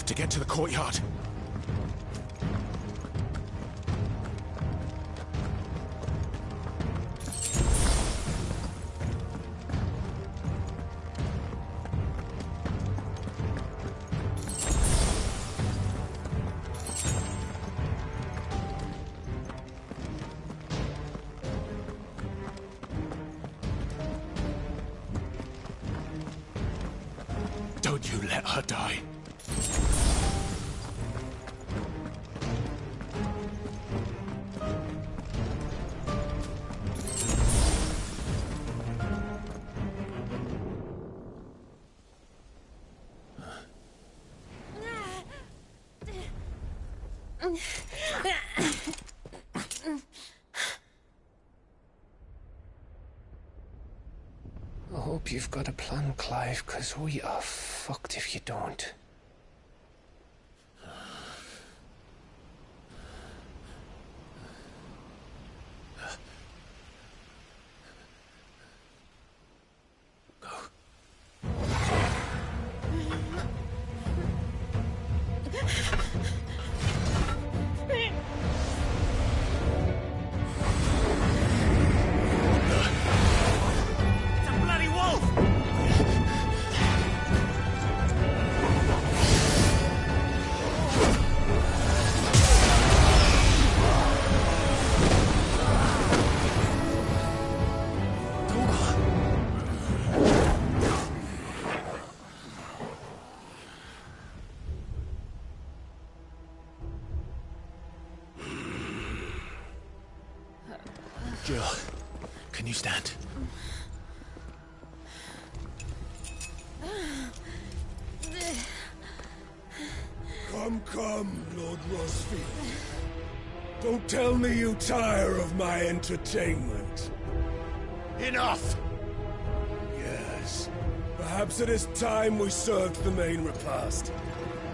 to get to the courtyard. Don't you let her die. I hope you've got a plan, Clive, 'cause we are fucked if you don't. Jill, can you stand? Come, Lord Rosfield. Don't tell me you tire of my entertainment. Enough! Yes. Perhaps it is time we served the main repast.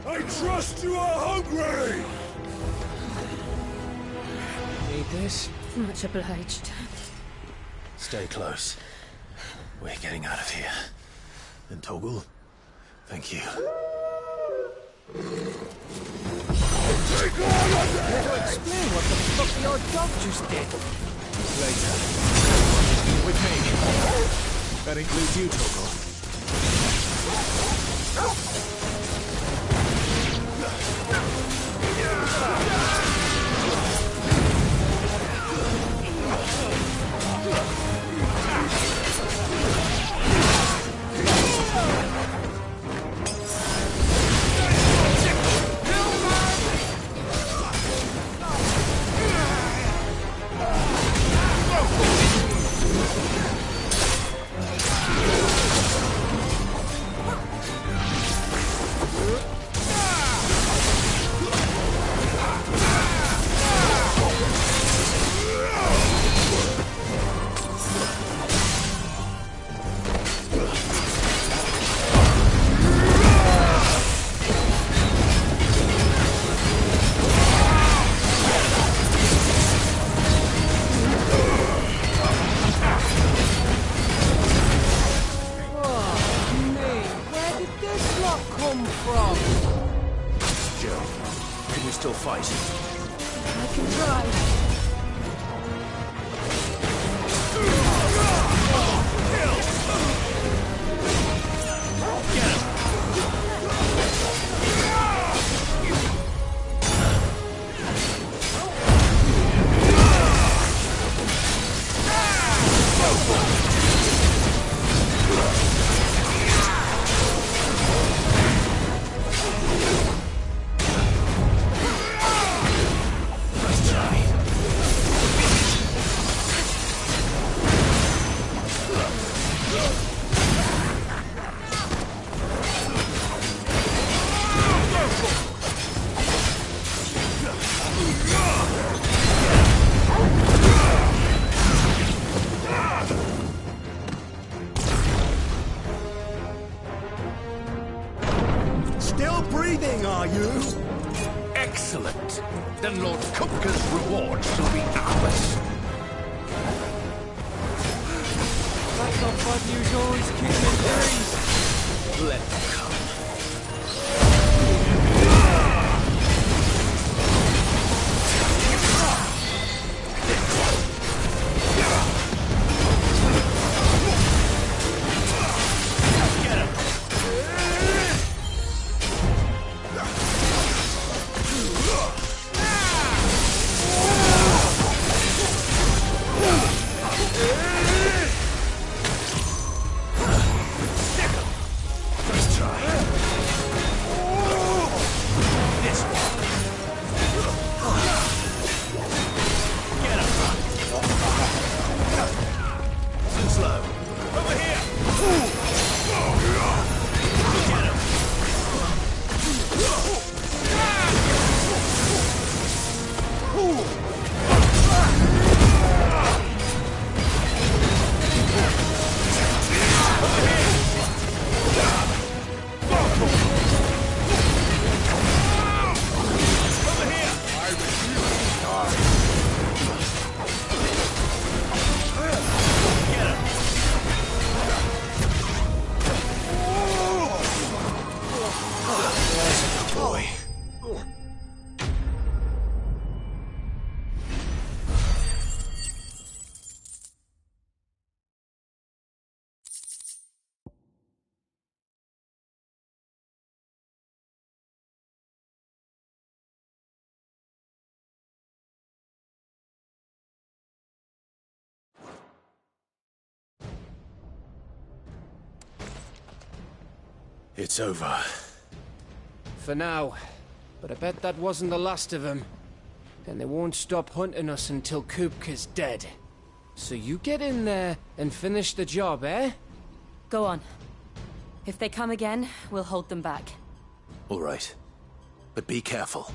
I trust you are hungry! Need this? Much obliged. Stay close. We're getting out of here. And Toggle, thank you. Take all of Better explain what the fuck your dog just did. Later. With me. That includes you, Toggle. Still fight. I can try. Breathing, are you? Excellent. Then Lord Kupka's reward shall be ours. That's not bad news, always keep me in. Let them come. It's over. For now. But I bet that wasn't the last of them. And they won't stop hunting us until Kupka's dead. So you get in there and finish the job, eh? Go on. If they come again, we'll hold them back. All right. But be careful.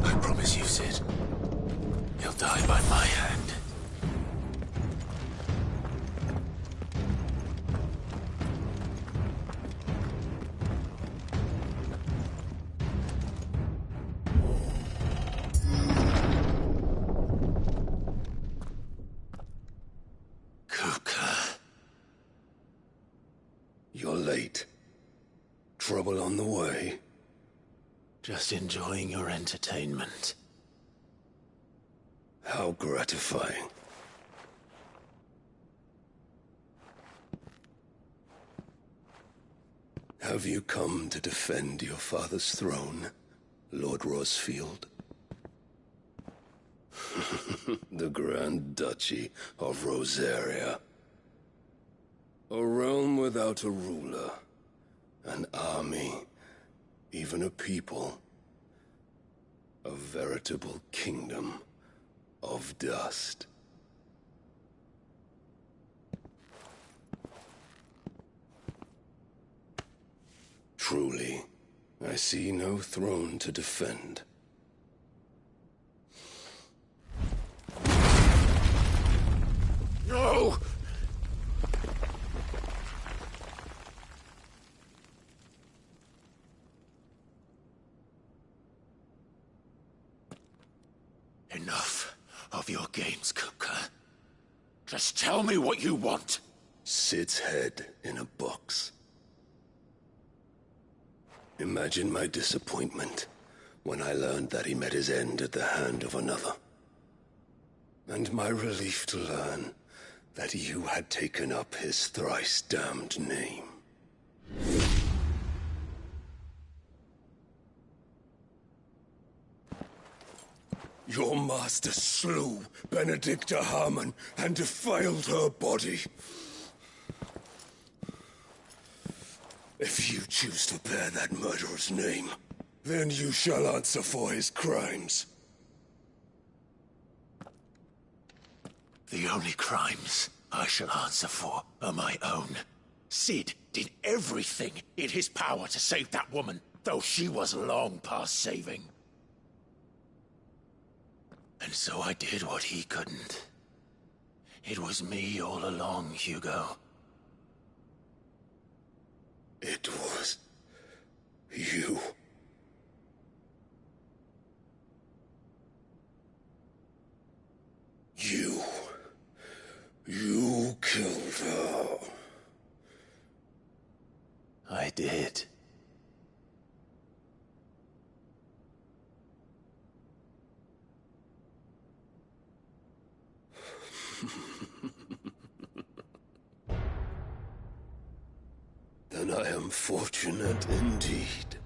I promise you, Sid. He'll die by my hand. You're late. Trouble on the way? Just enjoying your entertainment. How gratifying. Have you come to defend your father's throne, Lord Rosfield? The Grand Duchy of Rosaria. A realm without a ruler, an army, even a people. A veritable kingdom of dust. Truly, I see no throne to defend. No! Enough of your games, Kupka. Just tell me what you want. Sid's head in a box. Imagine my disappointment when I learned that he met his end at the hand of another. And my relief to learn that you had taken up his thrice-damned name. Your master slew Benedicta Harmon and defiled her body. If you choose to bear that murderer's name, then you shall answer for his crimes. The only crimes I shall answer for are my own. Sid did everything in his power to save that woman, though she was long past saving. And so I did what he couldn't. It was me all along, Hugo. It was you. You killed her. I did. Then I am fortunate indeed.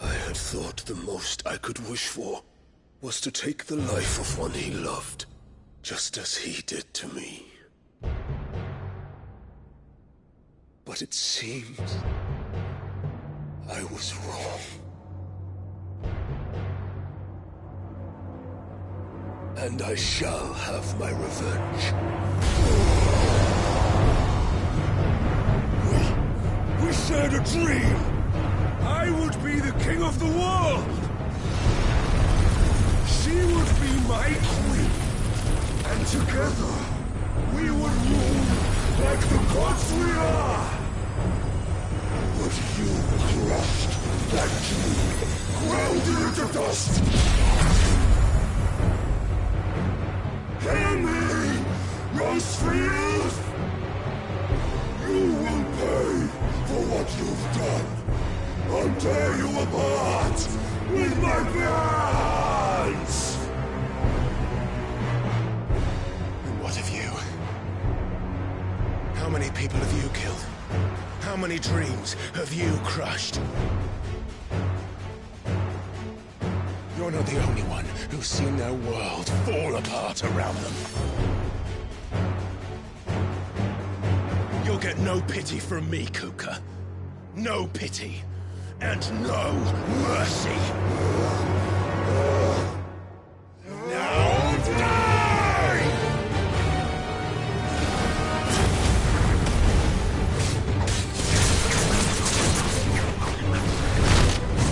I had thought the most I could wish for was to take the life of one he loved, just as he did to me. But it seems I was wrong. And I shall have my revenge. We shared a dream! I would be the king of the world! She would be my queen! And together, we would rule like the gods we are! But you crushed that dream, ground it into dust! Hear me, Rosefield! You will pay for what you've done. I'll tear you apart with my hands! And what of you? How many people have you killed? How many dreams have you crushed? You're not the only one who's seen their world fall apart around them. You'll get no pity from me, Kupka. No pity. And no mercy. Now die!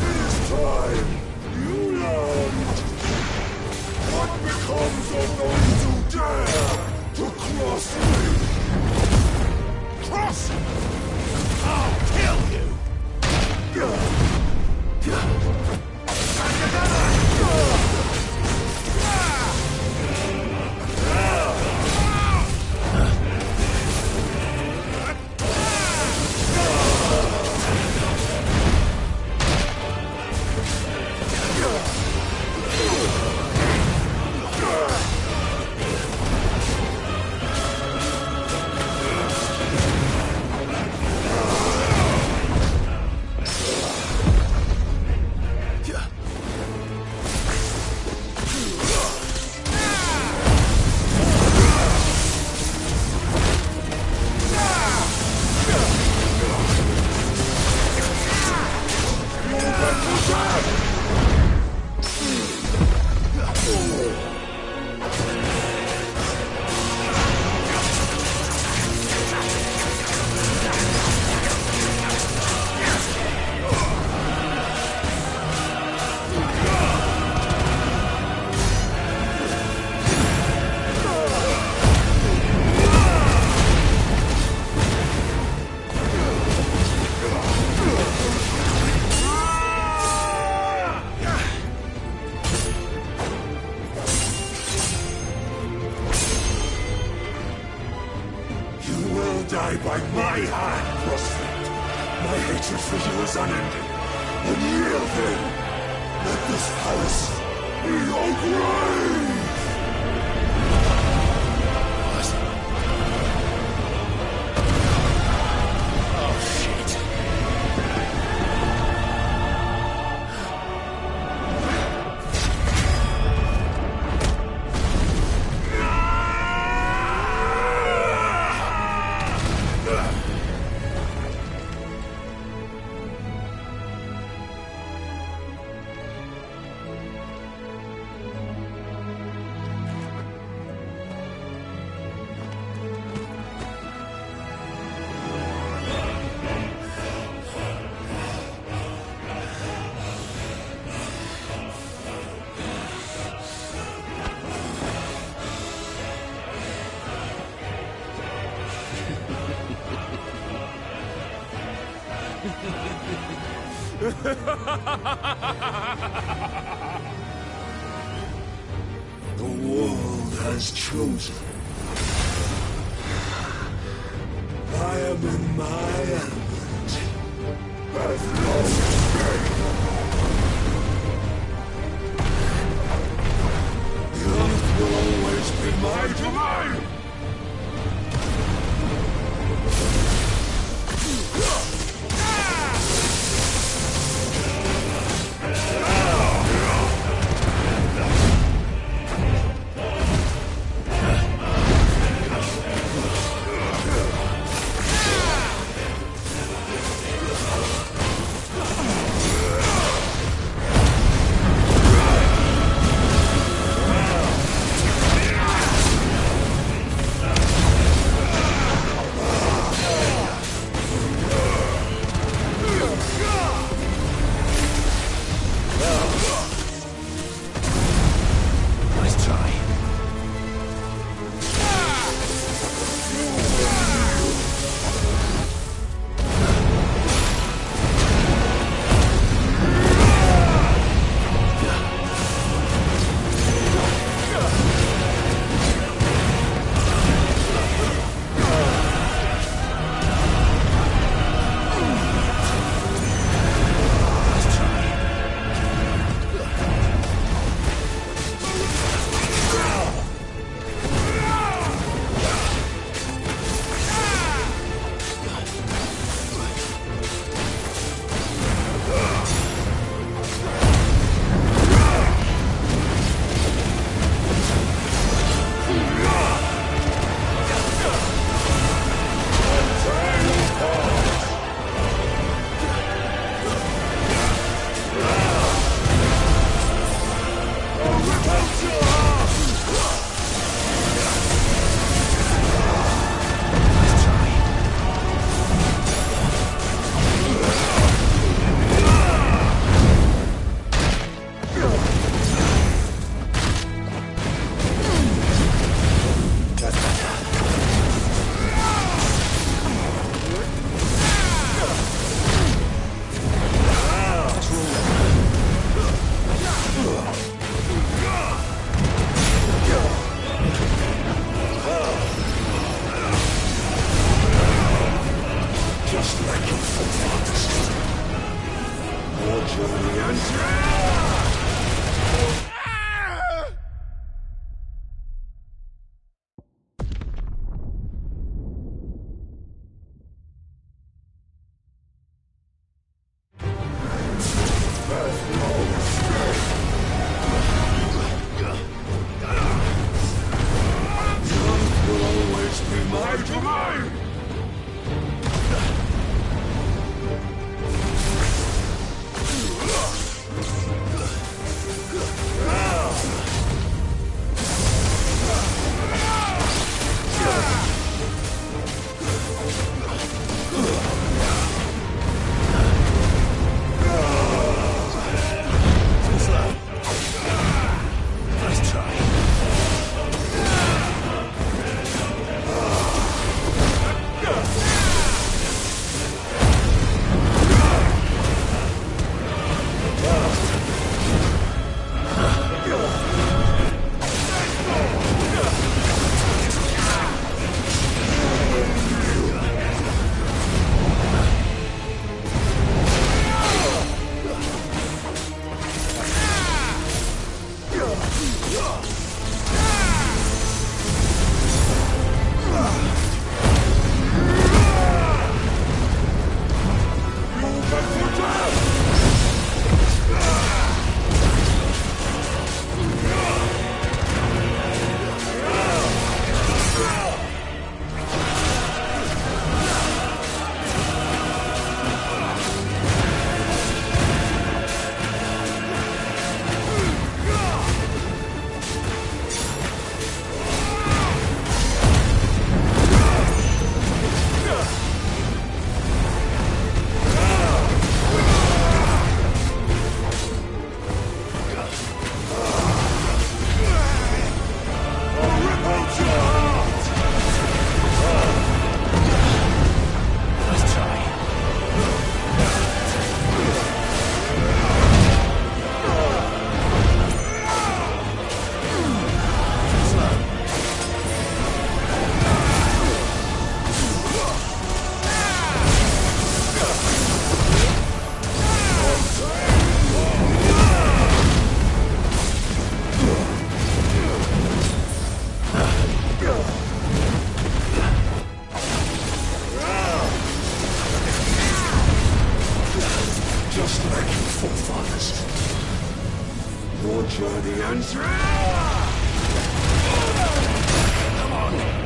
This time, you learned what becomes of those who dare to cross me! Cross! I'll kill you! Die by my hand, Rosefield. My hatred for you is unending. And yield then. Let this palace be your grave! Oh, shit. The world has chosen. I am in my element. As long as the earth will always be my domain! for journey and Come on!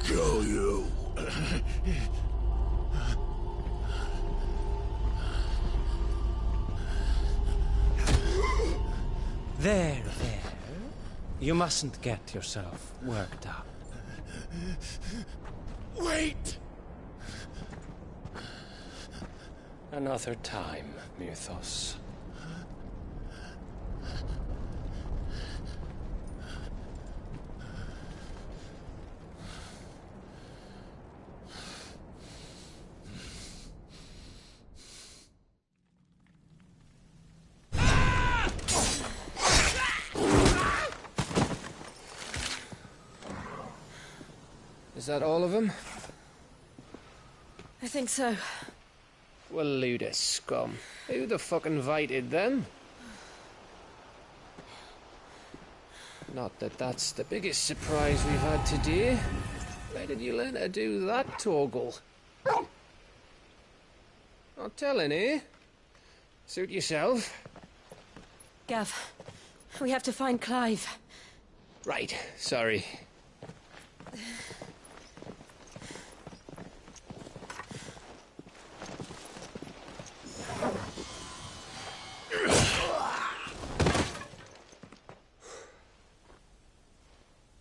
Kill you. There. You mustn't get yourself worked up. Wait! Another time, Mythos. Is that all of them? I think so. Well, Ludus scum. Who the fuck invited them? Not that that's the biggest surprise we've had today. Where did you learn to do that, Torgal? Not telling, eh? Suit yourself. Gav, we have to find Clive. Right, sorry.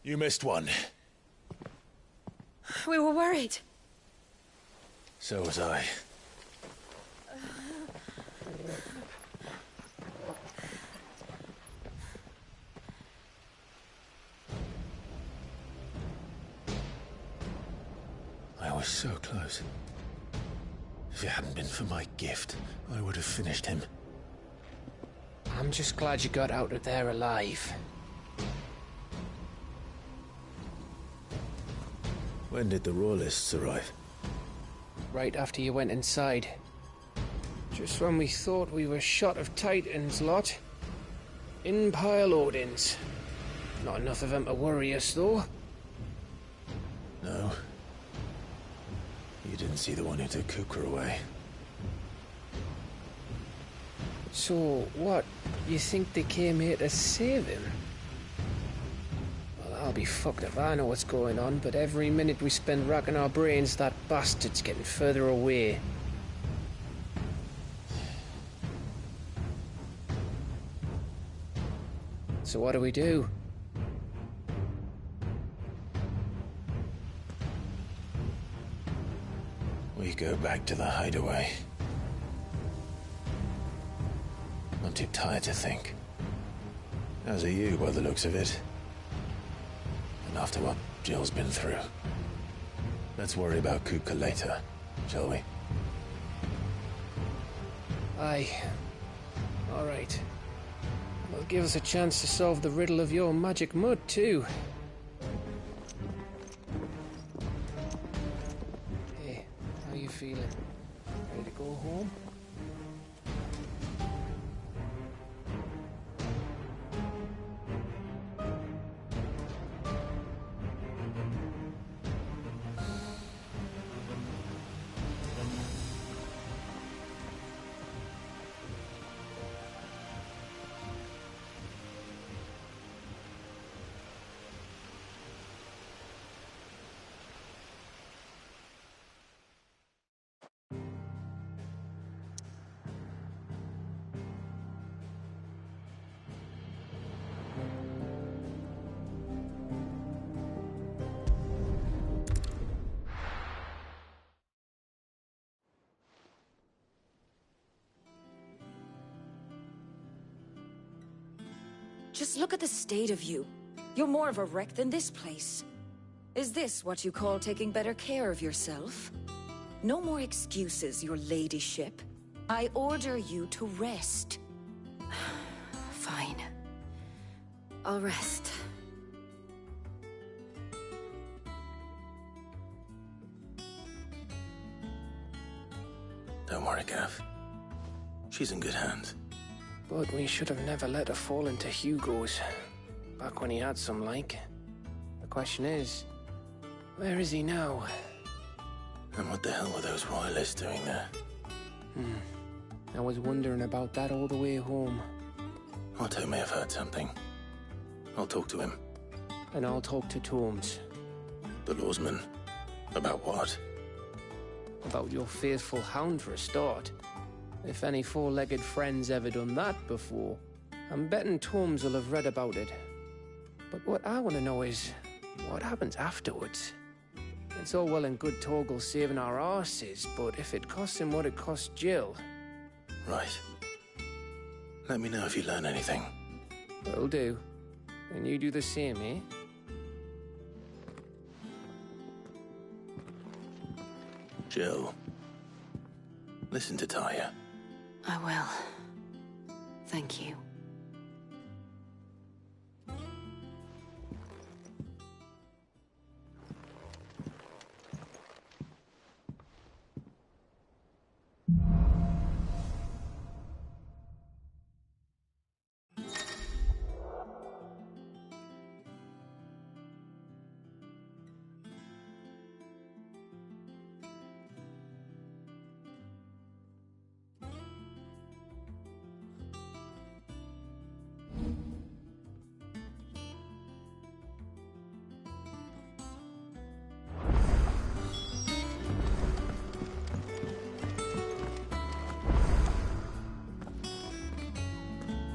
You missed one. We were worried. So was I. I was so close. If it hadn't been for my gift, I would have finished him. I'm just glad you got out of there alive. When did the Royalists arrive? Right after you went inside. Just when we thought we were shot of Titans, lot. In pile Odins. Not enough of them to worry us, though. No. You didn't see the one who took Kupka away. So, what? You think they came here to save him? Well, I'll be fucked if I know what's going on, but every minute we spend racking our brains, that bastard's getting further away. So what do? We go back to the hideaway. I'm too tired to think. As are you, by the looks of it. And after what Jill's been through. Let's worry about Kupka later, shall we? Aye. All right. Well, give us a chance to solve the riddle of your magic mud, too. Hey, how you feeling? Ready to go home? Just look at the state of you. You're more of a wreck than this place. Is this what you call taking better care of yourself? No more excuses, your ladyship. I order you to rest. Fine. I'll rest. Don't worry, Gav. She's in good hands. But we should have never let her fall into Hugo's. Back when he had some like. The question is, where is he now? And what the hell were those royalists doing there? I was wondering about that all the way home. Otto may have heard something. I'll talk to him. And I'll talk to Tomes. The lawsman. About what? About your faithful hound for a start. If any four-legged friend's ever done that before, I'm betting Tomes will have read about it. But what I want to know is, what happens afterwards? It's all well and good Torgal saving our arses, but if it costs him what it cost Jill... Right. Let me know if you learn anything. Will do. And you do the same, eh? Jill. Listen to Taya. I will. Thank you.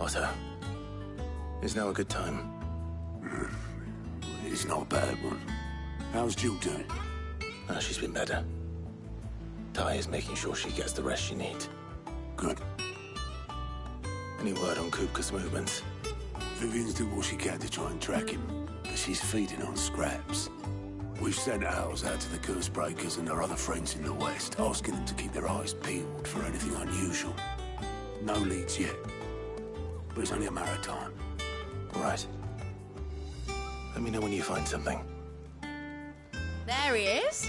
Otto, is now a good time? It's not a bad one. How's Jill doing? She's been better. Ty is making sure she gets the rest she needs. Good. Any word on Kupka's movements? Vivian's doing what she can to try and track him, but she's feeding on scraps. We've sent ours out to the curse breakers and their other friends in the west, asking them to keep their eyes peeled for anything unusual. No leads yet, but it's only a matter of time. All right. Let me know when you find something. There he is.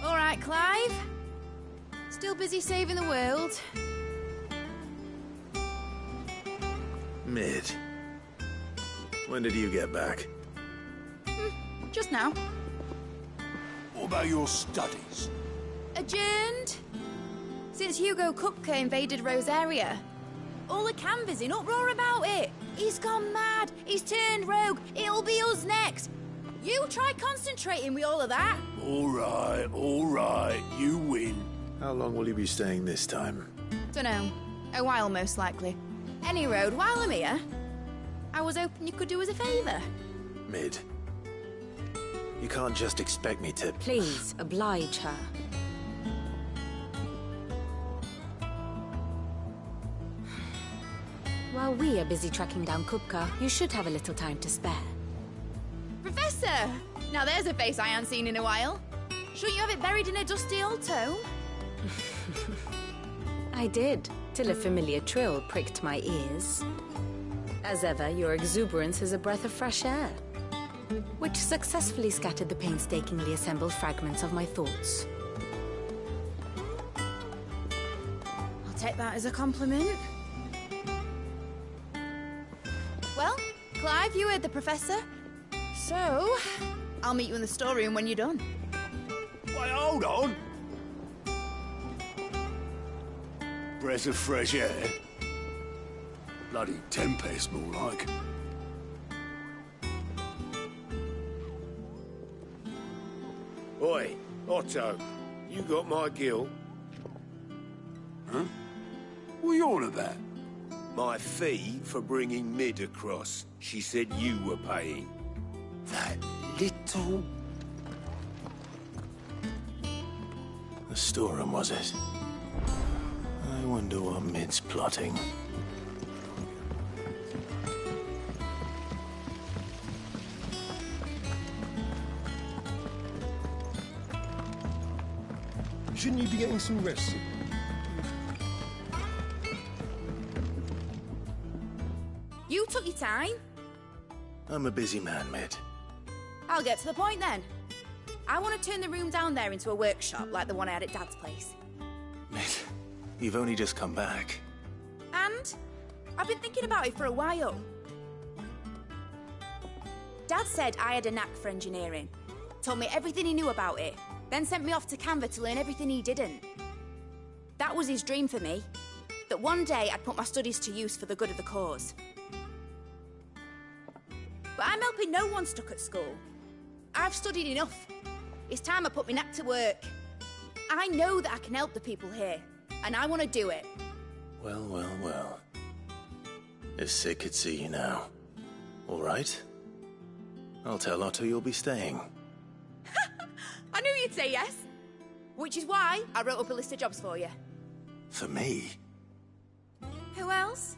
All right, Clive. Still busy saving the world. Mid. When did you get back? Just now. What about your studies? Adjourned. Since Hugo Kupka invaded Rosaria. All the canvas in uproar about it. He's gone mad. He's turned rogue. It'll be us next. You try concentrating with all of that. All right. You win. How long will you be staying this time? Dunno. A while, most likely. Any road, while I'm here, I was hoping you could do us a favour. Mid. You can't just expect me to... Please, oblige her. While we are busy tracking down Kupka, you should have a little time to spare. Professor! Now there's a face I haven't seen in a while. Shouldn't you have it buried in a dusty old tome? I did, till a familiar trill pricked my ears. As ever, your exuberance is a breath of fresh air, which successfully scattered the painstakingly assembled fragments of my thoughts. I'll take that as a compliment. Well, Clive, you heard the Professor. So, I'll meet you in the storeroom when you're done. Wait, hold on. Breath of fresh air. Bloody tempest, more like. Oi, Otto, you got my gill? Huh? What are you on about? My fee for bringing Mid across. She said you were paying. That little... The storeroom, was it? I wonder what Mid's plotting. Shouldn't you be getting some rest? You took your time. I'm a busy man, Mid. I'll get to the point then. I want to turn the room down there into a workshop like the one I had at Dad's place. Mid, you've only just come back. And I've been thinking about it for a while. Dad said I had a knack for engineering. Told me everything he knew about it. Then sent me off to Canva to learn everything he didn't. That was his dream for me. That one day I'd put my studies to use for the good of the cause. But I'm helping no one stuck at school. I've studied enough. It's time I put my knack to work. I know that I can help the people here, and I want to do it. Well. If Sid could see you now. All right? I'll tell Otto you'll be staying. I knew you'd say yes. Which is why I wrote up a list of jobs for you. For me? Who else?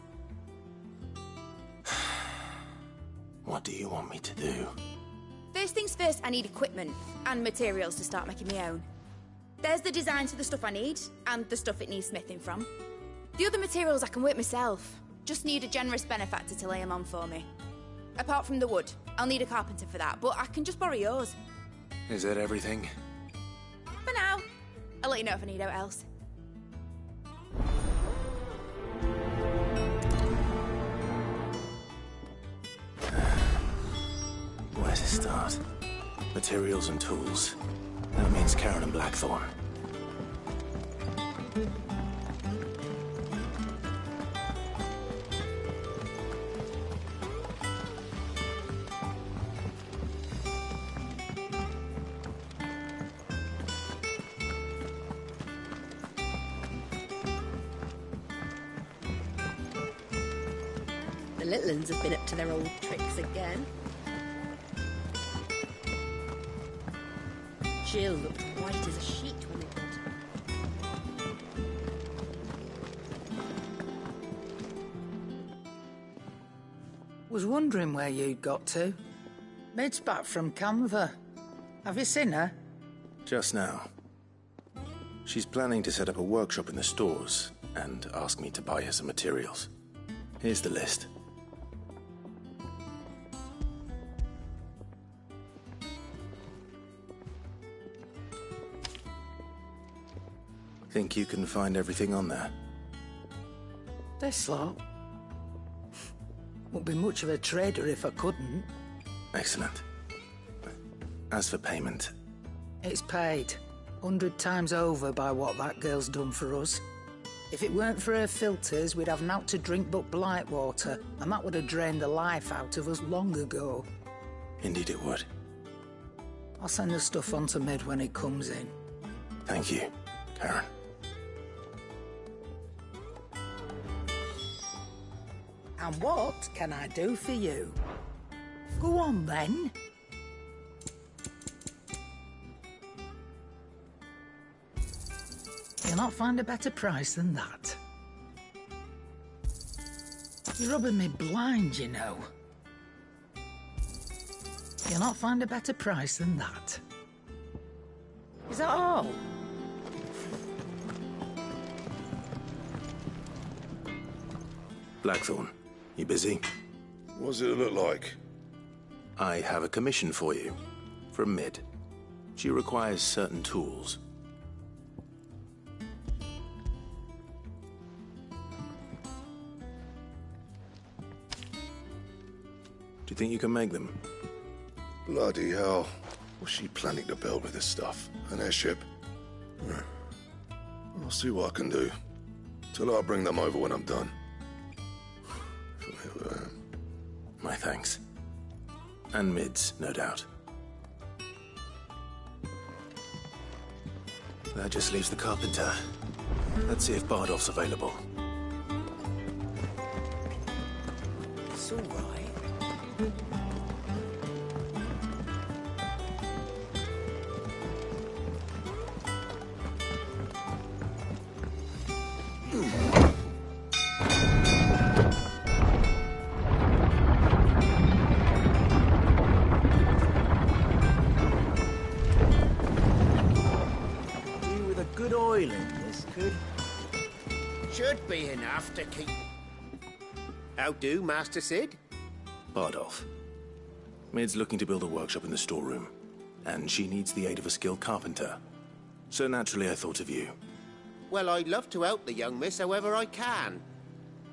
What do you want me to do? First things first, I need equipment and materials to start making my own. There's the designs for the stuff I need, and the stuff it needs smithing from. The other materials I can work myself. Just need a generous benefactor to lay them on for me. Apart from the wood, I'll need a carpenter for that, but I can just borrow yours. Is that everything? For now. I'll let you know if I need out else. Where to start? Materials and tools. That means Karen and Blackthorn. The little uns have been up to their old tricks again. Jill looked white as a sheet when it got her. Was wondering where you'd got to. Mid's back from Canva. Have you seen her? Just now. She's planning to set up a workshop in the stores and ask me to buy her some materials. Here's the list. Think you can find everything on there? This lot. Wouldn't be much of a trader if I couldn't. Excellent. As for payment... It's paid. 100 times over by what that girl's done for us. If it weren't for her filters, we'd have naught to drink but blight water, and that would have drained the life out of us long ago. Indeed it would. I'll send the stuff on to Mid when it comes in. Thank you, Karen. And what can I do for you? Go on, then. You'll not find a better price than that. You're rubbing me blind, you know. You'll not find a better price than that. Is that all? Blackthorn, you busy? What does it look like? I have a commission for you. From Mid. She requires certain tools. Do you think you can make them? Bloody hell. What's she planning to build with this stuff? An airship? I'll see what I can do. Till I'll bring them over when I'm done. My thanks. And Mid's, no doubt. That just leaves the carpenter. Let's see if Bardolph's available. It's all right. Should be enough to keep... How do, Master Sid? Bardolph. Mid's looking to build a workshop in the storeroom, and she needs the aid of a skilled carpenter. So naturally I thought of you. Well, I'd love to help the young miss however I can.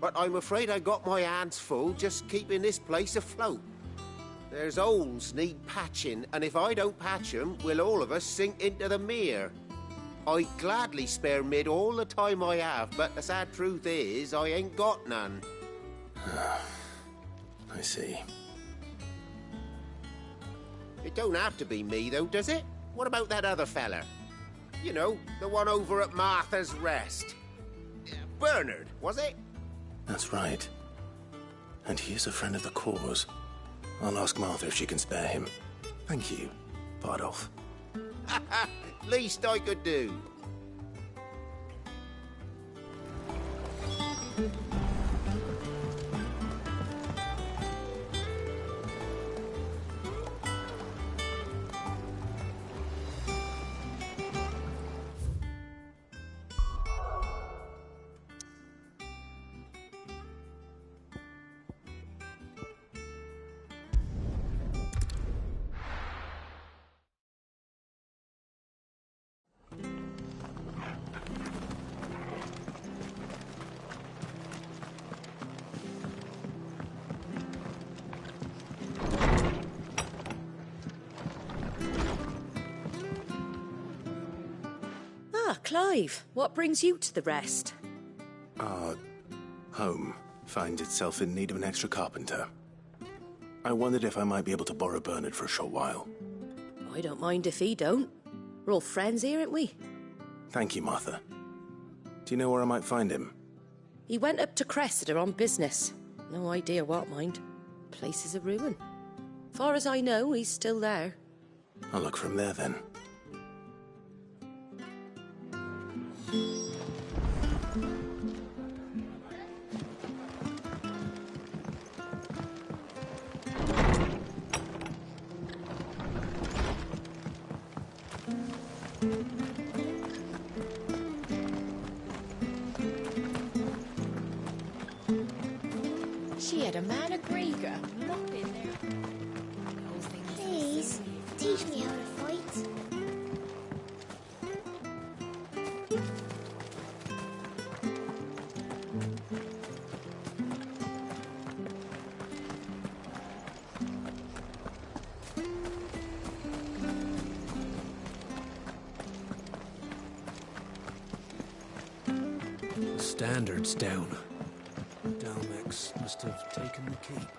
But I'm afraid I got my hands full just keeping this place afloat. There's holes need patching, and if I don't patch them, we'll all of us sink into the mere. I'd gladly spare Mid all the time I have, but the sad truth is, I ain't got none. I see. It don't have to be me, though, does it? What about that other fella? You know, the one over at Martha's Rest. Bernard, was it? That's right. And he is a friend of the cause. I'll ask Martha if she can spare him. Thank you, Bardolph. Least I could do. Clive, what brings you to the Rest? Our home finds itself in need of an extra carpenter. I wondered if I might be able to borrow Bernard for a short while. I don't mind if he don't. We're all friends here, aren't we? Thank you, Martha. Do you know where I might find him? He went up to Cressida on business. No idea what, mind. Place is a ruin. Far as I know, he's still there. I'll look from there then. She had a man of Grieger locked in there. Please, teach me how to fight. The standard's down. Dalmex must have taken the keep.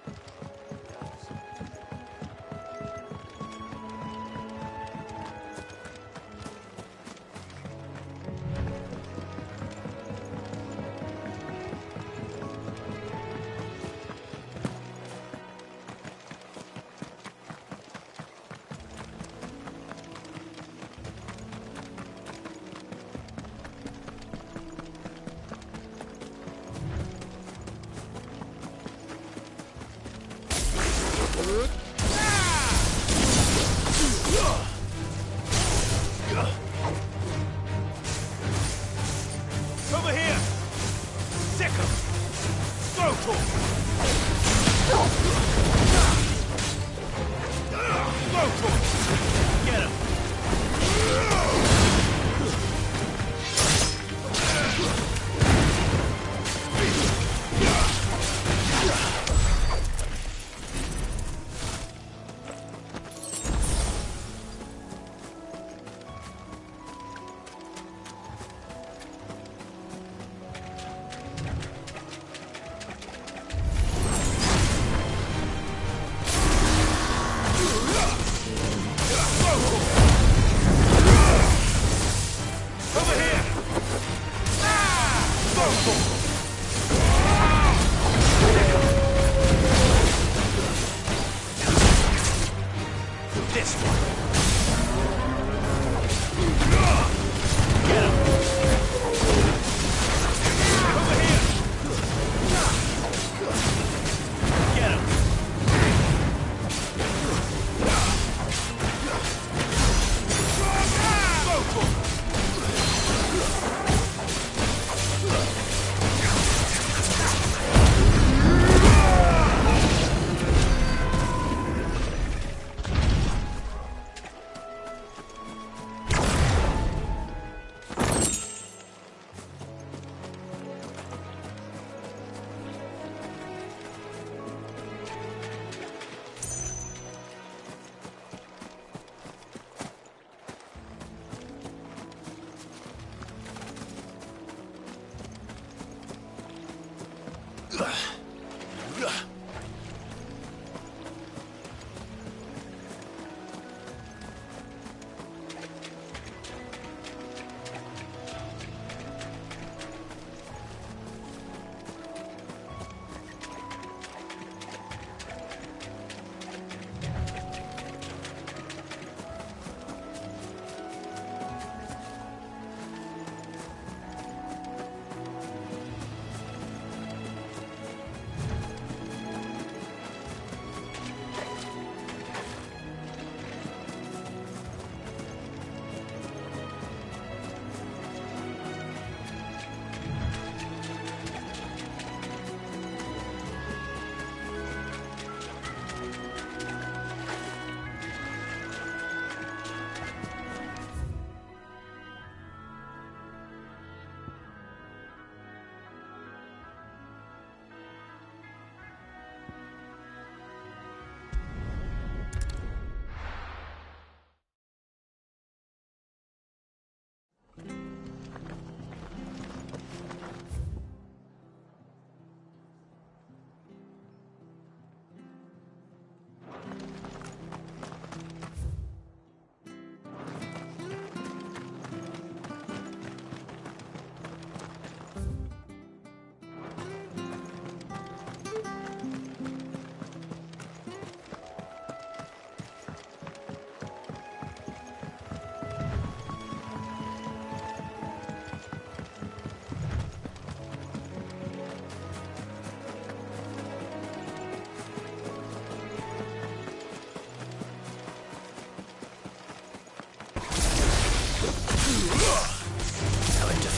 Over here! Sick 'em! Go to 'em! Go to 'em! Get 'em! Over here! Go for 'em! This one! Get 'em! Over here! Get 'em! Go for 'em!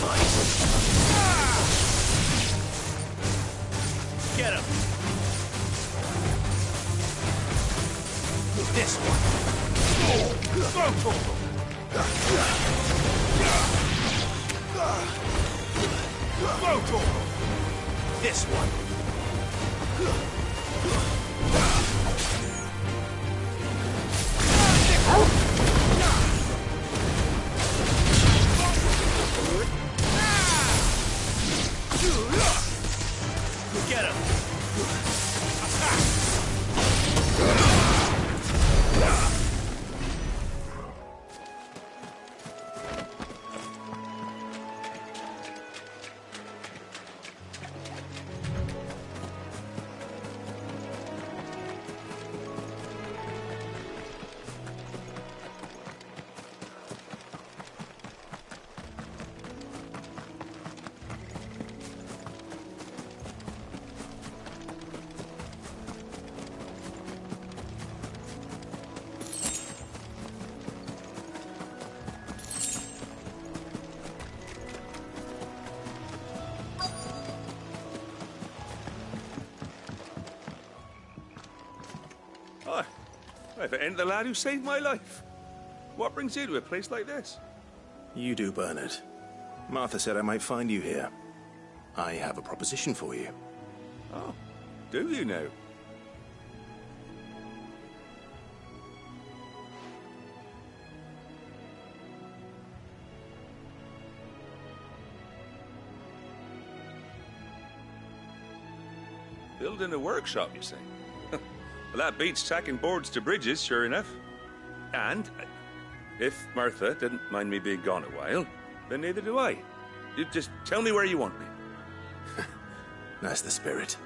fight. Get him! This one! This one! Get him! Hi. If it ain't the lad who saved my life. What brings you to a place like this? You do, Bernard. Martha said I might find you here. I have a proposition for you. Oh, do you now? Building a workshop, you say? Well, that beats tacking boards to bridges, sure enough. And if Martha didn't mind me being gone a while, then neither do I. You just tell me where you want me. That's the spirit.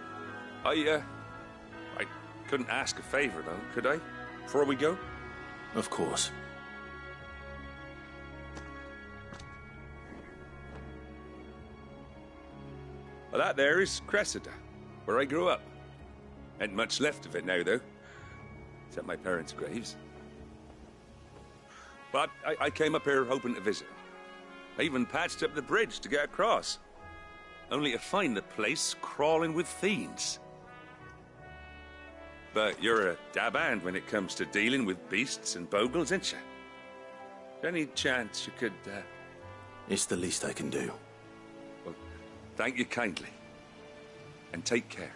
I couldn't ask a favor, though, could I? Before we go? Of course. Well, that there is Cressida, where I grew up. Ain't much left of it now, though. Except my parents' graves. But I came up here hoping to visit. I even patched up the bridge to get across. Only to find the place crawling with fiends. But you're a dab hand when it comes to dealing with beasts and bogles, ain't you? Any chance you could, It's the least I can do. Well, thank you kindly. And take care.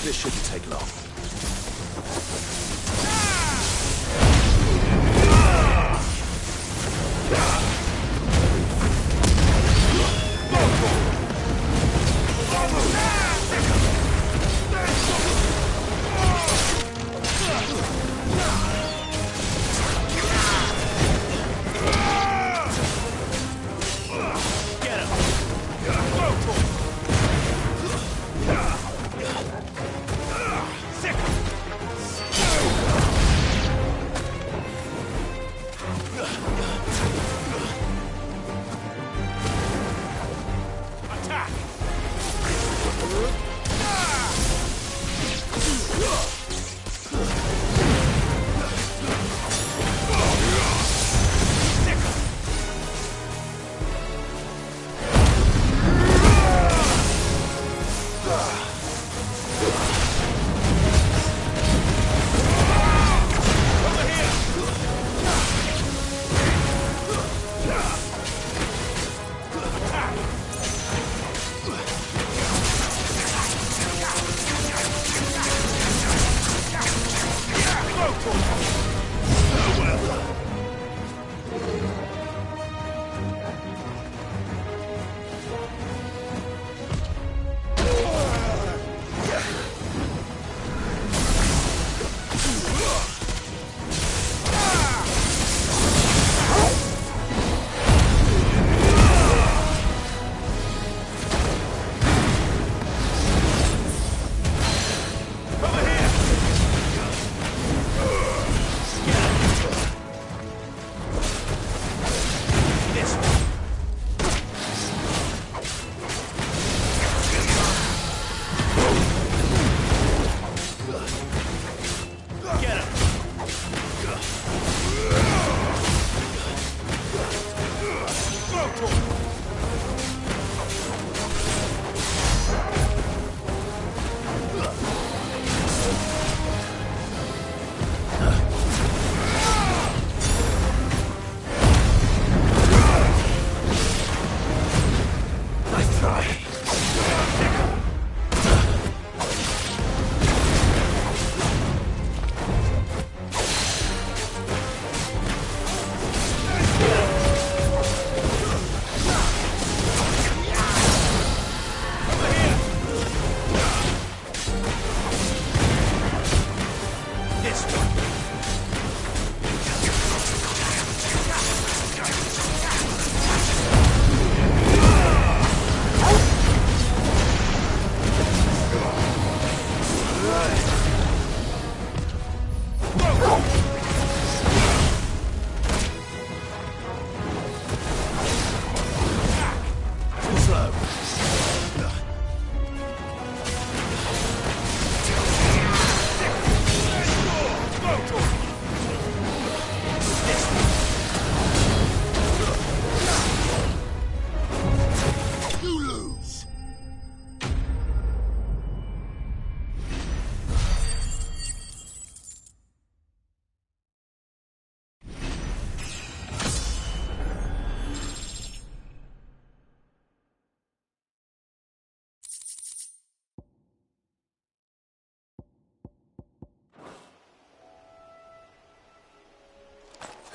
This shouldn't take long. See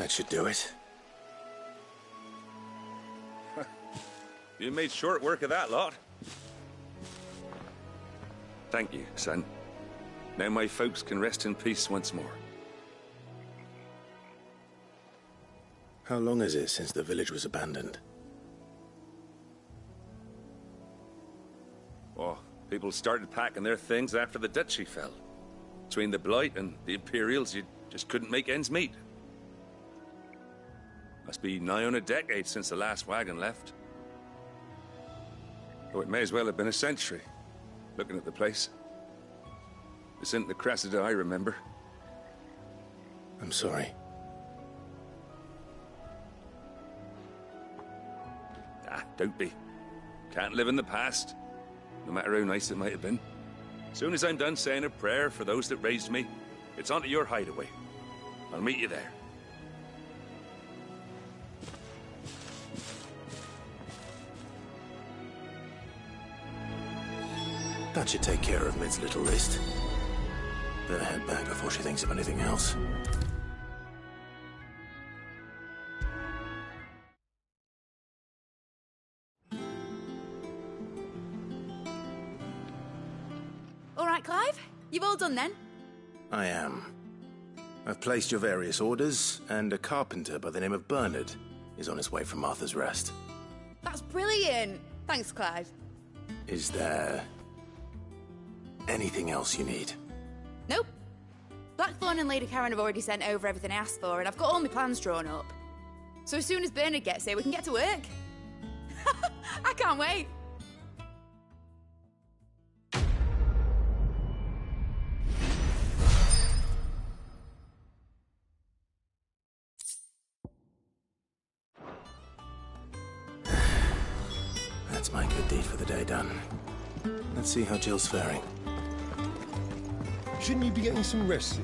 That should do it. You made short work of that lot. Thank you, son. Now my folks can rest in peace once more. How long is it since the village was abandoned? Oh, people started packing their things after the duchy fell. Between the Blight and the Imperials, you just couldn't make ends meet. Must be nigh on a decade since the last wagon left. Oh, it may as well have been a century, looking at the place. This isn't the Cressida I remember. I'm sorry. Ah, don't be. Can't live in the past, no matter how nice it might have been. Soon as I'm done saying a prayer for those that raised me, it's on to your hideaway. I'll meet you there. That should take care of Mid's little list. Better head back before she thinks of anything else. All right, Clive? You've all done then? I am. I've placed your various orders, and a carpenter by the name of Bernard is on his way from Arthur's Rest. That's brilliant. Thanks, Clive. Is there anything else you need? Nope. Blackthorn and Lady Karen have already sent over everything I asked for, and I've got all my plans drawn up. So as soon as Bernard gets here, we can get to work. I can't wait. That's my good deed for the day done. Let's see how Jill's faring. Shouldn't you be getting some rest?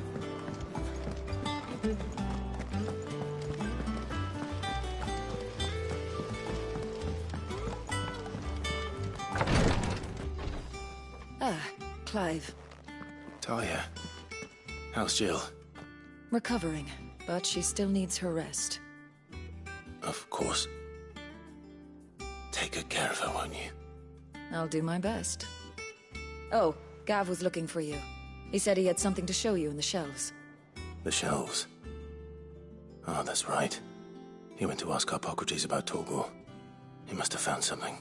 Ah, Clive. Talia, how's Jill? Recovering, but she still needs her rest. Of course. Take good care of her, won't you? I'll do my best. Oh, Gav was looking for you. He said he had something to show you in the shelves. The shelves? Oh, that's right. He went to ask Harpocrates about Torgal. He must have found something.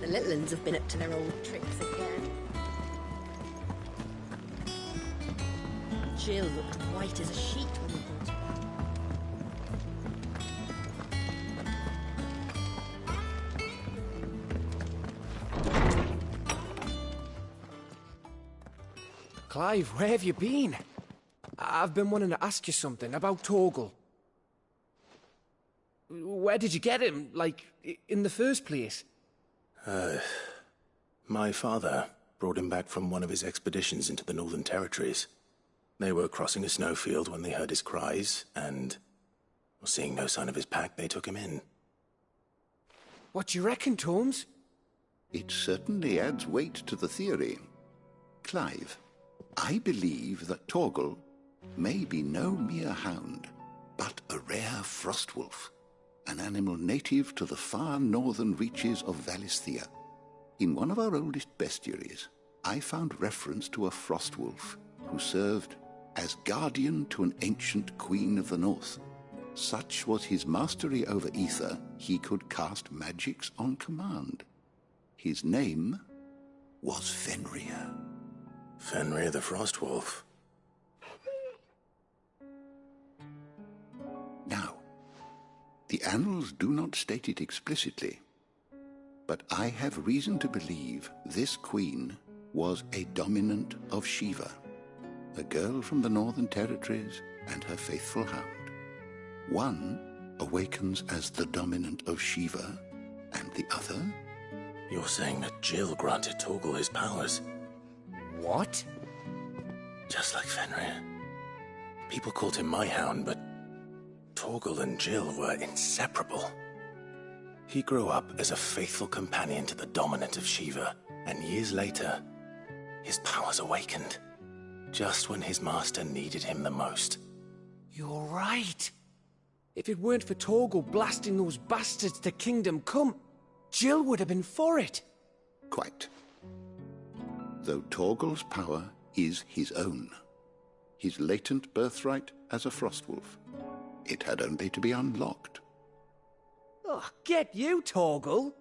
The little uns have been up to their old tricks again. Jill looked white as a sheet when we brought her. Clive, where have you been? I've been wanting to ask you something about Torgal. Where did you get him, like, in the first place? My father brought him back from one of his expeditions into the Northern Territories. They were crossing a snowfield when they heard his cries, and, seeing no sign of his pack, they took him in. What do you reckon, Tomes? It certainly adds weight to the theory. Clive, I believe that Torgal may be no mere hound, but a rare frostwolf, an animal native to the far northern reaches of Valisthea. In one of our oldest bestiaries, I found reference to a frostwolf who served as guardian to an ancient queen of the north. Such was his mastery over ether, he could cast magics on command. His name was Fenrir. Fenrir the Frostwolf. Now, the annals do not state it explicitly, but I have reason to believe this queen was a dominant of Shiva, a girl from the Northern Territories and her faithful hound. One awakens as the dominant of Shiva, and the other... You're saying that Jill granted Torgal his powers? What? Just like Fenrir. People called him my hound, but Torgal and Jill were inseparable. He grew up as a faithful companion to the dominant of Shiva, and years later, his powers awakened, just when his master needed him the most. You're right. If it weren't for Torgal blasting those bastards to Kingdom Come, Jill would have been for it. Quite. Though Torgal's power is his own, his latent birthright as a Frostwolf, it had only to be unlocked. Oh, get you, Torgal.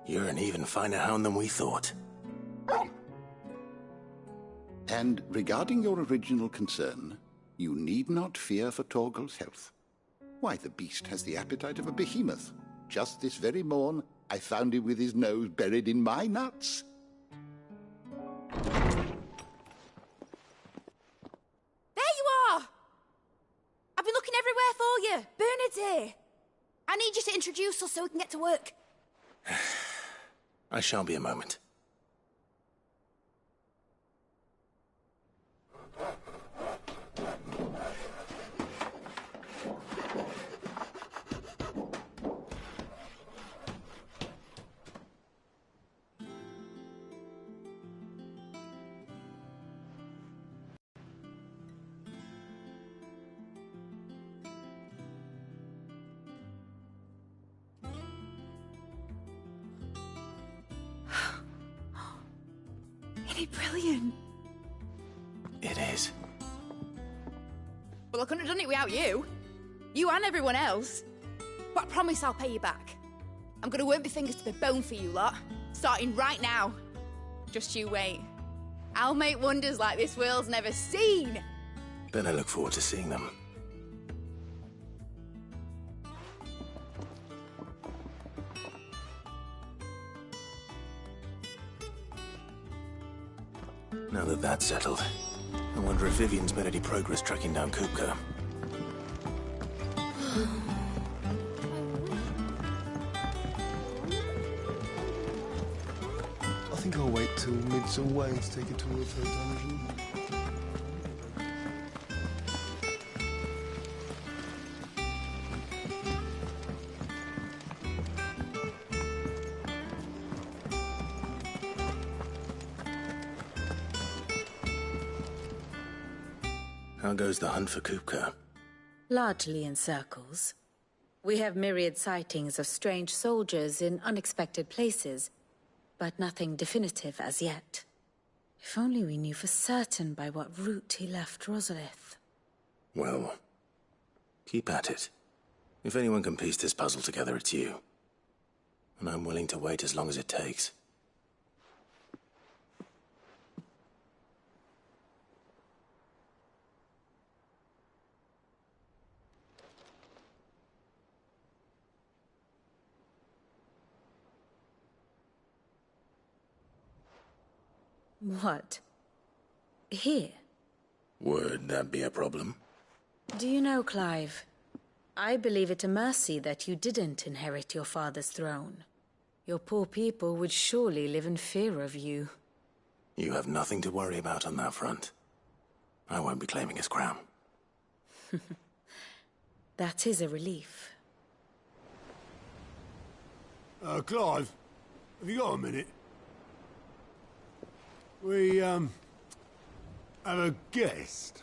You're an even finer hound than we thought. And regarding your original concern, you need not fear for Torgal's health. Why, the beast has the appetite of a behemoth. Just this very morn, I found him with his nose buried in my nuts. There you are! I've been looking everywhere for you. Bernard's here. I need you to introduce us so we can get to work. I shall be a moment. Isn't it brilliant? It is. Well, I couldn't have done it without you. You and everyone else. But I promise I'll pay you back. I'm gonna work my fingers to the bone for you lot, starting right now. Just you wait. I'll make wonders like this world's never seen. Then I look forward to seeing them. Now that that's settled, I wonder if Vivian's made any progress tracking down Kupka. I think I'll wait till mid's away to take it towards her dungeon. How goes the hunt for Kupka? Largely in circles. We have myriad sightings of strange soldiers in unexpected places, but nothing definitive as yet. If only we knew for certain by what route he left Rosalith. Well, keep at it. If anyone can piece this puzzle together, it's you. And I'm willing to wait as long as it takes. What? Here? Would that be a problem? Do you know, Clive? I believe it a mercy that you didn't inherit your father's throne. Your poor people would surely live in fear of you. You have nothing to worry about on that front. I won't be claiming his crown. That is a relief. Clive, have you got a minute? We, have a guest.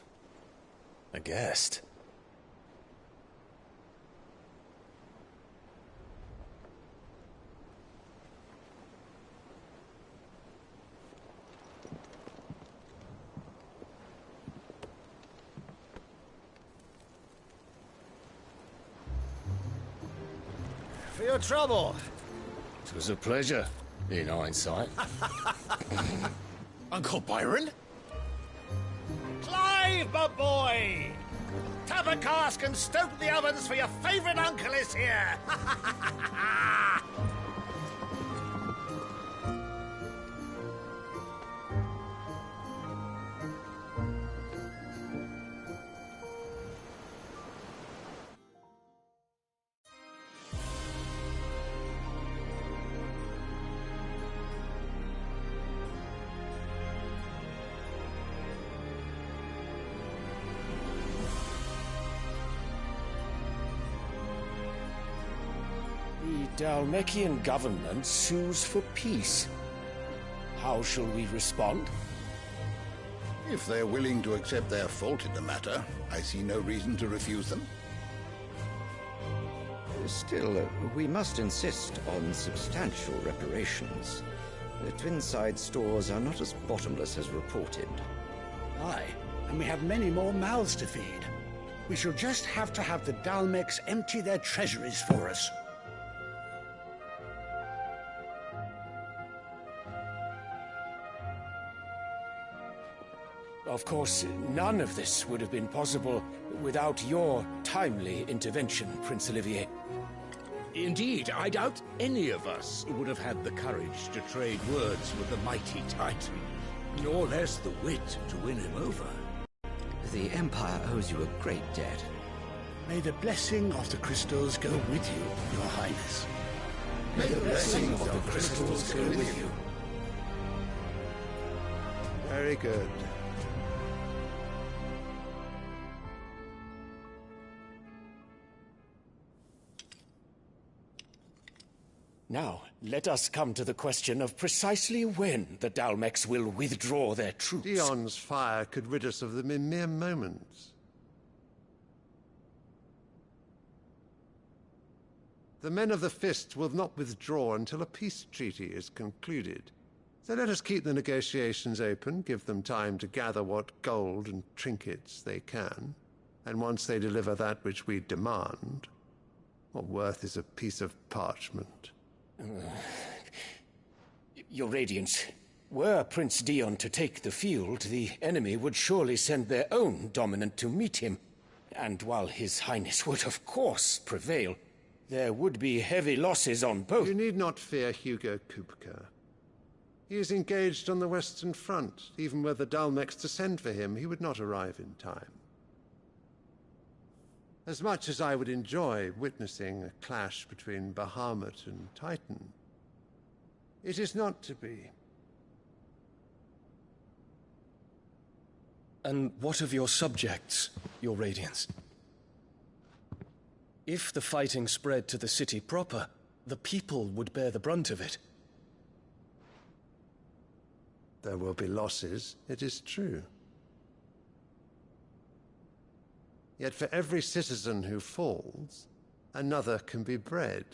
A guest? For your trouble. It was a pleasure, in hindsight. Uncle Byron? Clive, my boy! Tap a cask and stoke the ovens for your favourite uncle is here! Dalmekian government sues for peace. How shall we respond? If they're willing to accept their fault in the matter, I see no reason to refuse them. Still, we must insist on substantial reparations. The Twinside stores are not as bottomless as reported. Aye, and we have many more mouths to feed. We shall just have to have the Dalmecs empty their treasuries for us. Of course, none of this would have been possible without your timely intervention, Prince Olivier. Indeed, I doubt any of us would have had the courage to trade words with the mighty Titan, nor less the wit to win him over. The Empire owes you a great debt. May the blessing of the crystals go with you, Your Highness. May the blessing of the crystals go with you. Very good. Now, let us come to the question of precisely when the Dalmecs will withdraw their troops. Dion's fire could rid us of them in mere moments. The men of the Fist will not withdraw until a peace treaty is concluded. So let us keep the negotiations open, give them time to gather what gold and trinkets they can, and once they deliver that which we demand, what worth is a piece of parchment? Your Radiance, were Prince Dion to take the field, the enemy would surely send their own dominant to meet him. And while His Highness would of course prevail, there would be heavy losses on both. You need not fear Hugo Kupka. He is engaged on the Western Front. Even were the Dalmecs to send for him, he would not arrive in time. As much as I would enjoy witnessing a clash between Bahamut and Titan, it is not to be. And what of your subjects, Your Radiance? If the fighting spread to the city proper, the people would bear the brunt of it. There will be losses, it is true. Yet for every citizen who falls, another can be bred.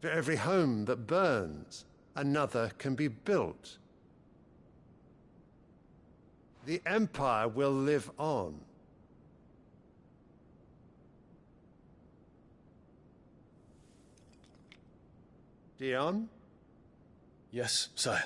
For every home that burns, another can be built. The Empire will live on. Dion? Yes, sire.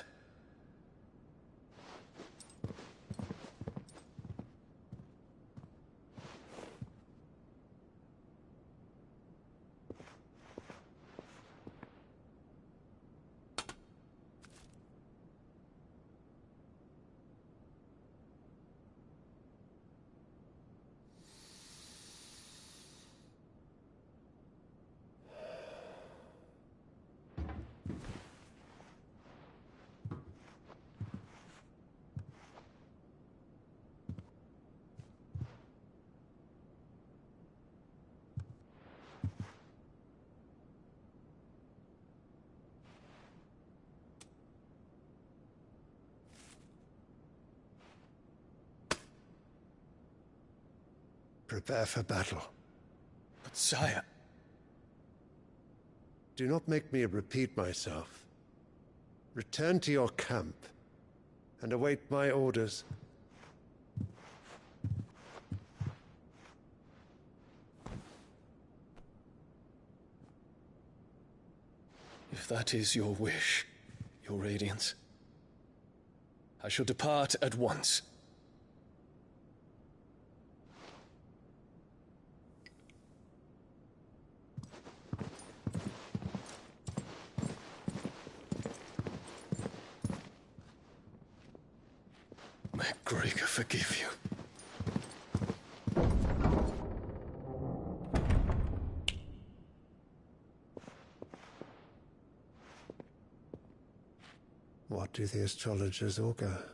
Prepare for battle. But sire... Do not make me repeat myself. Return to your camp and await my orders. If that is your wish, Your Radiance, I shall depart at once. May Gregor forgive you. What do the astrologers augur?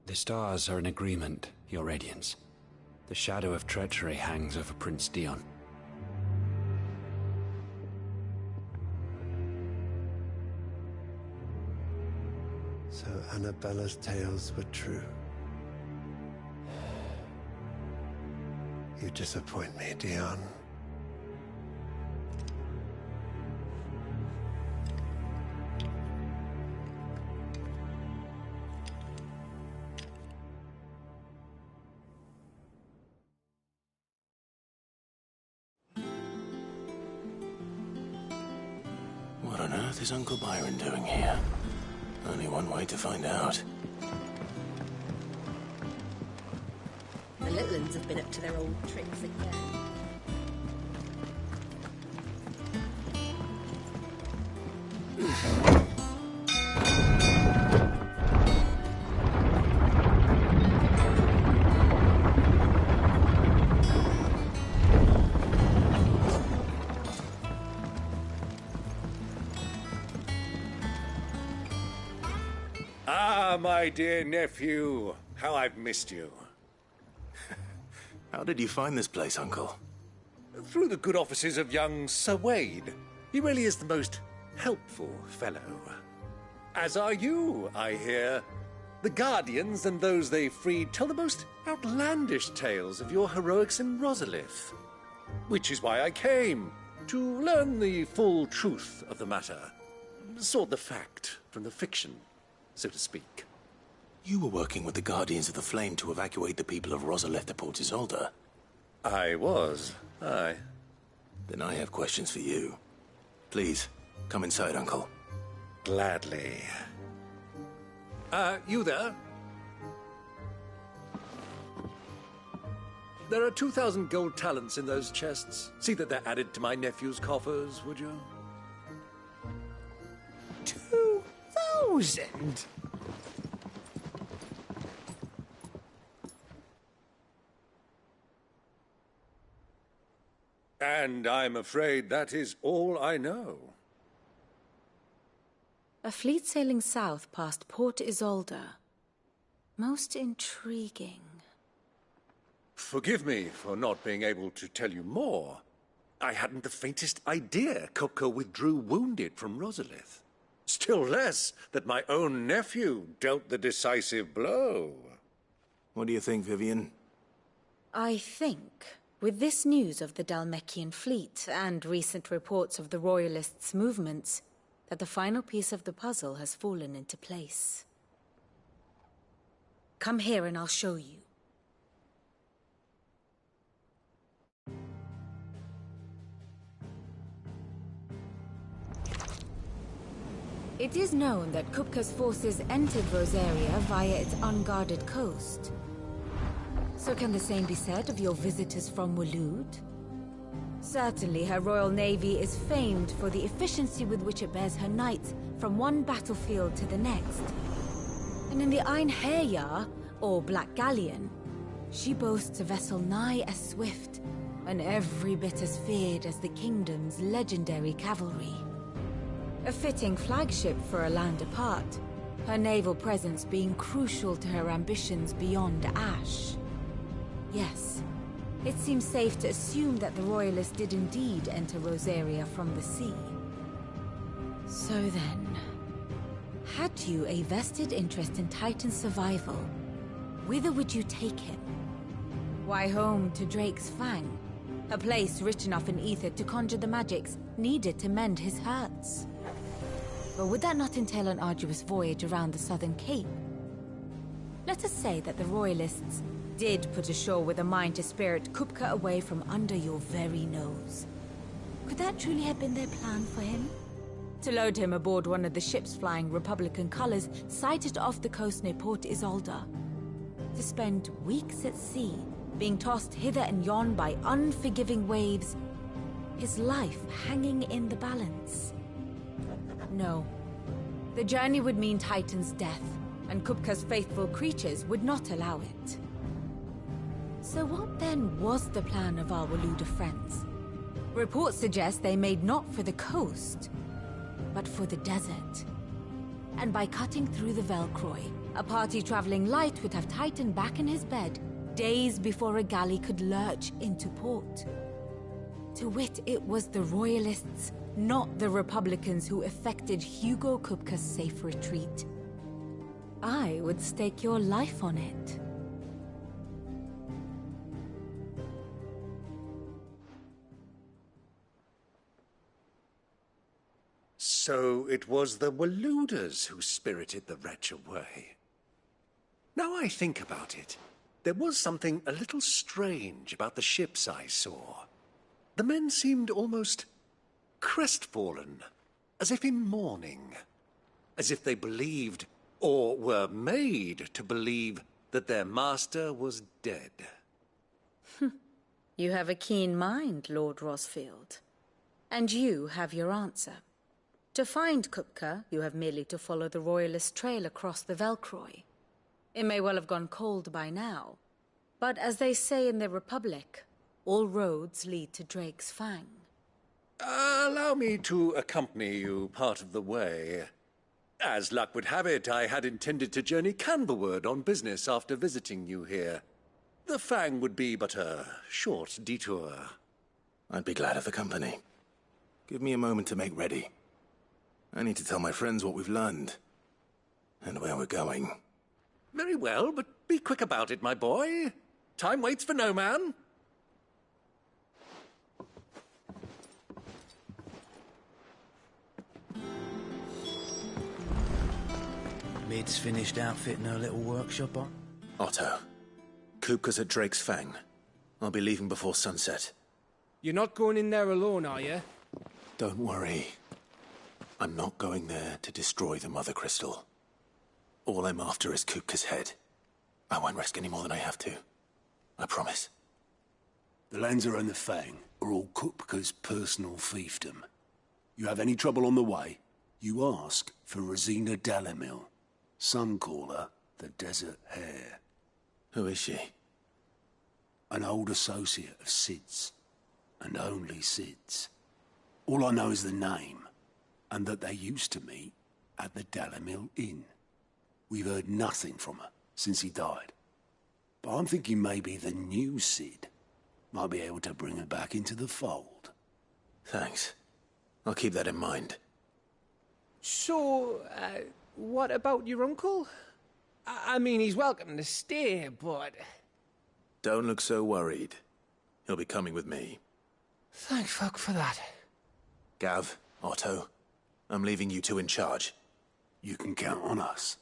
The stars are in agreement, Your Radiance. The shadow of treachery hangs over Prince Dion. So Annabella's tales were true. You disappoint me, Dion. What on earth is Uncle Byron doing here? Only one way to find out. The little ones have been up to their old tricks again. Ah, my dear nephew. How I've missed you. How did you find this place, Uncle? Through the good offices of young Sir Wade. He really is the most helpful fellow. As are you, I hear. The Guardians and those they freed tell the most outlandish tales of your heroics in Rosalith. Which is why I came, to learn the full truth of the matter. Sort the fact from the fiction, so to speak. You were working with the Guardians of the Flame to evacuate the people of Rosalith to Port Isolde. I was, aye. Then I have questions for you. Please, come inside, Uncle. Gladly. You there? There are 2,000 gold talents in those chests. See that they're added to my nephew's coffers, would you? 2,000? And I'm afraid that is all I know. A fleet sailing south past Port Isolde. Most intriguing. Forgive me for not being able to tell you more. I hadn't the faintest idea Kupka withdrew wounded from Rosalith. Still less that my own nephew dealt the decisive blow. What do you think, Vivian? I think, with this news of the Dhalmekian fleet and recent reports of the Royalists' movements, that the final piece of the puzzle has fallen into place. Come here and I'll show you. It is known that Kupka's forces entered Rosaria via its unguarded coast. So can the same be said of your visitors from Waloed? Certainly her Royal Navy is famed for the efficiency with which it bears her knights from one battlefield to the next. And in the Einherjar, or Black Galleon, she boasts a vessel nigh as swift and every bit as feared as the kingdom's legendary cavalry. A fitting flagship for a land apart, her naval presence being crucial to her ambitions beyond Ash. Yes, it seems safe to assume that the Royalists did indeed enter Rosaria from the sea. So then, had you a vested interest in Titan's survival, whither would you take him? Why, home to Drake's Fang, a place rich enough in ether to conjure the magics needed to mend his hurts. But would that not entail an arduous voyage around the southern cape? Let us say that the Royalists did put ashore with a mind to spirit Kupka away from under your very nose. Could that truly have been their plan for him? To load him aboard one of the ships flying Republican colors sighted off the coast near Port Isolde. To spend weeks at sea, being tossed hither and yon by unforgiving waves, his life hanging in the balance. No. The journey would mean Titan's death, and Kupka's faithful creatures would not allow it. So what then was the plan of our Waloed friends? Reports suggest they made not for the coast, but for the desert. And by cutting through the Velcroy, a party traveling light would have Titan back in his bed days before a galley could lurch into port. To wit, it was the Royalists, not the Republicans, who effected Hugo Kupka's safe retreat. I would stake your life on it. So it was the Waluders who spirited the wretch away. Now I think about it, there was something a little strange about the ships I saw. The men seemed almost crestfallen, as if in mourning, as if they believed, or were made to believe, that their master was dead. You have a keen mind, Lord Rosfield. And you have your answer. To find Kupka, you have merely to follow the Royalist trail across the Velcroy. It may well have gone cold by now, but as they say in the Republic, all roads lead to Drake's Fang. Allow me to accompany you part of the way. As luck would have it, I had intended to journey Canberward on business after visiting you here. The Fang would be but a short detour. I'd be glad of the company. Give me a moment to make ready. I need to tell my friends what we've learned, and where we're going. Very well, but be quick about it, my boy. Time waits for no man. Mid's finished outfitting her little workshop on? Otto, Kupka's at Drake's Fang. I'll be leaving before sunset. You're not going in there alone, are you? Don't worry. I'm not going there to destroy the Mother Crystal. All I'm after is Kupka's head. I won't risk any more than I have to. I promise. The Lancer and the Fang are all Kupka's personal fiefdom. You have any trouble on the way, you ask for Rosina Dalamil. Some call her the Desert Hare. Who is she? An old associate of Sid's, and only Sid's. All I know is the name, and that they used to meet at the Dalamil Inn. We've heard nothing from her since he died. But I'm thinking maybe the new Sid might be able to bring her back into the fold. Thanks. I'll keep that in mind. So, what about your uncle? I mean, he's welcome to stay, but... Don't look so worried. He'll be coming with me. Thank fuck for that. Gav, Otto, I'm leaving you two in charge. You can count on us.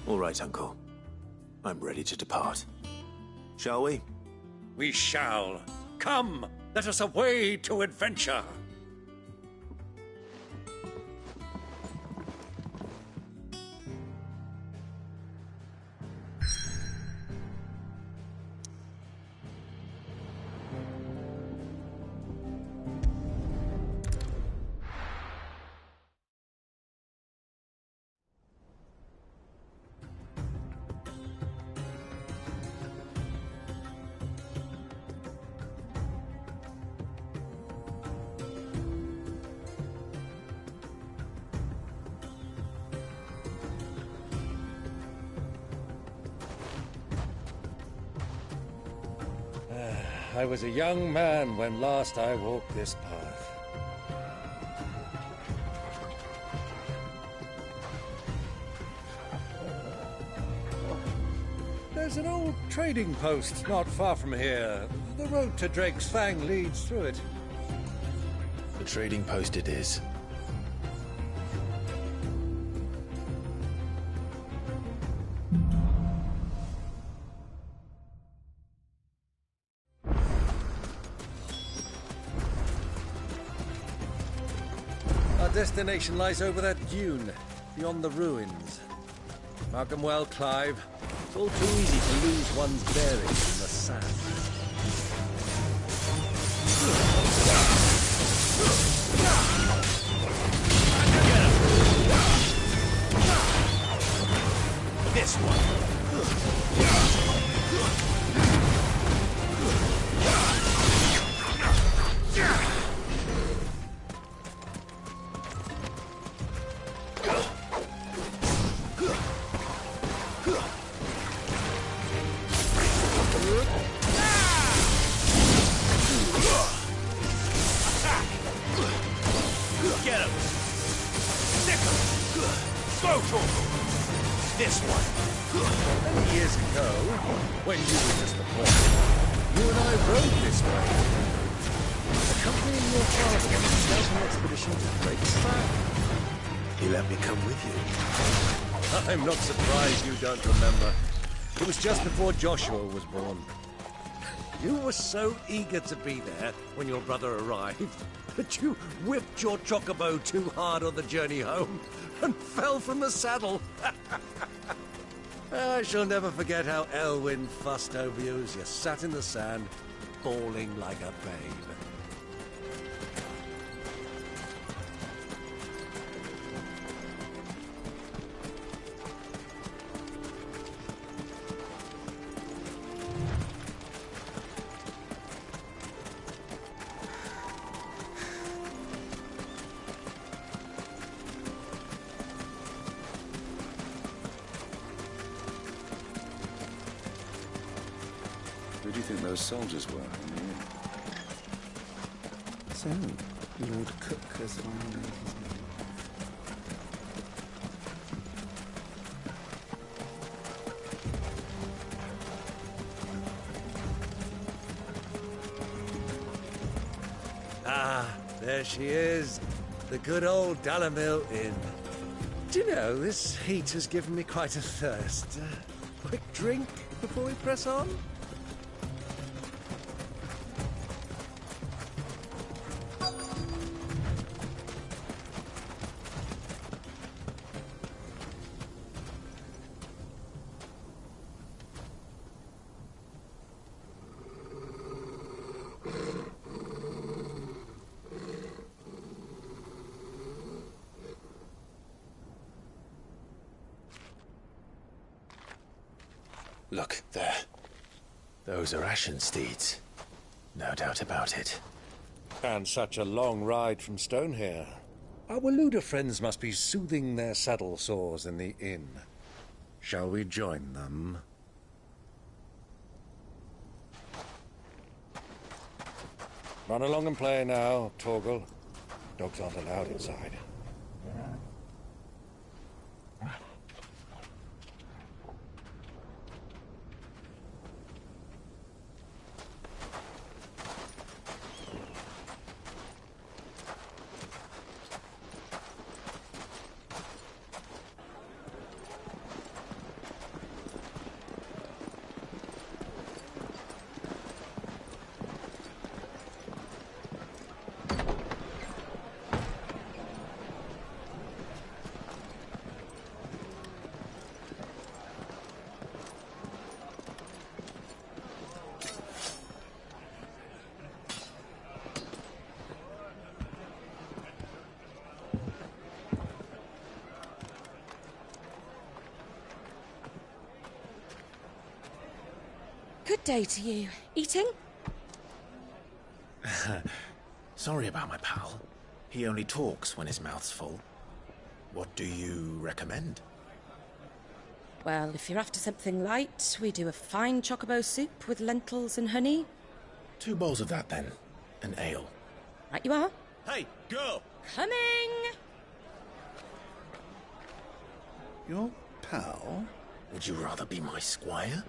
All right, Uncle. I'm ready to depart. Shall we? We shall. Come, let us away to adventure. I was a young man when last I walked this path. There's an old trading post not far from here. The road to Drake's Fang leads through it. The trading post it is. Destination lies over that dune, beyond the ruins. Mark 'em well, Clive. It's all too easy to lose one's bearings in the sand. This one. Get him! Stick him! Go, Torgal! This one! Many years ago, when you were just a boy, you and I rode this way, accompanying your father on a scouting expedition to Breaksback. He let me come with you. I'm not surprised you don't remember. It was just before Joshua was born. You were so eager to be there when your brother arrived that you whipped your chocobo too hard on the journey home and fell from the saddle. I shall never forget how Elwyn fussed over you as you sat in the sand, bawling like a babe. Who do you think those soldiers were in the inn? So, Lord Cook has nominated his men. Ah, there she is. The good old Dalamil Inn. Do you know, this heat has given me quite a thirst. Quick drink before we press on? Look, there. Those are Ashen steeds. No doubt about it. And such a long ride from Stonehair. Our Waluda friends must be soothing their saddle sores in the inn. Shall we join them? Run along and play now, Torgal. Dogs aren't allowed inside. Good day to you. Eating? Sorry about my pal. He only talks when his mouth's full. What do you recommend? Well, if you're after something light, we do a fine chocobo soup with lentils and honey. 2 bowls of that, then. An ale. Right you are. Hey, girl! Coming! Your pal? Would you rather be my squire?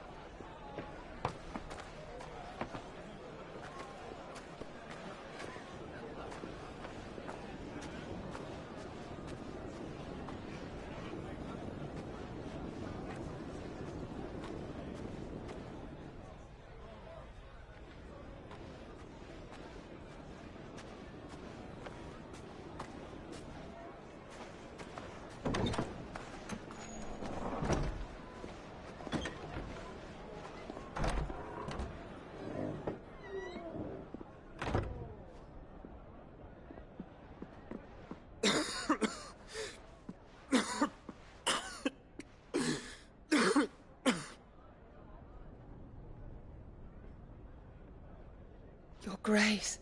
Your Grace,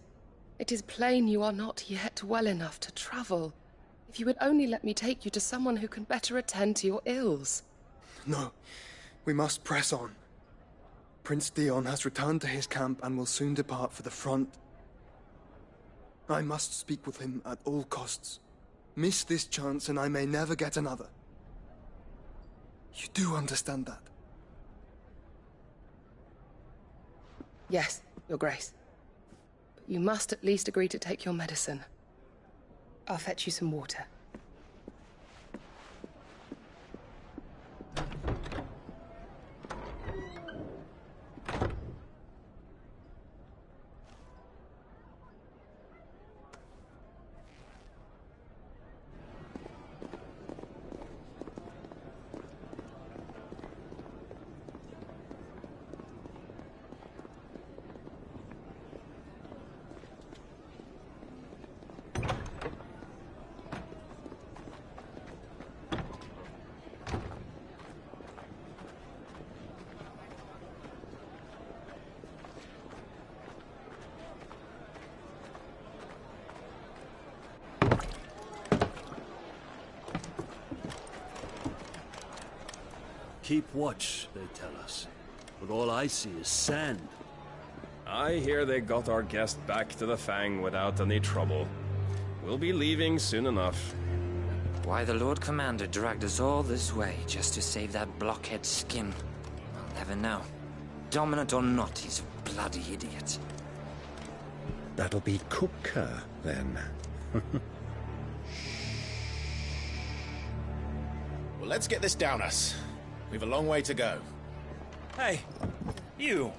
it is plain you are not yet well enough to travel. If you would only let me take you to someone who can better attend to your ills. No, we must press on. Prince Dion has returned to his camp and will soon depart for the front. I must speak with him at all costs. Miss this chance and I may never get another. You do understand that? Yes, Your Grace. But you must at least agree to take your medicine. I'll fetch you some water. Keep watch, they tell us. But all I see is sand. I hear they got our guest back to the Fang without any trouble. We'll be leaving soon enough. Why the Lord Commander dragged us all this way just to save that blockhead skin, I'll never know. Dominant or not, he's a bloody idiot. That'll be Cooker, then. Well, let's get this down us. We've a long way to go. Hey, you!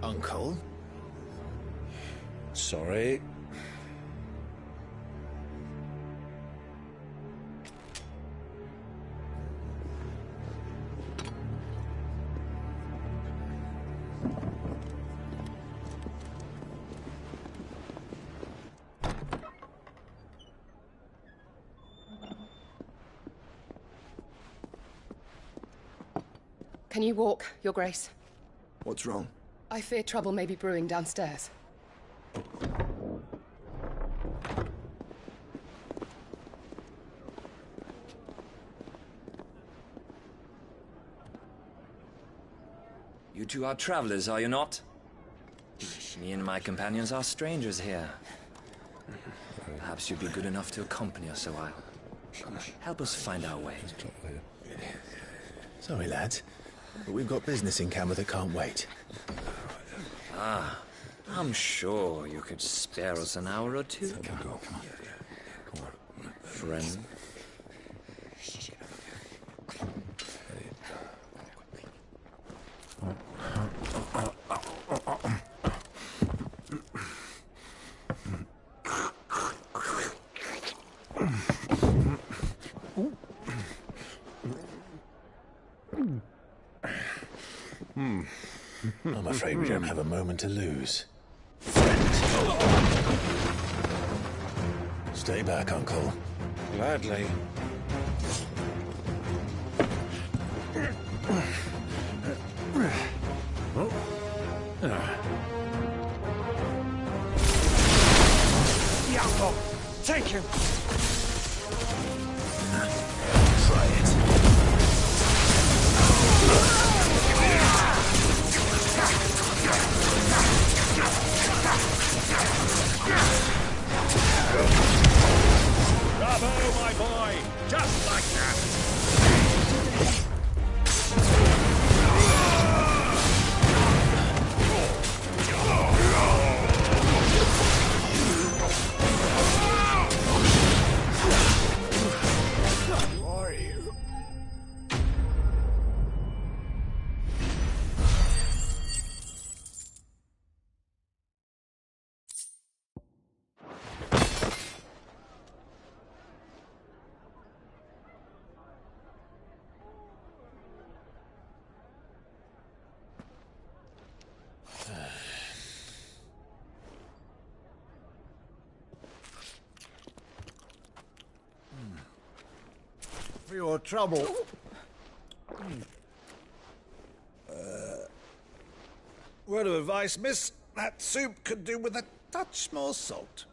Uncle? Sorry. Can you walk, Your Grace? What's wrong? I fear trouble may be brewing downstairs. You two are travelers, are you not? Me and my companions are strangers here. Perhaps you'd be good enough to accompany us a while. Help us find our way. Sorry, lads, but we've got business in camera that can't wait. Ah, I'm sure you could spare us an hour or two. Come on. Friend. I'm afraid we don't have a moment to lose. Stay back, Uncle. Gladly. Jakob, take him! Try it. Bravo, my boy! Just like that! Who are you? For your trouble. Word of advice, miss. That soup could do with a touch more salt.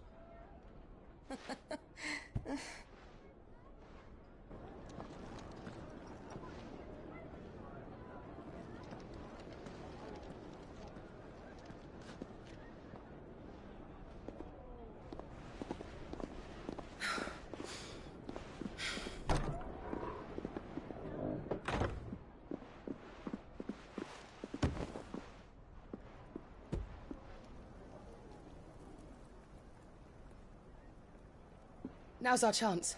Now's our chance.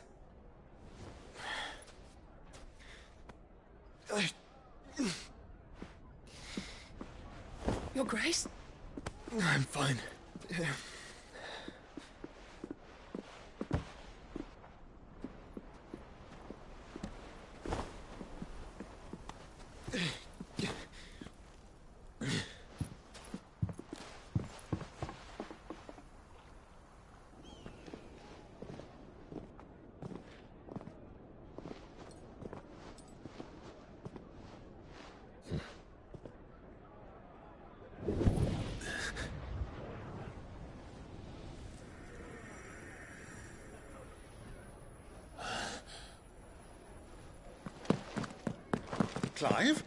Your Grace? I'm fine. Clive?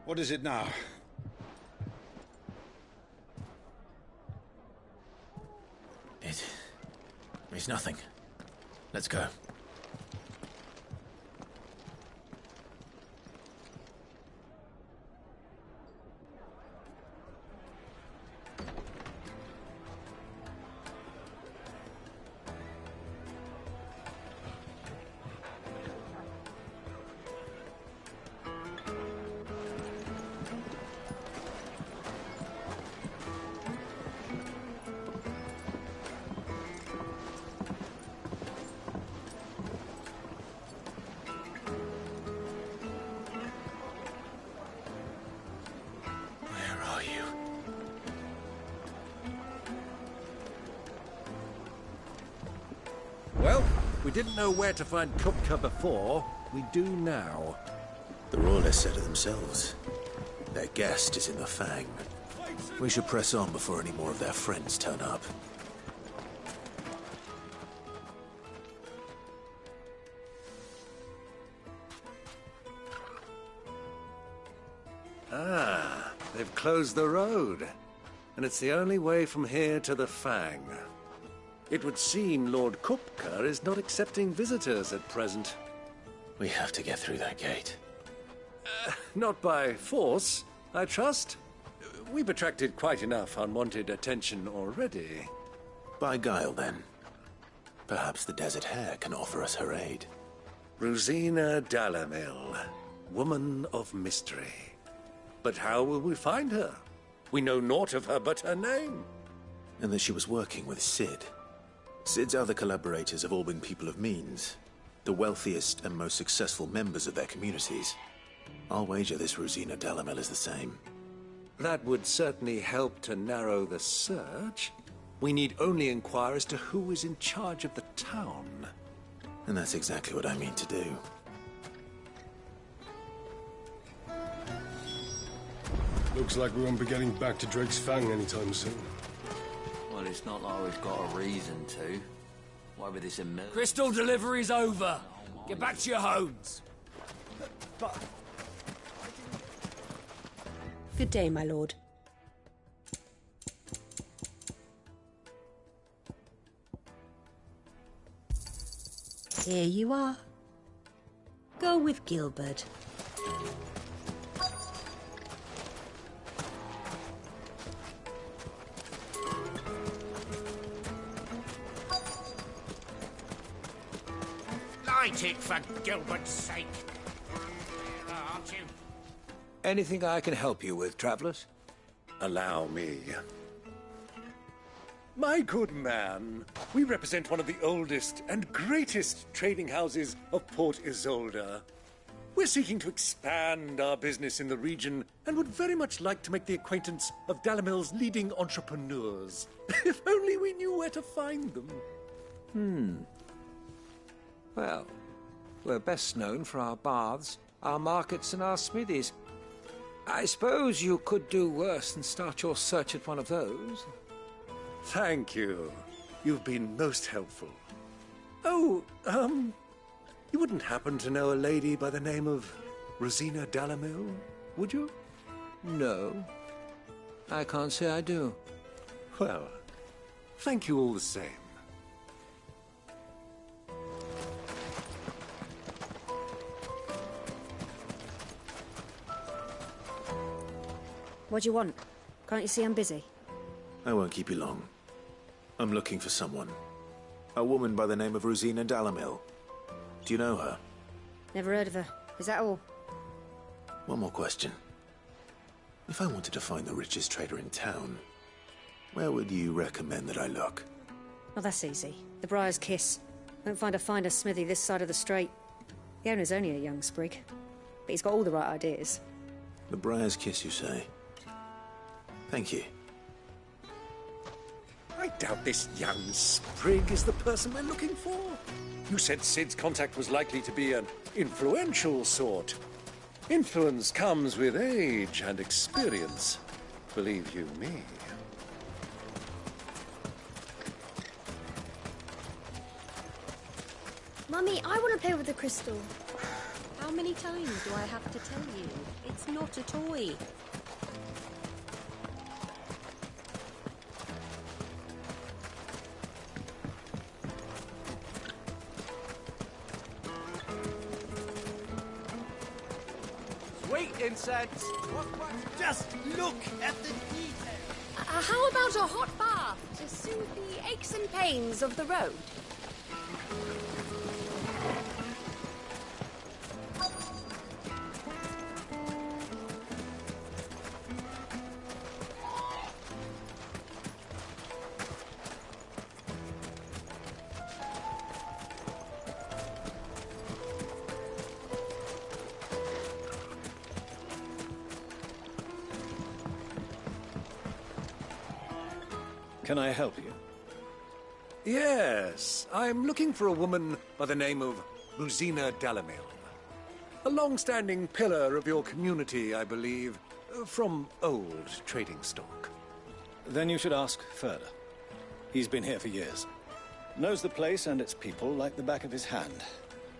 What is it now? It's nothing. Let's go. Well, we didn't know where to find Kupka before. We do now. The Royalists said it themselves. Their guest is in the Fang. We should press on before any more of their friends turn up. Ah, they've closed the road. And it's the only way from here to the Fang. It would seem Lord Kupka is not accepting visitors at present. We have to get through that gate. Not by force, I trust. We've attracted quite enough unwanted attention already. By guile, then. Perhaps the Desert Hare can offer us her aid. Rosina Dalamil, woman of mystery. But how will we find her? We know naught of her but her name. And that she was working with Cid. Cid's other collaborators have all been people of means, the wealthiest and most successful members of their communities. I'll wager this Rosina Dalamil is the same. That would certainly help to narrow the search. We need only inquire as to who is in charge of the town. And that's exactly what I mean to do. Looks like we won't be getting back to Drake's Fang anytime soon. Well, it's not like we've got a reason to. Why would this emerge? Crystal delivery's over. Get back to your homes. But... Good day, my lord. Here you are. Go with Gilbert. Light it for Gilbert's sake. Aren't you? Anything I can help you with, travelers? Allow me. My good man, we represent one of the oldest and greatest trading houses of Port Isolde. We're seeking to expand our business in the region and would very much like to make the acquaintance of Dalamil's leading entrepreneurs. If only we knew where to find them. Well, we're best known for our baths, our markets, and our smithies. I suppose you could do worse than start your search at one of those. Thank you. You've been most helpful. Oh, you wouldn't happen to know a lady by the name of Rosina Dalamil, would you? No. I can't say I do. Well, thank you all the same. What do you want? Can't you see I'm busy? I won't keep you long. I'm looking for someone. A woman by the name of Rosina Dalamil. Do you know her? Never heard of her. Is that all? One more question. If I wanted to find the richest trader in town, where would you recommend that I look? Oh, that's easy. The Briar's Kiss. Won't find a finer smithy this side of the strait. The owner's only a young sprig, but he's got all the right ideas. The Briar's Kiss, you say? Thank you. I doubt this young sprig is the person we're looking for. You said Sid's contact was likely to be an influential sort. Influence comes with age and experience, believe you me. Mummy, I want to play with the crystal. How many times do I have to tell you? It's not a toy. Sweet incense! Just look at the detail! How about a hot bath to soothe the aches and pains of the road? Can I help you? Yes, I'm looking for a woman by the name of Rosina Dalamil. A long-standing pillar of your community, I believe, from old trading stock. Then you should ask further. He's been here for years. Knows the place and its people like the back of his hand.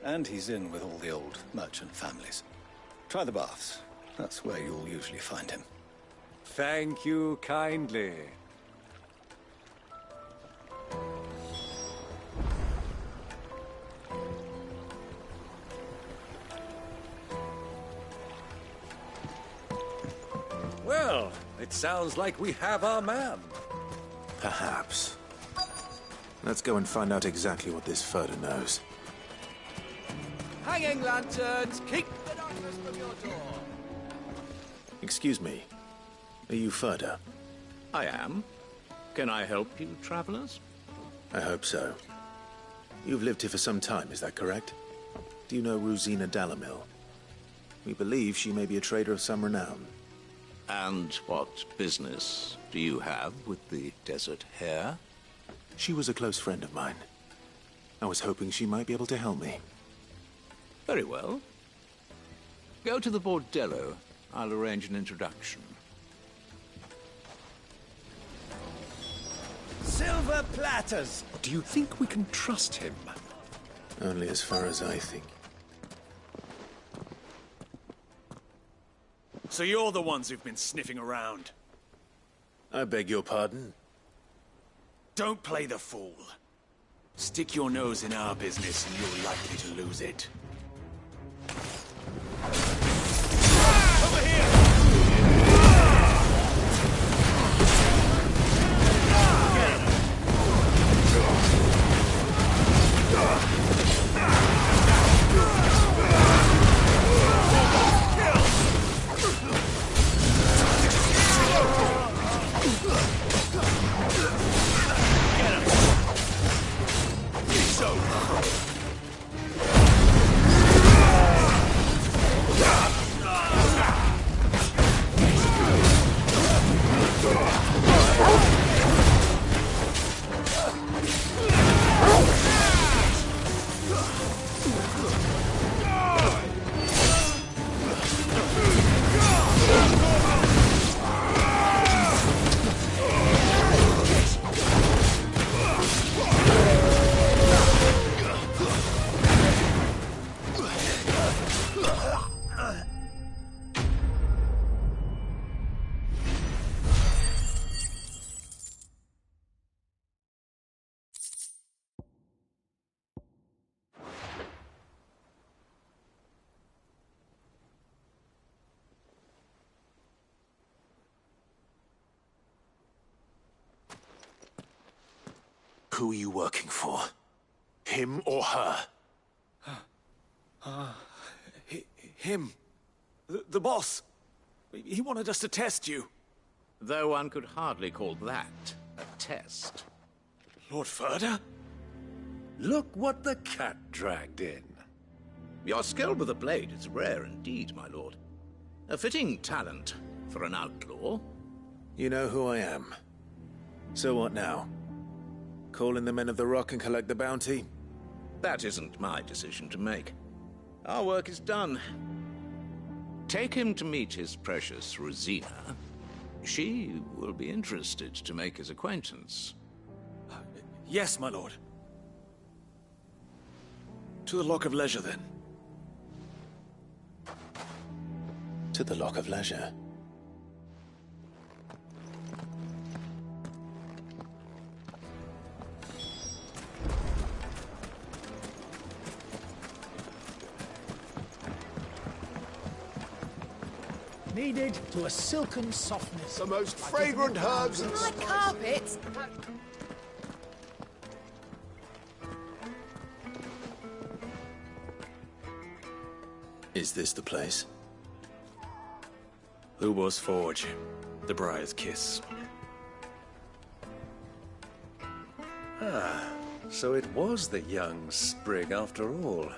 And he's in with all the old merchant families. Try the baths. That's where you'll usually find him. Thank you kindly. Well, it sounds like we have our man. Perhaps. Let's go and find out exactly what this Furder knows. Hanging lanterns, keep the darkness from your door! Excuse me. Are you Furder? I am. Can I help you, travelers? I hope so. You've lived here for some time, is that correct? Do you know Rosina Dalamil? We believe she may be a trader of some renown. And what business do you have with the desert hare? She was a close friend of mine. I was hoping she might be able to help me. Very well. Go to the bordello. I'll arrange an introduction. Silver platters! Do you think we can trust him? Only as far as I think. So you're the ones who've been sniffing around. I beg your pardon? Don't play the fool. Stick your nose in our business and you're likely to lose it. Over here! Who are you working for? Him or her? Him. The boss. He wanted us to test you. Though one could hardly call that a test. Lord Ferda? Look what the cat dragged in. Your skill with the blade is rare indeed, my lord. A fitting talent for an outlaw. You know who I am. So what now? Call in the Men of the Rock and collect the bounty? That isn't my decision to make. Our work is done. Take him to meet his precious Rosina. She will be interested to make his acquaintance. Yes, my lord. To the Lock of Leisure, then. To the Lock of Leisure. Kneaded to a silken softness. The most fragrant herbs and My carpets. Is this the place? Lubor's Forge. The Briar's Kiss. Ah, so it was the young sprig after all.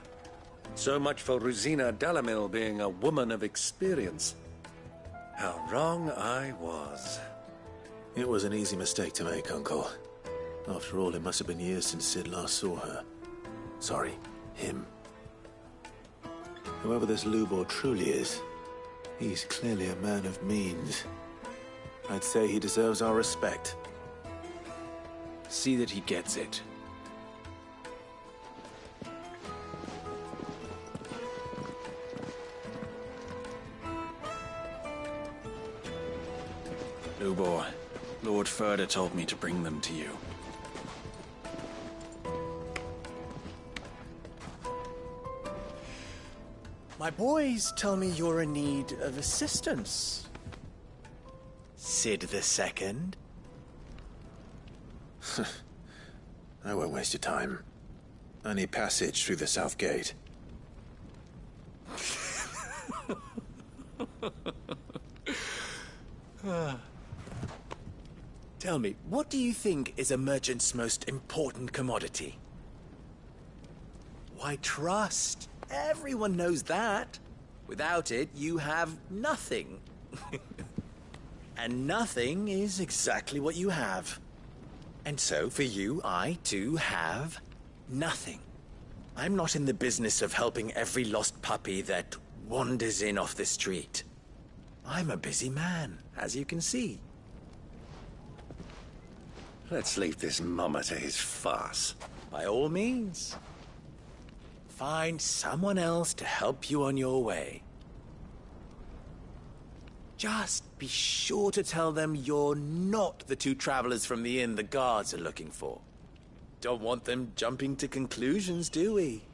So much for Rosina Dalamil being a woman of experience. How wrong I was. It was an easy mistake to make, Uncle. After all, it must have been years since Sid last saw her. Sorry, him. Whoever this Lubor truly is, he's clearly a man of means. I'd say he deserves our respect. See that he gets it. Lubor, Lord Ferda told me to bring them to you. My boys tell me you're in need of assistance. Sid the Second? I won't waste your time. I need passage through the south gate. Tell me, what do you think is a merchant's most important commodity? Why, trust. Everyone knows that. Without it, you have nothing. And nothing is exactly what you have. And so, for you, I, too, have nothing. I'm not in the business of helping every lost puppy that wanders in off the street. I'm a busy man, as you can see. Let's leave this mummer to his farce. By all means. Find someone else to help you on your way. Just be sure to tell them you're not the two travelers from the inn the guards are looking for. Don't want them jumping to conclusions, do we?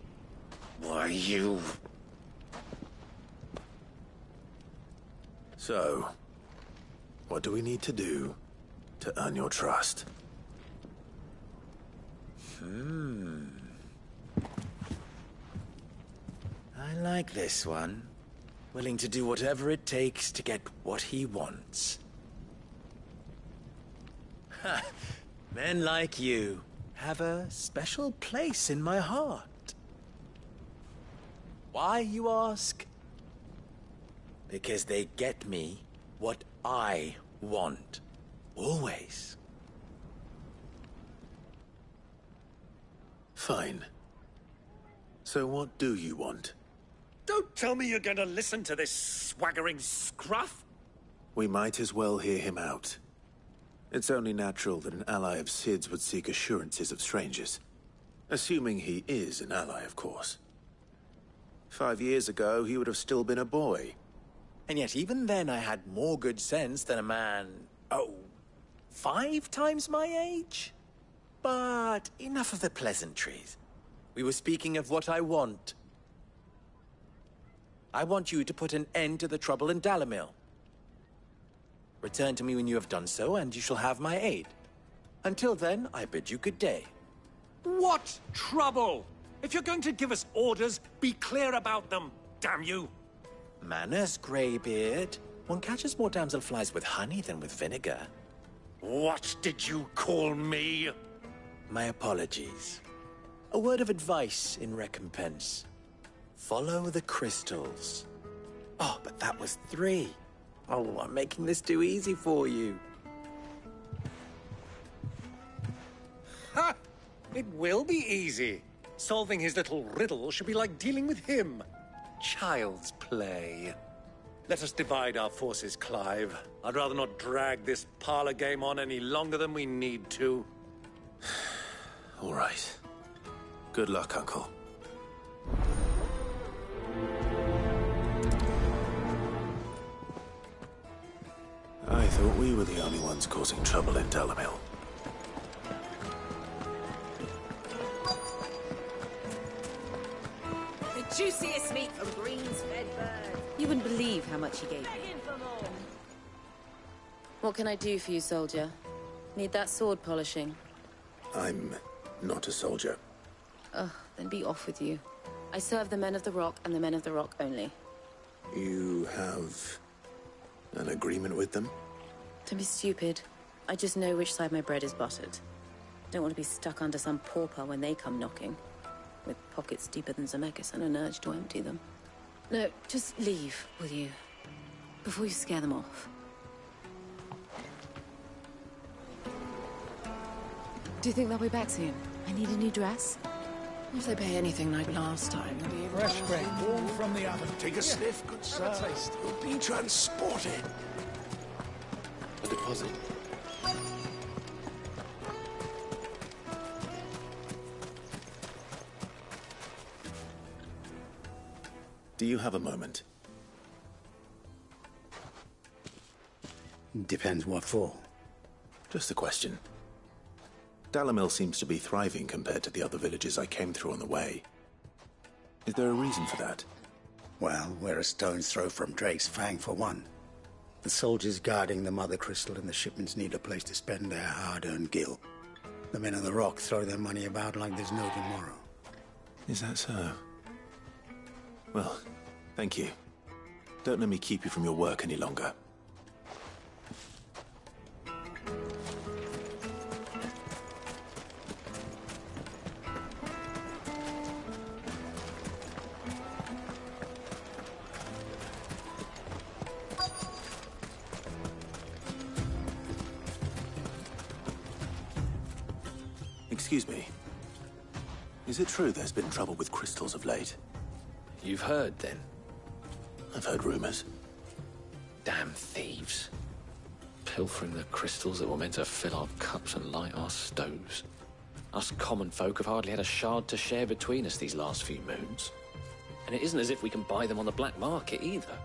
Why, you... So, what do we need to do to earn your trust? I like this one. Willing to do whatever it takes to get what he wants. Ha! Men like you have a special place in my heart. Why, you ask? Because they get me what I want. Always. Fine. So what do you want? Don't tell me you're going to listen to this swaggering scruff! We might as well hear him out. It's only natural that an ally of Sid's would seek assurances of strangers. Assuming he is an ally, of course. 5 years ago, he would have still been a boy. And yet even then I had more good sense than a man, 5 times my age? But enough of the pleasantries. We were speaking of what I want. I want you to put an end to the trouble in Dalamil. Return to me when you have done so, and you shall have my aid. Until then, I bid you good day. What trouble? If you're going to give us orders, be clear about them, damn you! Manners, Greybeard. One catches more damselflies with honey than with vinegar. What did you call me? My apologies. A word of advice in recompense. Follow the crystals. Oh, but that was 3. Oh, I'm making this too easy for you. Ha! It will be easy. Solving his little riddle should be like dealing with him. Child's play. Let us divide our forces, Clive. I'd rather not drag this parlor game on any longer than we need to. All right. Good luck, Uncle. I thought we were the only ones causing trouble in Dalamil. The juiciest meat from Green's fed bird. You wouldn't believe how much he gave me. What can I do for you, soldier? Need that sword polishing? I'm not a soldier. Ugh, then be off with you. I serve the men of the Rock and the men of the Rock only. You have an agreement with them? Don't be stupid. I just know which side my bread is buttered. Don't want to be stuck under some pauper when they come knocking. With pockets deeper than Zemeckis and an urge to empty them. No, just leave, will you? Before you scare them off. Do you think they'll be back soon? I need a new dress. If they pay anything like last time, they'll be able Fresh bread, warm from the oven. Take a sniff, good sir. You'll be transported. A deposit. Do you have a moment? Depends what for. Just a question. Dalamil seems to be thriving compared to the other villages I came through on the way. Is there a reason for that? Well, we're a stone's throw from Drake's Fang, for one. The soldiers guarding the Mother Crystal and the shipments need a place to spend their hard-earned gil. The men of the Rock throw their money about like there's no tomorrow. Is that so? Well, thank you. Don't let me keep you from your work any longer. Excuse me. Is it true there's been trouble with crystals of late? You've heard, then? I've heard rumors. Damn thieves. Pilfering the crystals that were meant to fill our cups and light our stoves. Us common folk have hardly had a shard to share between us these last few moons. And it isn't as if we can buy them on the black market, either.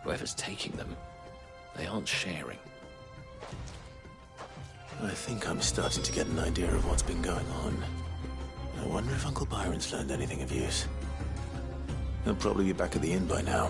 Whoever's taking them, they aren't sharing. I think I'm starting to get an idea of what's been going on. I wonder if Uncle Byron's learned anything of use. He'll probably be back at the inn by now.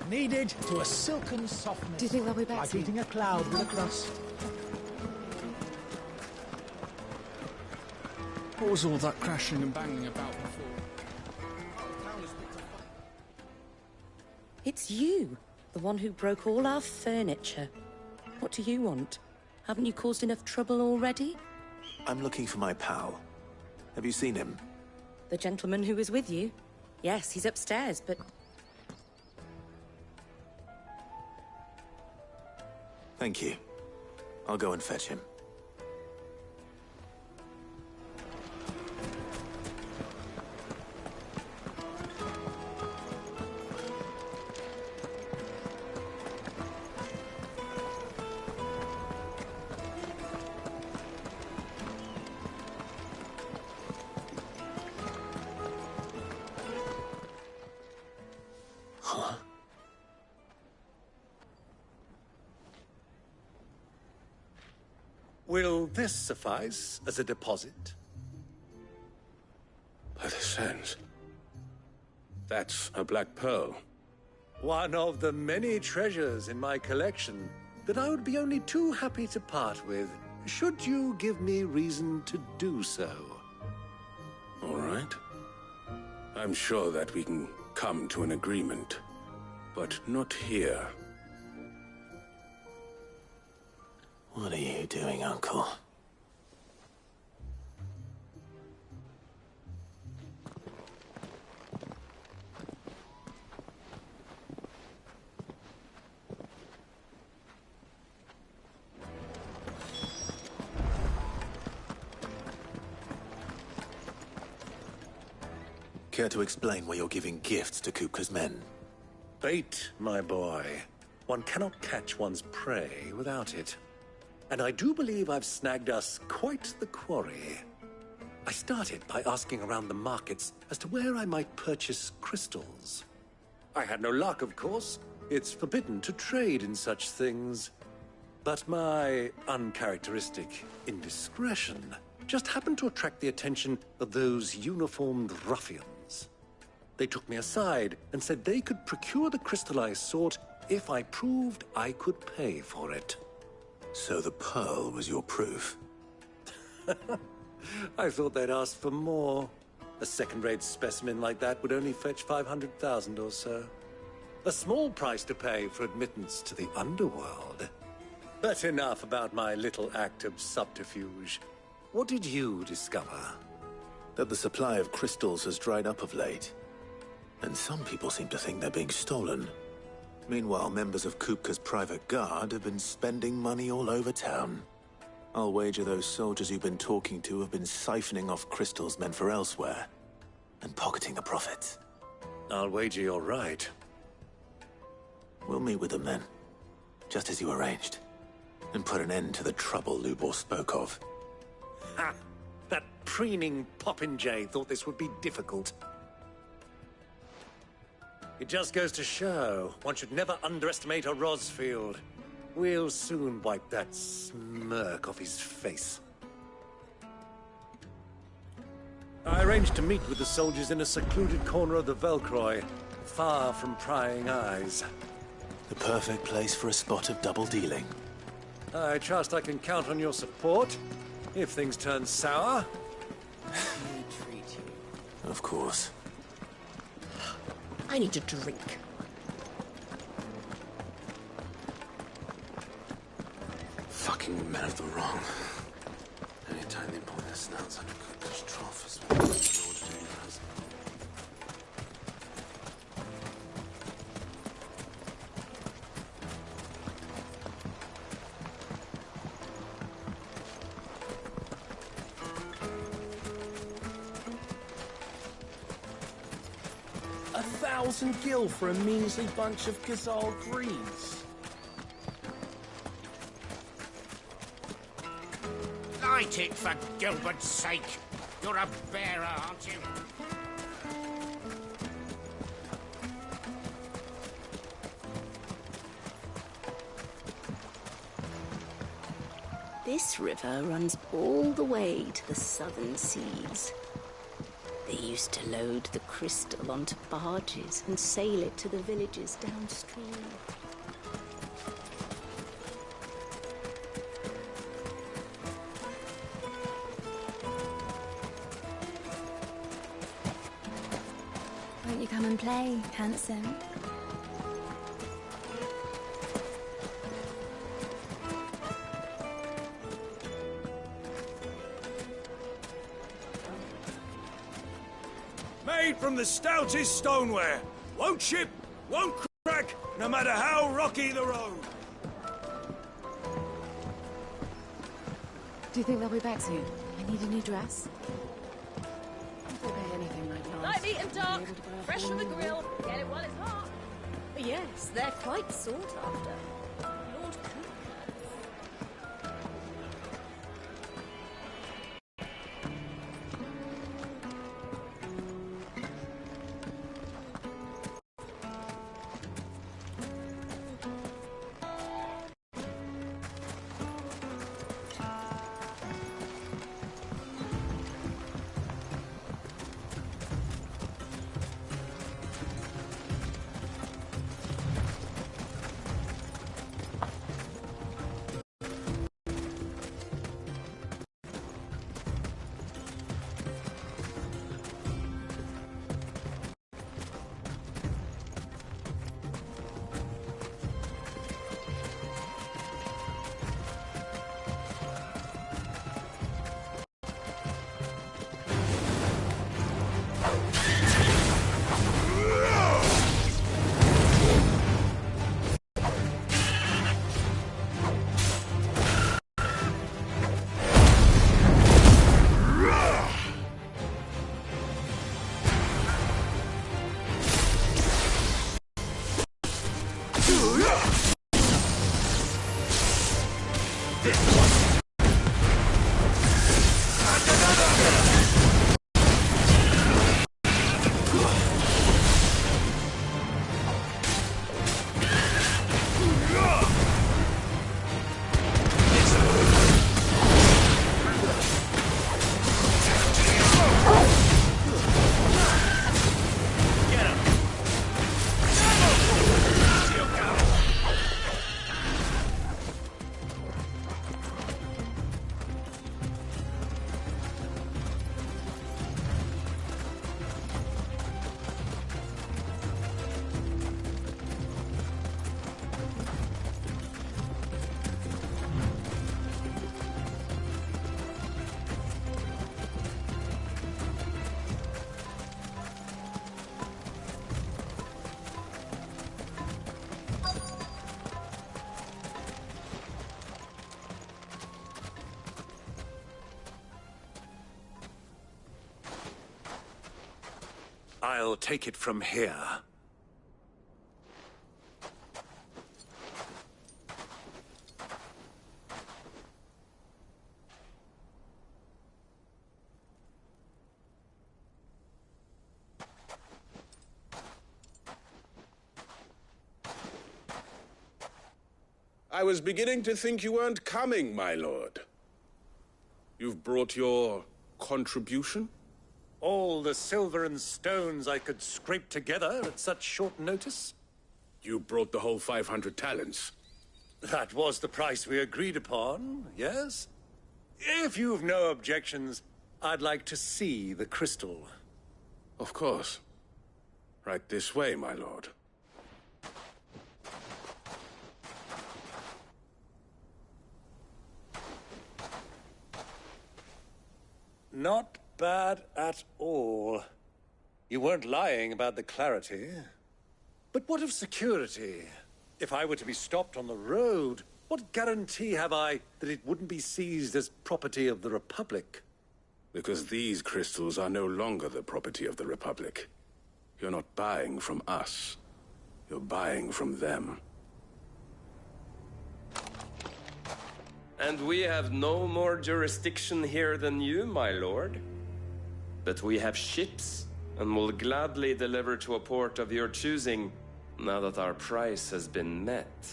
Kneaded to a silken softness. Do you think they'll be back Like soon? eating a cloud with a crust. What was all that crashing and banging about before? It's you, the one who broke all our furniture. What do you want? Haven't you caused enough trouble already? I'm looking for my pal. Have you seen him? The gentleman who was with you? Yes, he's upstairs, but... Thank you. I'll go and fetch him. Will this suffice as a deposit? By the sands. That's a black pearl. One of the many treasures in my collection that I would be only too happy to part with, should you give me reason to do so. All right. I'm sure that we can come to an agreement, but not here. What are you doing, Uncle? Care to explain why you're giving gifts to Kupka's men? Bait, my boy. One cannot catch one's prey without it. And I do believe I've snagged us quite the quarry. I started by asking around the markets as to where I might purchase crystals. I had no luck, of course. It's forbidden to trade in such things. But my uncharacteristic indiscretion just happened to attract the attention of those uniformed ruffians. They took me aside and said they could procure the crystal I sought if I proved I could pay for it. So the pearl was your proof? I thought they'd ask for more. A second-rate specimen like that would only fetch 500,000 or so. A small price to pay for admittance to the underworld. But enough about my little act of subterfuge. What did you discover? That the supply of crystals has dried up of late. And some people seem to think they're being stolen. Meanwhile, members of Kupka's private guard have been spending money all over town. I'll wager those soldiers you've been talking to have been siphoning off crystals meant for elsewhere, and pocketing the profits. I'll wager you're right. We'll meet with them then, just as you arranged, and put an end to the trouble Lubor spoke of. Ha! That preening popinjay thought this would be difficult. It just goes to show, one should never underestimate a Rosfield. We'll soon wipe that smirk off his face. I arranged to meet with the soldiers in a secluded corner of the Velcroy, far from prying eyes. The perfect place for a spot of double dealing. I trust I can count on your support, if things turn sour. Of course. I need a drink. Fucking men of the wrong. Anytime they point their snouts under Kupka's trough is what they know what to do first. $1,000 gil for a measly bunch of Gazal greens. Light it, for Gilbert's sake. You're a bearer, aren't you? This river runs all the way to the southern seas. They used to load the crystal onto barges and sail it to the villages downstream. Won't you come and play, handsome? made from the stoutest stoneware. Won't chip, won't crack, no matter how rocky the road. Do you think they'll be back soon? I need a new dress. If they pay anything like last, Light, meat and dark, I'll be able to buy a fresh full from the new grill. Get it while it's hot. Yes, they're quite sought after. Lord Cook. I'll take it from here. I was beginning to think you weren't coming, my lord. You've brought your contribution? All the silver and stones I could scrape together at such short notice? You brought the whole 500 talents. That was the price we agreed upon, yes? If you've no objections, I'd like to see the crystal. Of course. Right this way, my lord. Not bad at all. You weren't lying about the clarity. But what of security? If I were to be stopped on the road, what guarantee have I that it wouldn't be seized as property of the Republic? Because these crystals are no longer the property of the Republic. You're not buying from us. You're buying from them. And we have no more jurisdiction here than you, my lord. But we have ships, and will gladly deliver to a port of your choosing, now that our price has been met.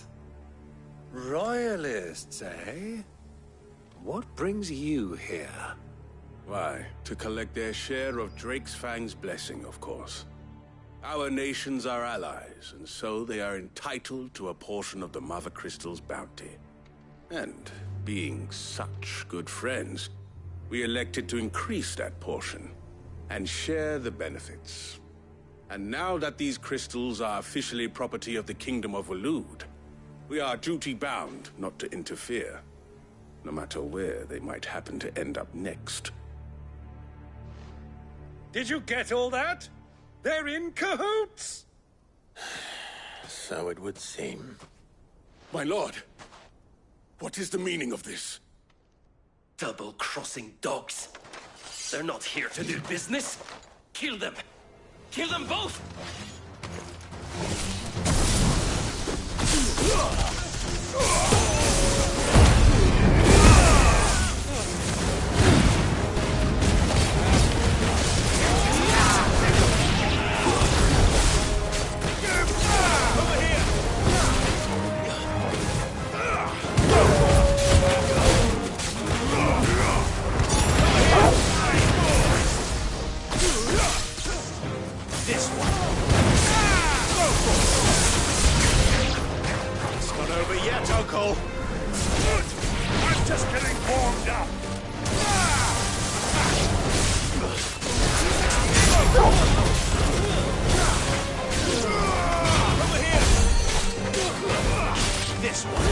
Royalists, eh? What brings you here? Why, to collect their share of Drake's Fang's blessing, of course. Our nations are allies, and so they are entitled to a portion of the Mother Crystal's bounty. And, being such good friends, we elected to increase that portion and share the benefits. And now that these crystals are officially property of the Kingdom of Waloed, we are duty-bound not to interfere, no matter where they might happen to end up next. Did you get all that? They're in cahoots! So it would seem. My lord, what is the meaning of this? Double-crossing dogs. They're not here to do business. Kill them. Kill them both! This one. It's not over yet, Uncle. Good. I'm just getting warmed up. Over here. This one.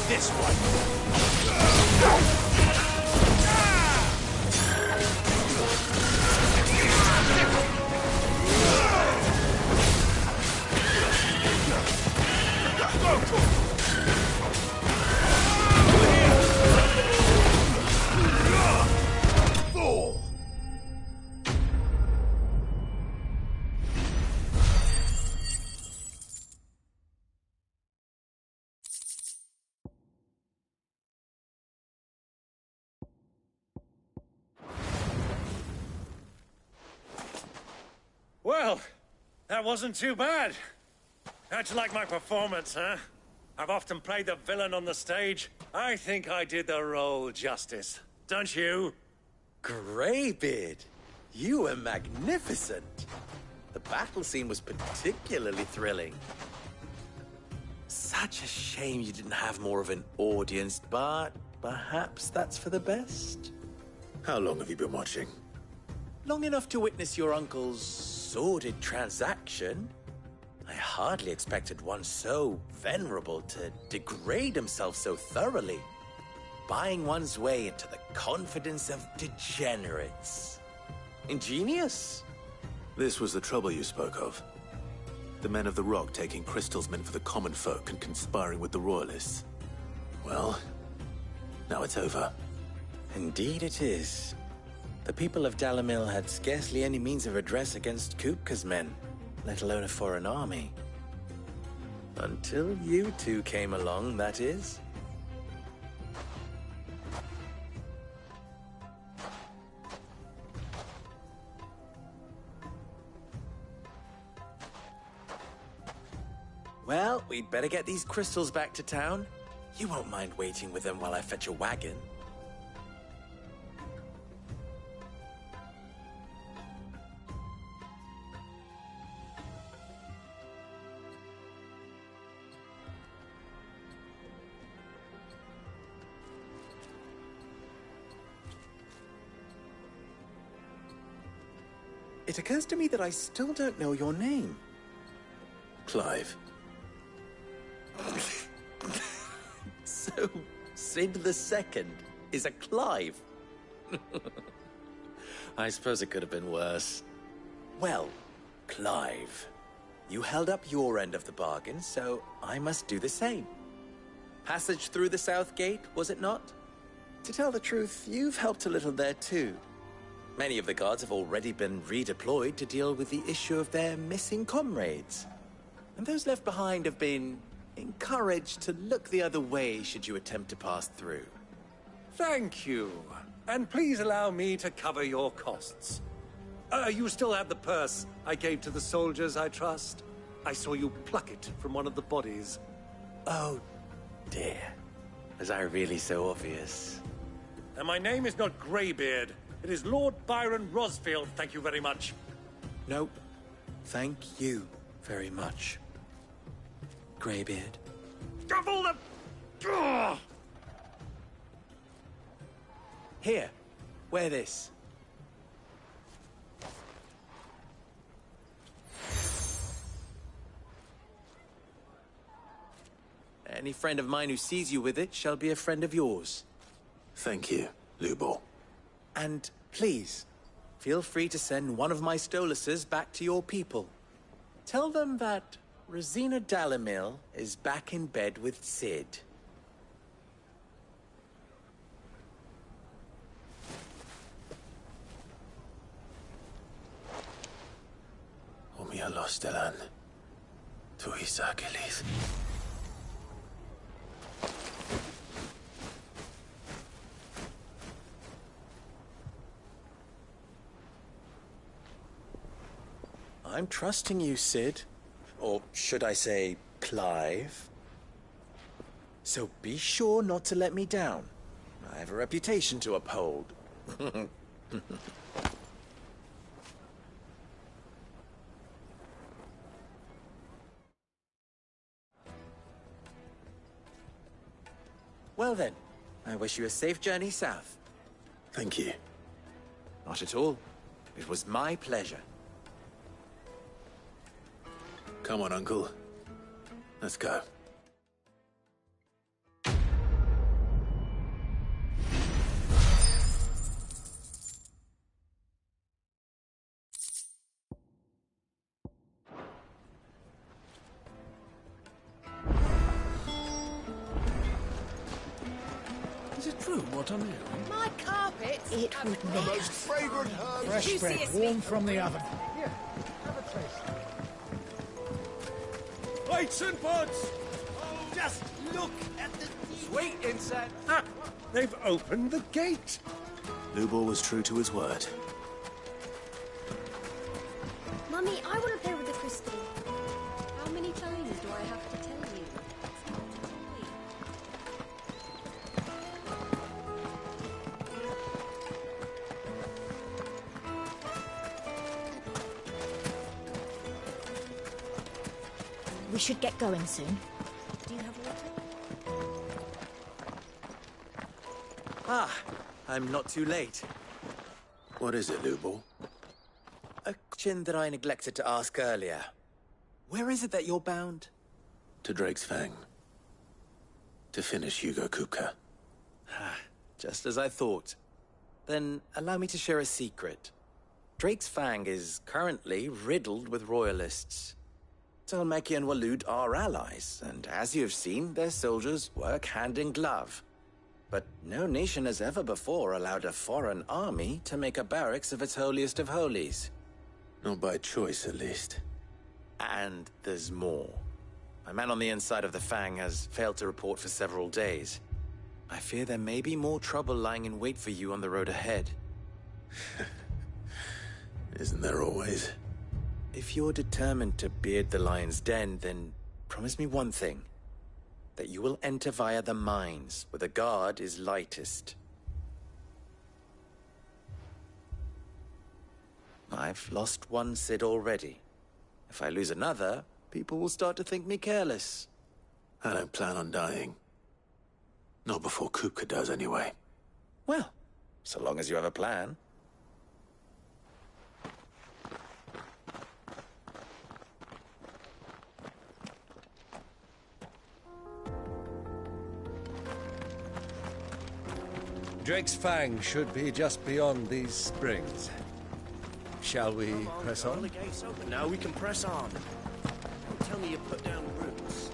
This Well, that wasn't too bad. How'd you like my performance, huh? I've often played the villain on the stage. I think I did the role justice. Don't you? Greybeard, you were magnificent. The battle scene was particularly thrilling. Such a shame you didn't have more of an audience, but perhaps that's for the best. How long have you been watching? Long enough to witness your uncle's sordid transaction. I hardly expected one so venerable to degrade himself so thoroughly, buying one's way into the confidence of degenerates. Ingenious. This was the trouble you spoke of. The men of the Rock taking crystals meant for the common folk and conspiring with the Royalists. Well, now it's over. Indeed it is. The people of Dalamil had scarcely any means of redress against Kupka's men, let alone a foreign army. Until you two came along, that is. Well, we'd better get these crystals back to town. You won't mind waiting with them while I fetch a wagon. It occurs to me that I still don't know your name. Clive. So, Sid the Second is a Clive? I suppose it could have been worse. Well, Clive, you held up your end of the bargain, so I must do the same. Passage through the South Gate, was it not? To tell the truth, you've helped a little there too. Many of the guards have already been redeployed to deal with the issue of their missing comrades. And those left behind have been encouraged to look the other way should you attempt to pass through. Thank you. And please allow me to cover your costs. You still have the purse I gave to the soldiers, I trust? I saw you pluck it from one of the bodies. Oh, dear. Was I really so obvious? And my name is not Greybeard. It is Lord Byron Rosfield, thank you very much. Nope. Thank you very much, Greybeard. Double the... Ugh! Here, wear this. Any friend of mine who sees you with it shall be a friend of yours. Thank you, Lubor. And please, feel free to send one of my Stoluses back to your people. Tell them that Rosina Dalamil is back in bed with Sid. Omia Lostelan. Tu Isakelis. I'm trusting you, Sid. Or should I say, Clive? So be sure not to let me down. I have a reputation to uphold. Well then, I wish you a safe journey south. Thank you. Not at all. It was my pleasure. Come on, Uncle. Let's go. Is it true what I'm hearing? My carpets. It would The make most fragrant herbs. Fresh bread, warm from the oven. Here, have a taste. Plates and pots! Just look at the... Sweet insect! Ah, they've opened the gate! Lubor was true to his word. Mummy, I want to play with the crystal. How many times do I have to tell you? It's not a toy. We should get going soon. Do you have water? Ah, I'm not too late. What is it, Lubor? A question that I neglected to ask earlier. Where is it that you're bound? To Drake's Fang. To finish Hugo Kupka. Just as I thought. Then allow me to share a secret. Drake's Fang is currently riddled with royalists. Talmeki and Walud are allies, and as you have seen, their soldiers work hand in glove. But no nation has ever before allowed a foreign army to make a barracks of its holiest of holies. Not by choice, at least. And there's more. My man on the inside of the Fang has failed to report for several days. I fear there may be more trouble lying in wait for you on the road ahead. Isn't there always? If you're determined to beard the lion's den, then promise me one thing. That you will enter via the mines, where the guard is lightest. I've lost one Sid already. If I lose another, people will start to think me careless. I don't plan on dying. Not before Kupka does, anyway. Well, so long as you have a plan. Drake's Fang should be just beyond these springs. Shall we press on? The gate's open now, we can press on. Don't tell me you put down roots.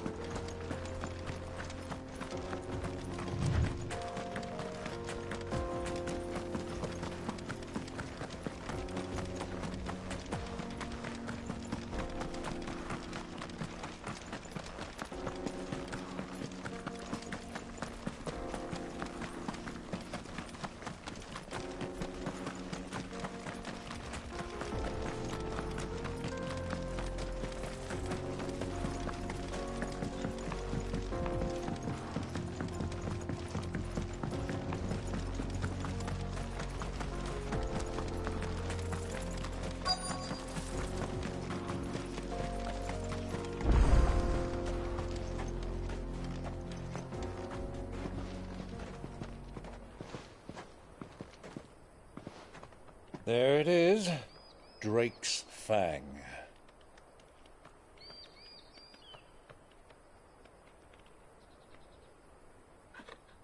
There it is. Drake's Fang.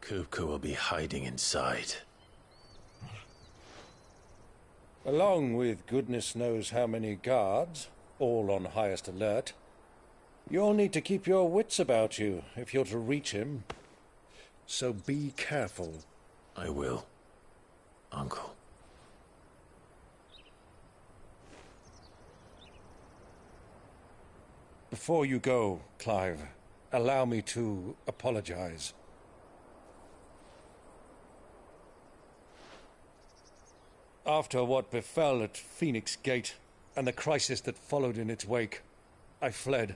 Kupka will be hiding inside. Along with goodness knows how many guards, all on highest alert. You'll need to keep your wits about you if you're to reach him. So be careful. I will, Uncle. Before you go, Clive, allow me to apologize. After what befell at Phoenix Gate and the crisis that followed in its wake, I fled.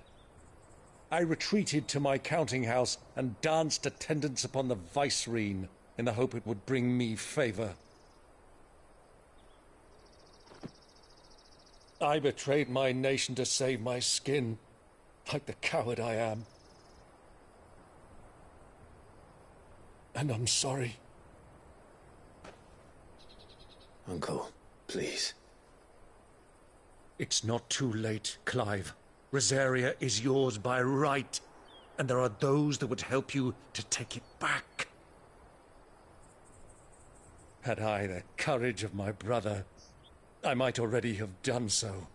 I retreated to my counting house and danced attendance upon the vicereine in the hope it would bring me favor. I betrayed my nation to save my skin, like the coward I am. And I'm sorry. Uncle, please. It's not too late, Clive. Rosaria is yours by right, and there are those that would help you to take it back. Had I the courage of my brother, I might already have done so.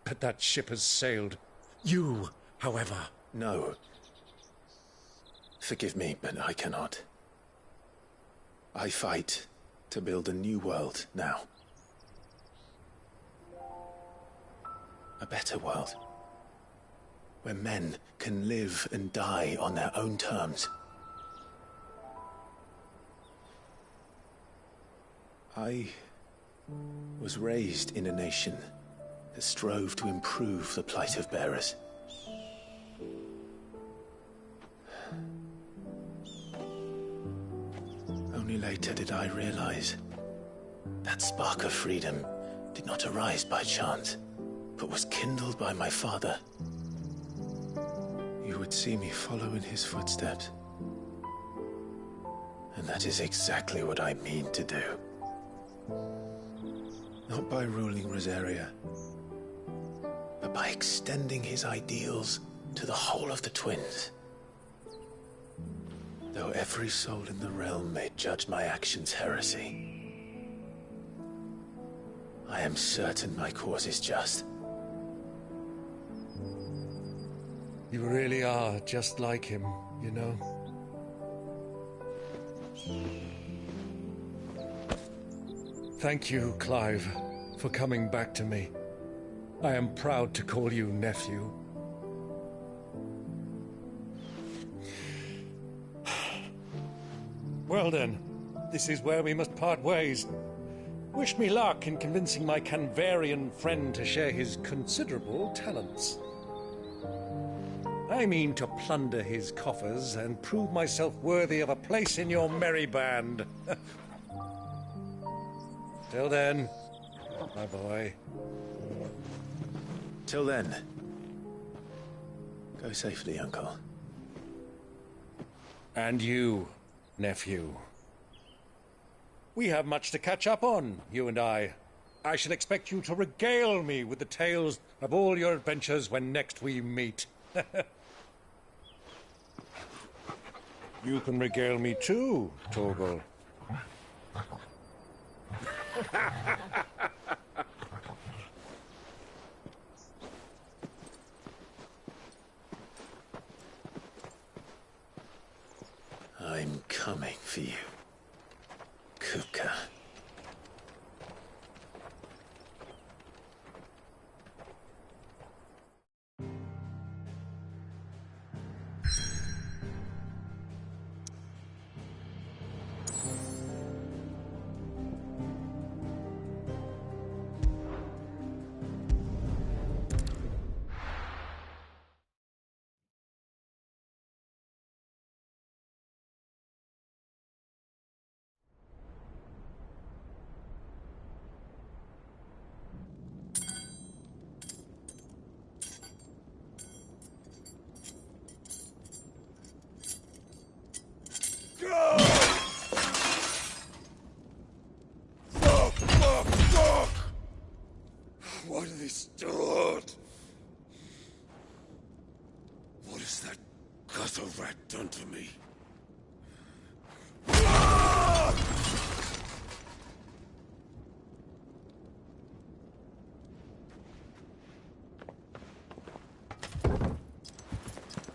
But that ship has sailed. You, however... No. Forgive me, but I cannot. I fight to build a new world now. A better world. Where men can live and die on their own terms. I was raised in a nation that strove to improve the plight of bearers. Only later did I realize that spark of freedom did not arise by chance, but was kindled by my father. You would see me follow in his footsteps. And that is exactly what I mean to do. Not by ruling Rosaria, but by extending his ideals to the whole of the twins. Though every soul in the realm may judge my actions heresy, I am certain my cause is just. You really are just like him, you know. Thank you, Clive, for coming back to me. I am proud to call you nephew. Well then, this is where we must part ways. Wish me luck in convincing my Canvarian friend to share his considerable talents. I mean to plunder his coffers and prove myself worthy of a place in your merry band. Till then, my boy. Till then, go safely, Uncle. And you, nephew. We have much to catch up on, you and I. I shall expect you to regale me with the tales of all your adventures when next we meet. You can regale me too, Torgal. I'm coming for you, Kupka. has that gutter rat done to me?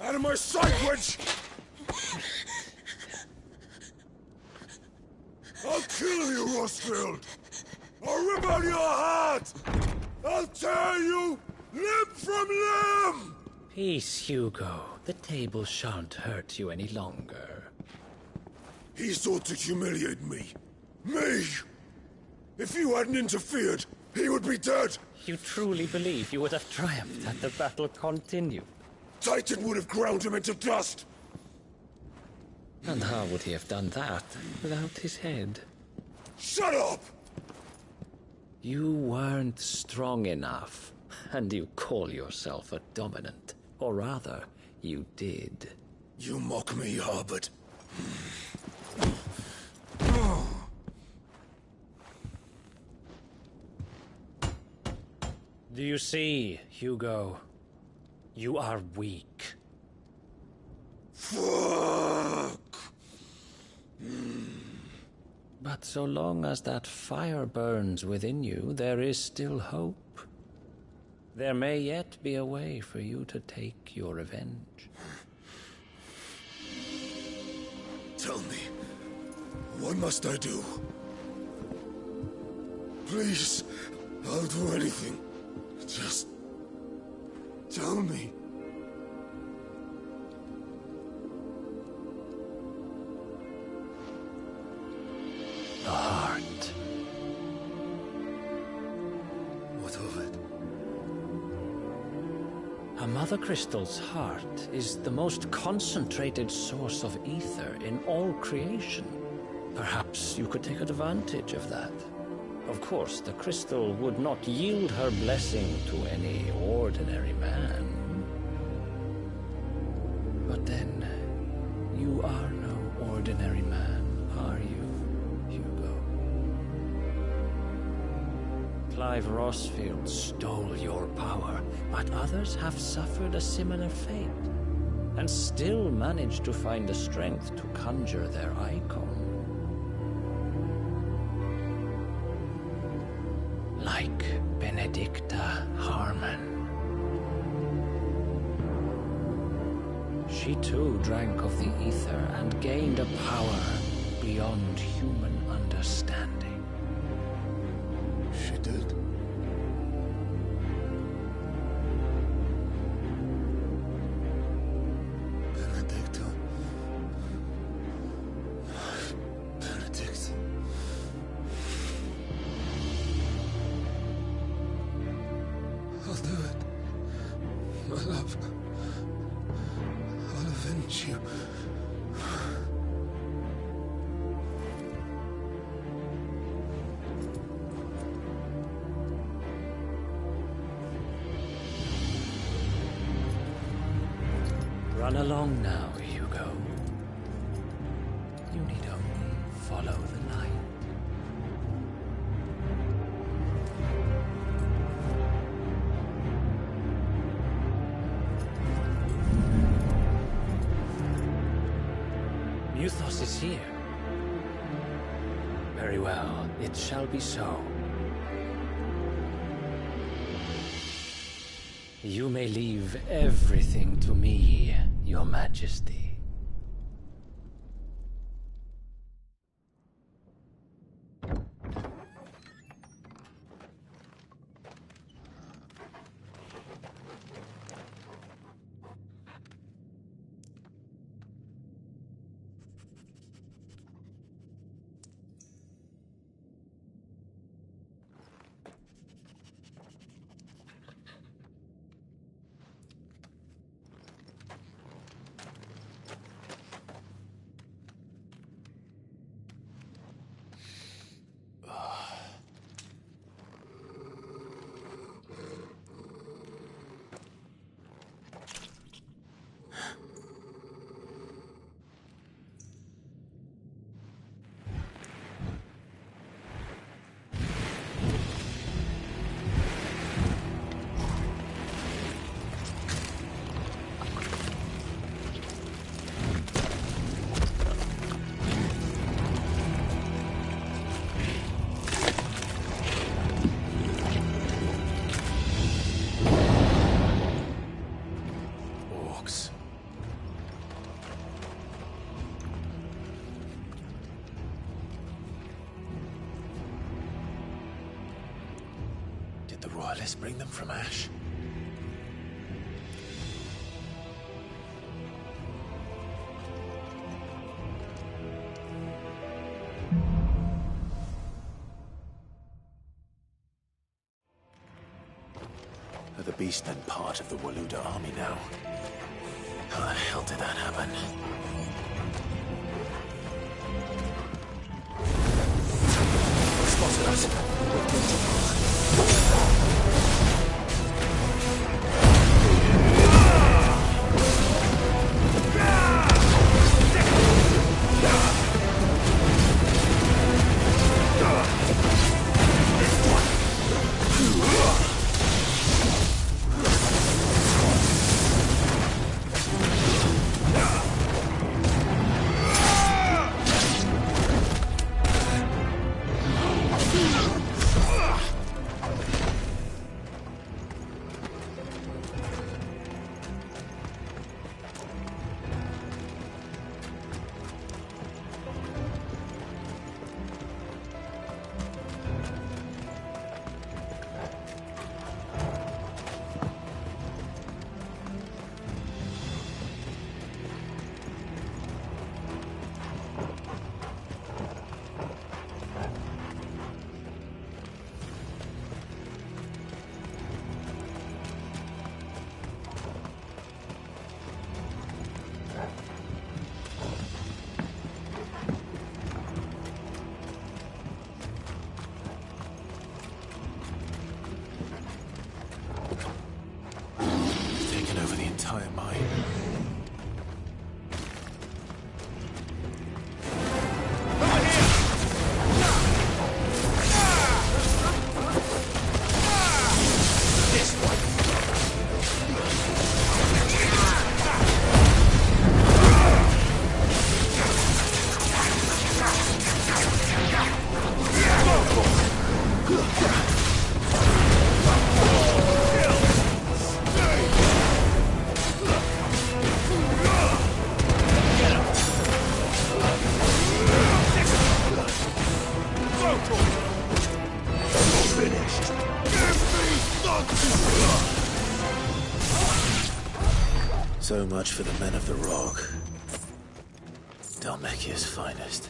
Out of my sight, witch! I'll kill you, Rosfield! I'll rip out your heart! I'll tear you limb from limb! Peace, Hugo. The table shan't hurt you any longer. He sought to humiliate me. Me! If you hadn't interfered, he would be dead! You truly believe you would have triumphed had the battle continued? Titan would have ground him into dust! And how would he have done that without his head? Shut up! You weren't strong enough, and you call yourself a dominant. Or rather, you did. You mock me, Harbert. Do you see, Hugo? You are weak. Fuck! But so long as that fire burns within you, there is still hope. There may yet be a way for you to take your revenge. Tell me, what must I do? Please, I'll do anything. Just tell me. The heart. What of it? A Mother Crystal's heart is the most concentrated source of ether in all creation. Perhaps you could take advantage of that. Of course, the crystal would not yield her blessing to any ordinary man. But then, you are no ordinary man, are you, Hugo? Clive Rosfield stole your power, but others have suffered a similar fate, and still managed to find the strength to conjure their icon. Like Benedicta Harmon. She too drank of the ether and gained a power beyond human understanding. She did. Benedicta. Benedict. I'll do it. My love. I'll avenge you. Run along now, Hugo. You need only follow the light. Muthos is here. Very well, it shall be so. You may leave everything to me, Your Majesty. let's bring them from ash. Are the beast then part of the Waluda army now? How the hell did that happen? Spotted us. Entire mine. So much for the men of the Rock. Dhalmekia's finest.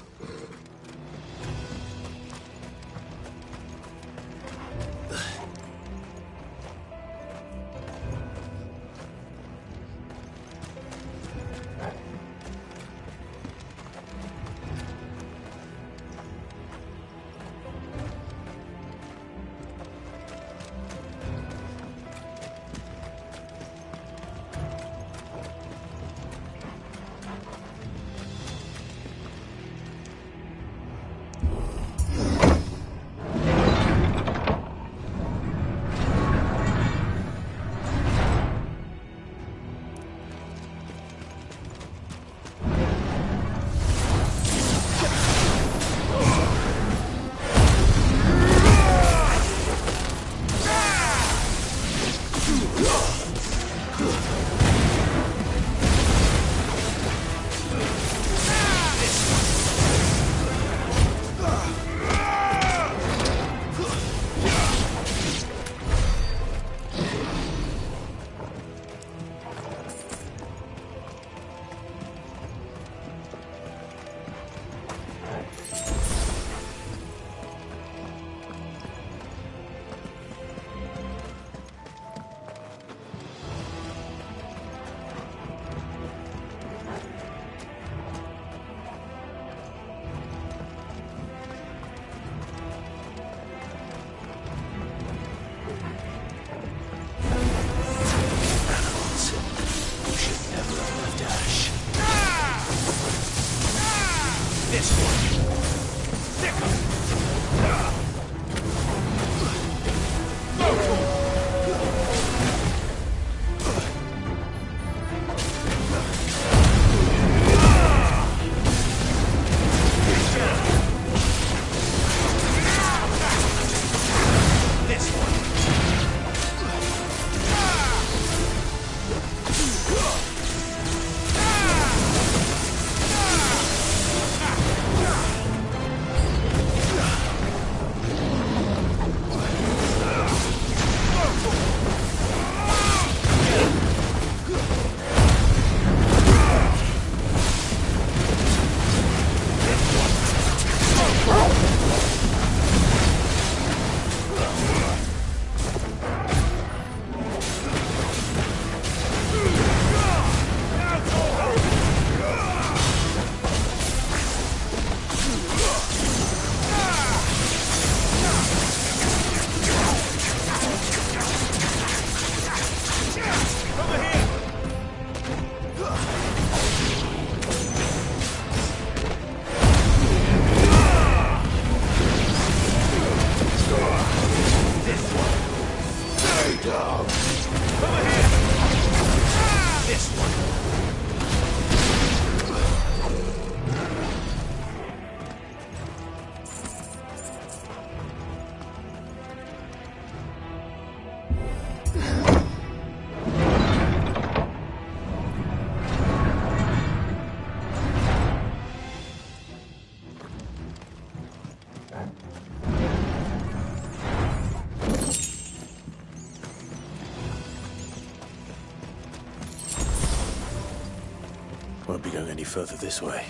Won't be going any further this way.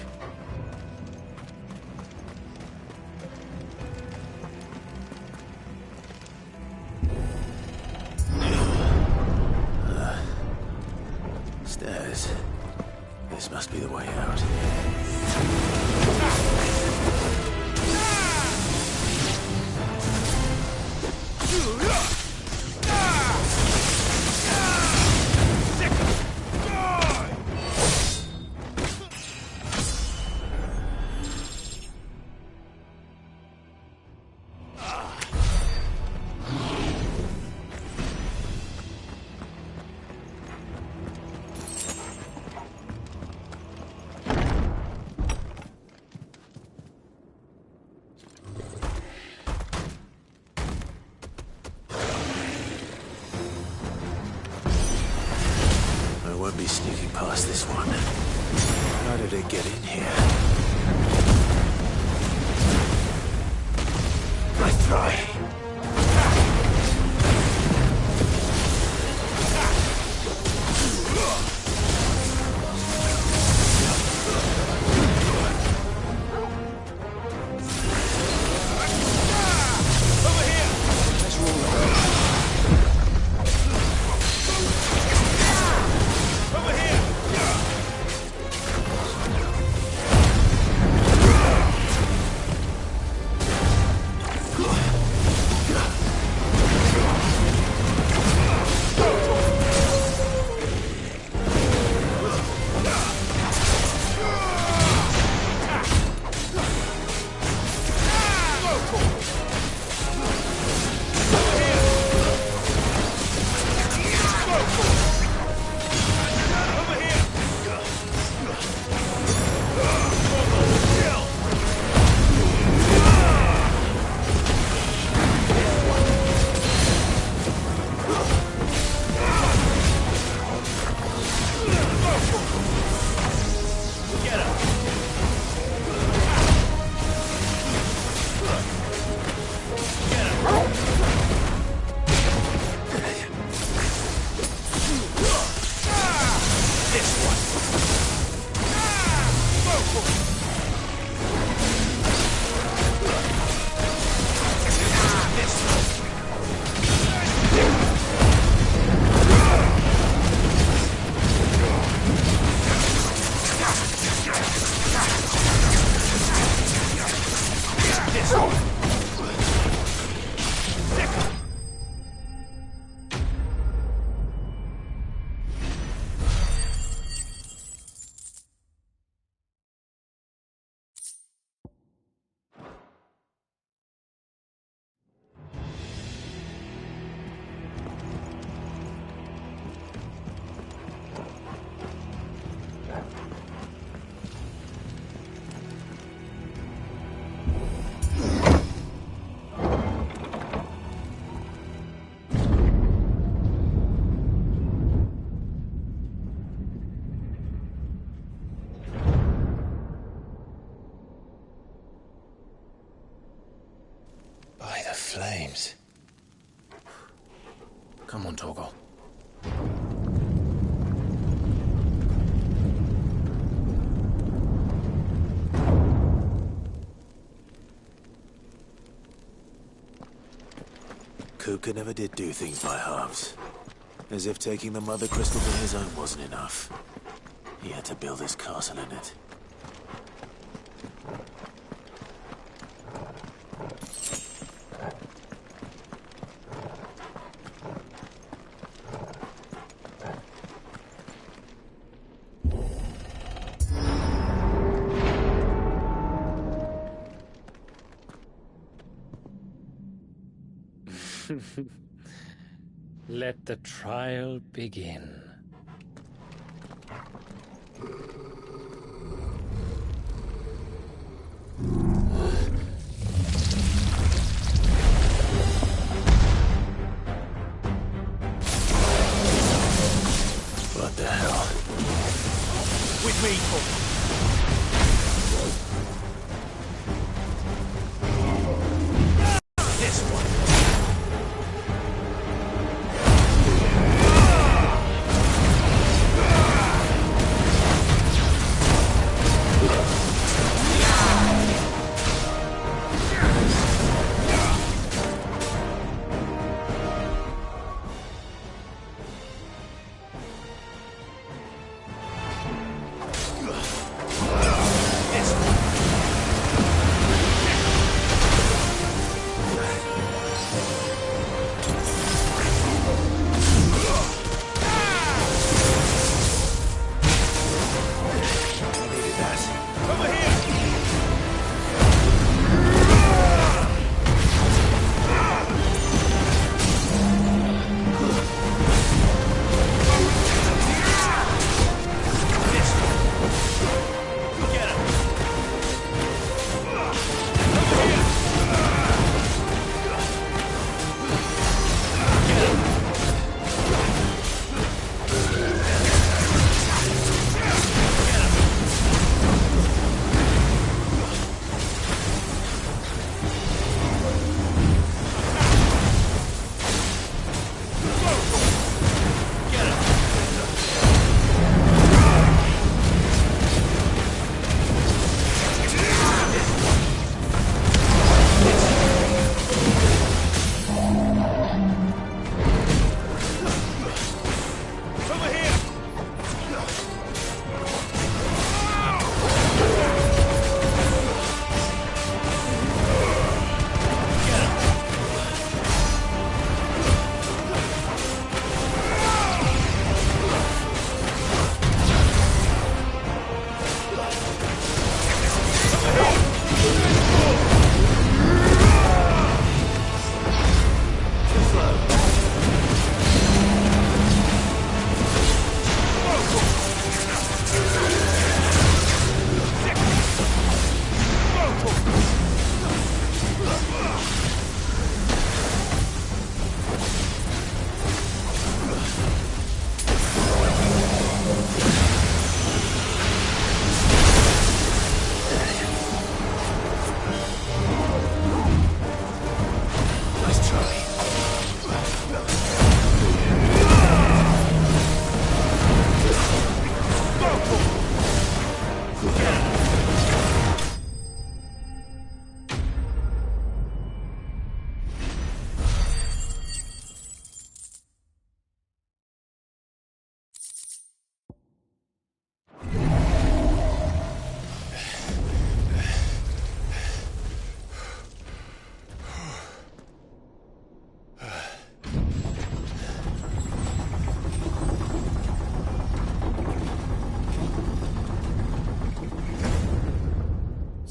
Stairs. This must be the way out. Won't be sneaking past this one. How did it get in here? Let's try. By the flames. Come on, Torgal. Kuka never did do things by halves. As if taking the Mother Crystal on his own wasn't enough. He had to build his castle in it. Let the trial begin. What the hell? With me, Torgal. This one.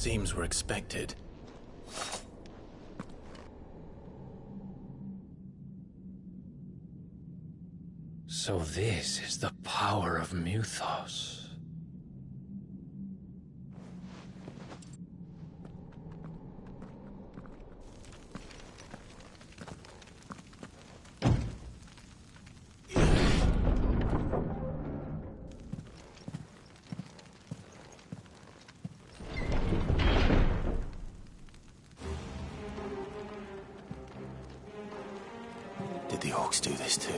Seems we're expected. So this is the power of Muthos. Did the orcs do this too?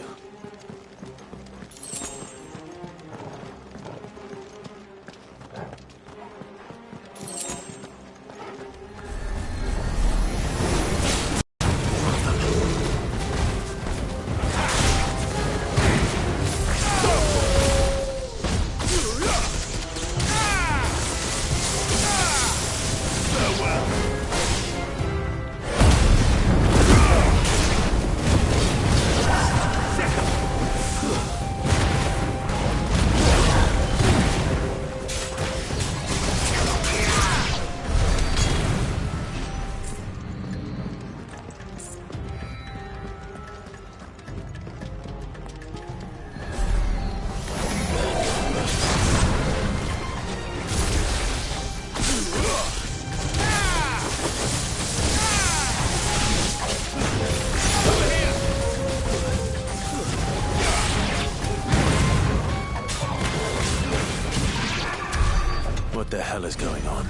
What the hell is going on?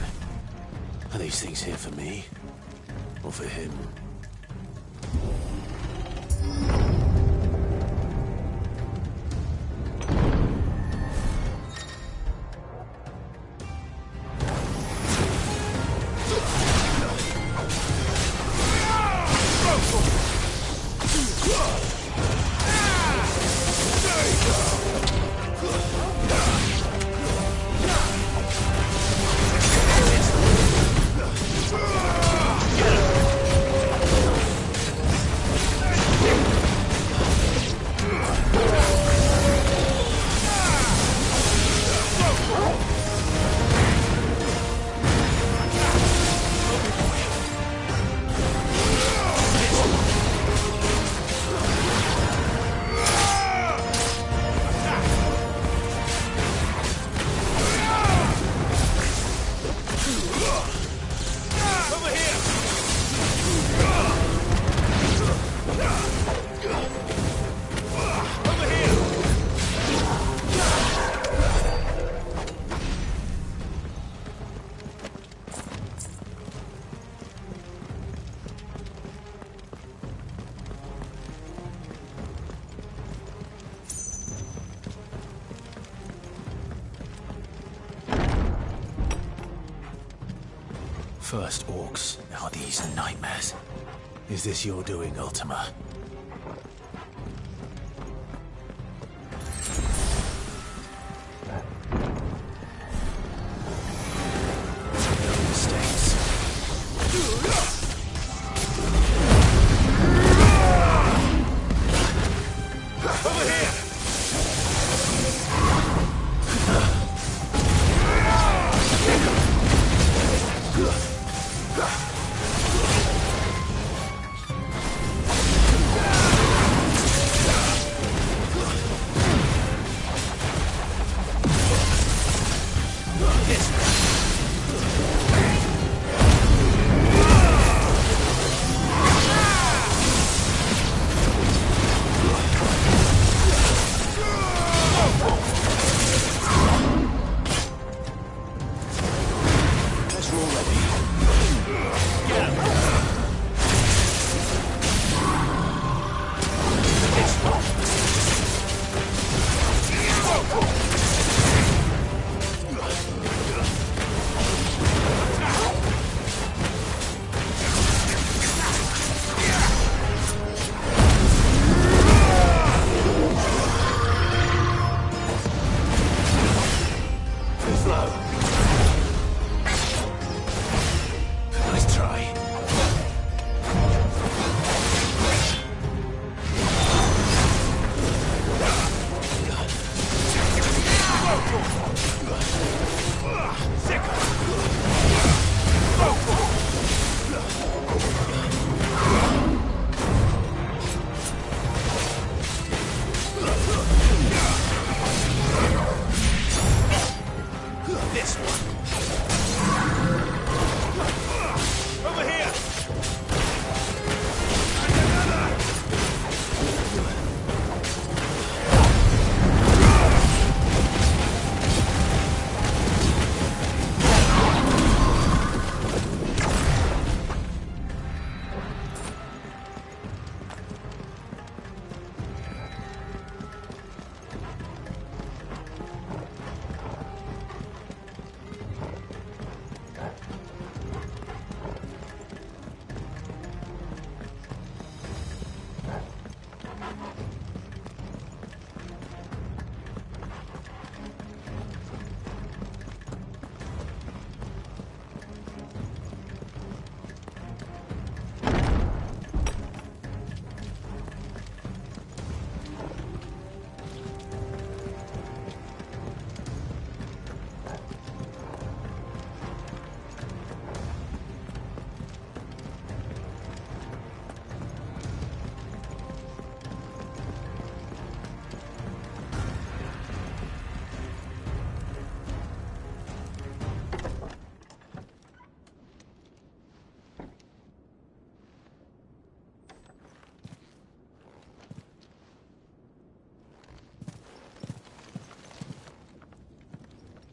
Are these things here for me? Or for him? First orcs, now these nightmares. Is this your doing, Ultima? No mistakes. Over here! This one. Over here!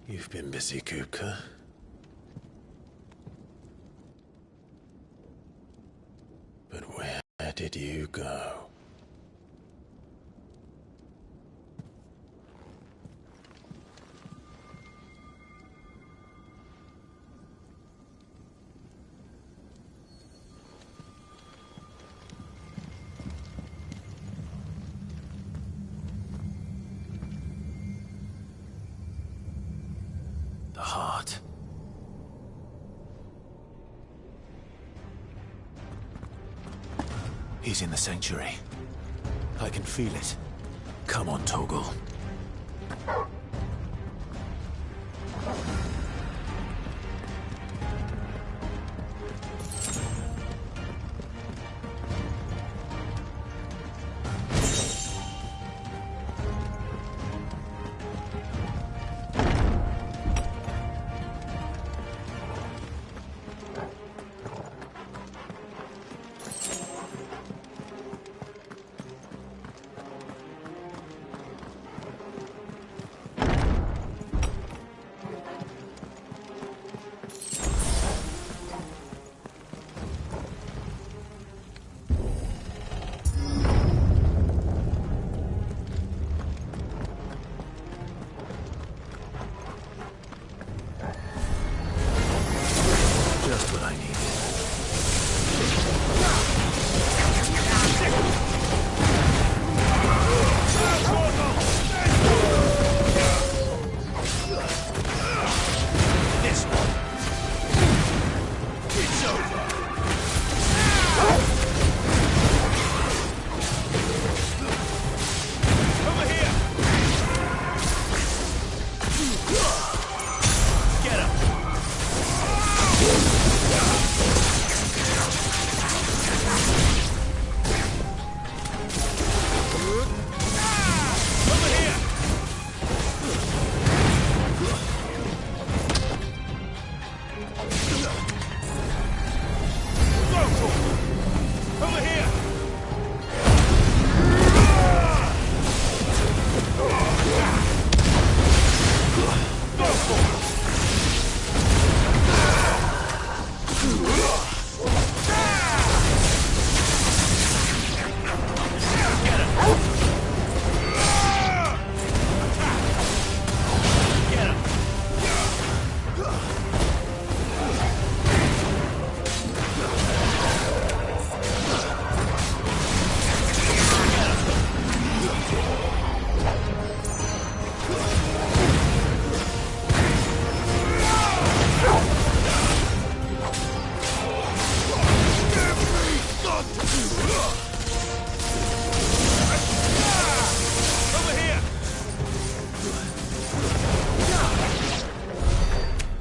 You've been busy, Kupka. But where did you go? The heart. He's in the sanctuary. I can feel it. Come on, Torgal. Just what I needed. This one. It's over. Over here. Get him.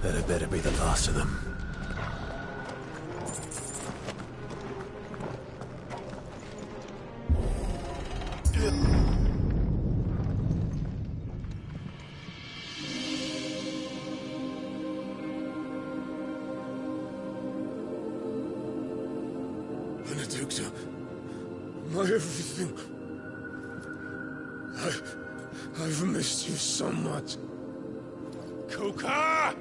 That better be the last of them. Victor. My everything. I've missed you so much. Kuka!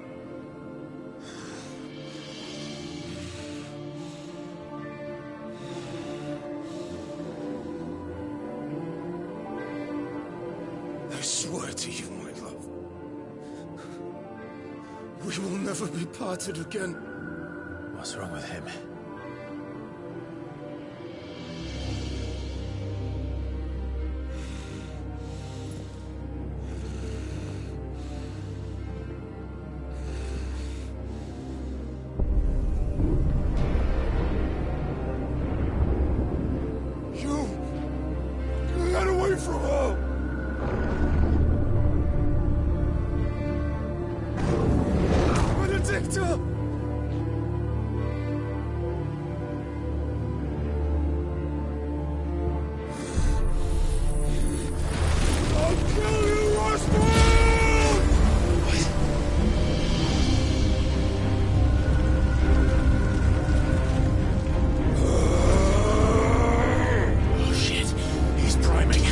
I swear to you, my love. We will never be parted again. What's wrong with him? Get away from her! Benedicta! I'll kill you, Roswell! Oh shit, he's priming.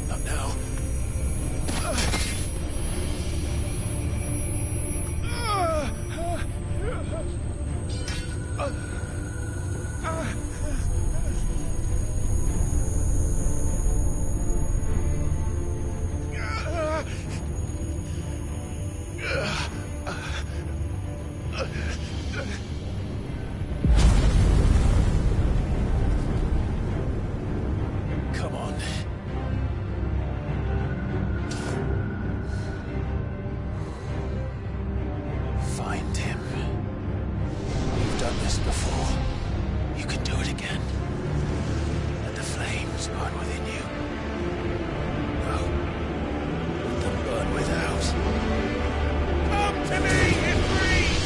Not now. Come on. Find him. You've done this before. You can do it again. Let the flames burn within you. No. Let them burn without. Come to me, Ifrit!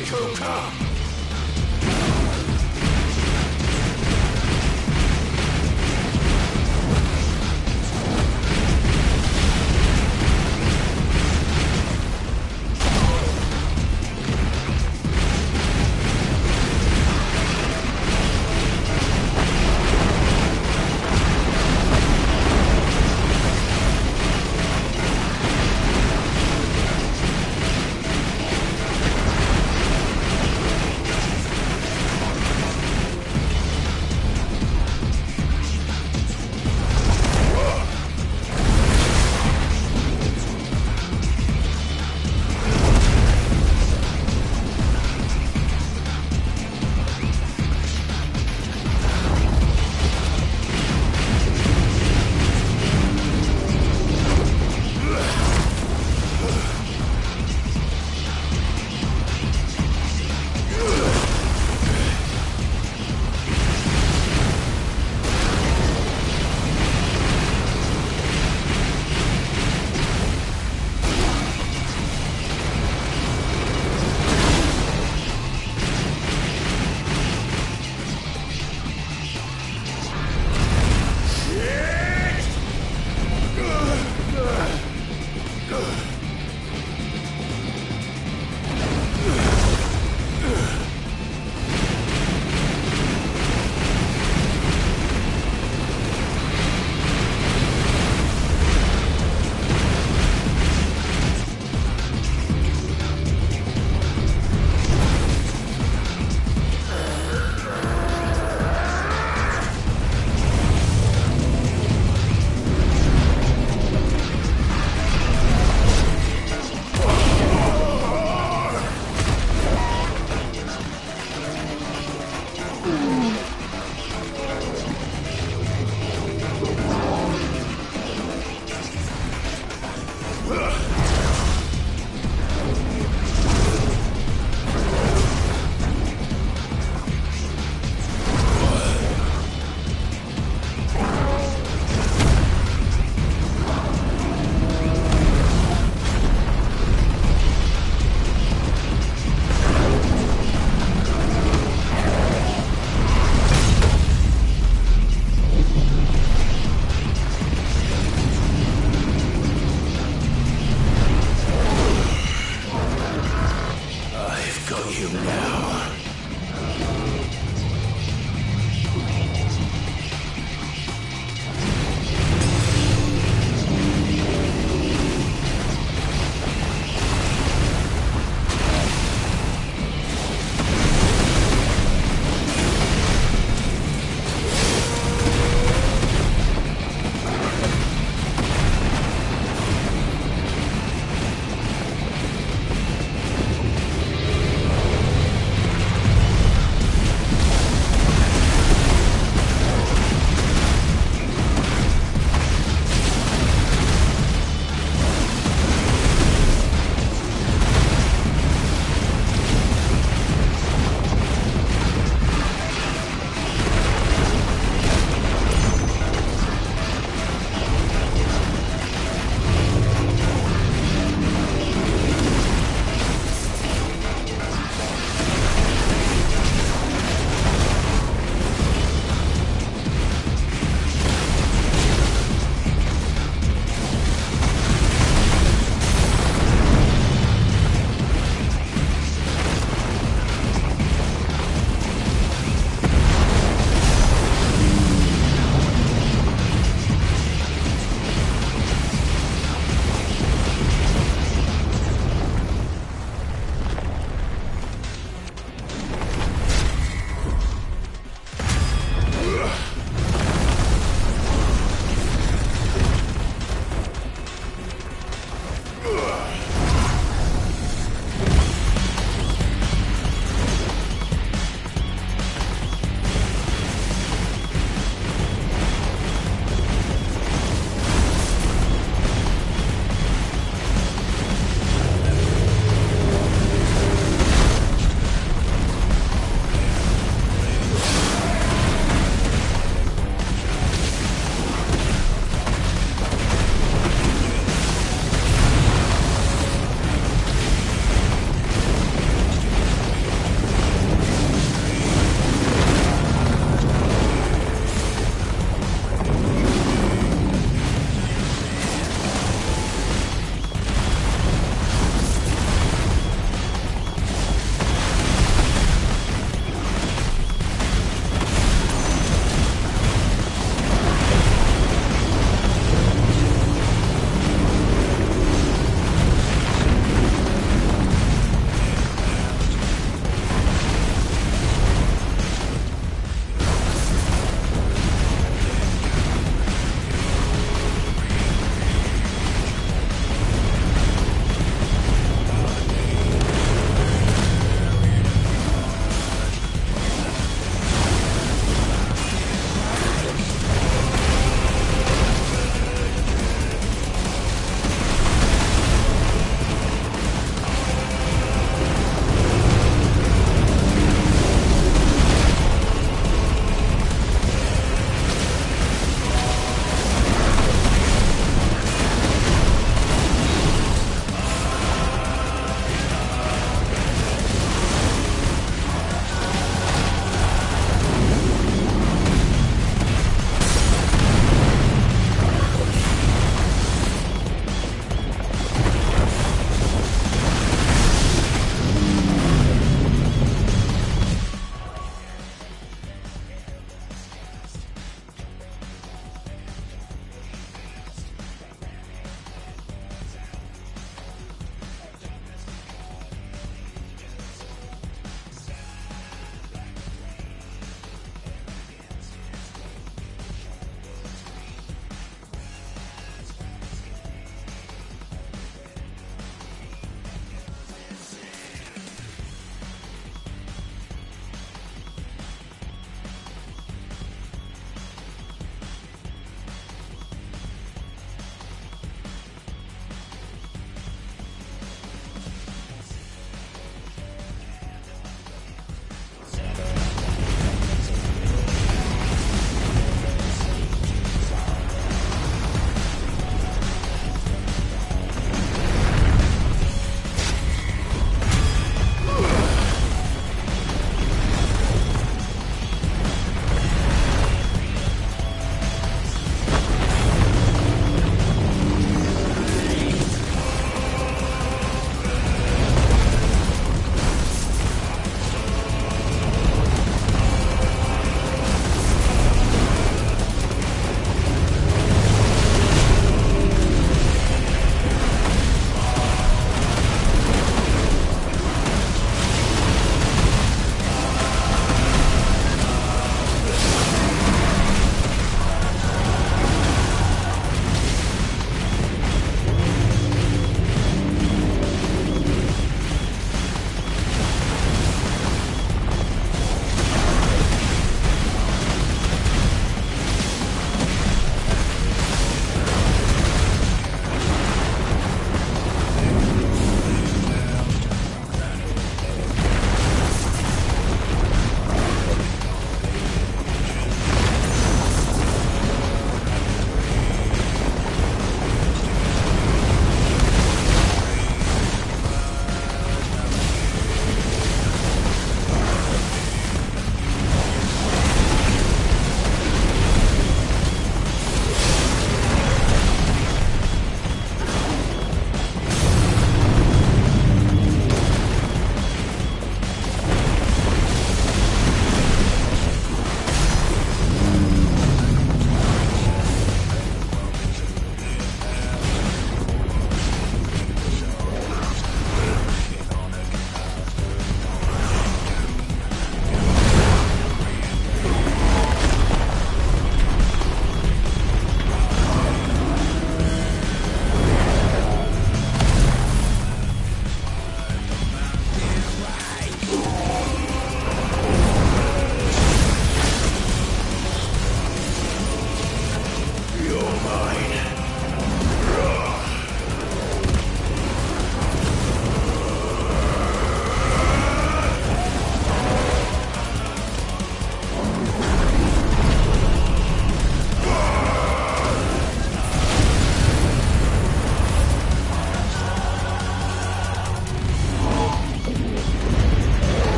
It will come!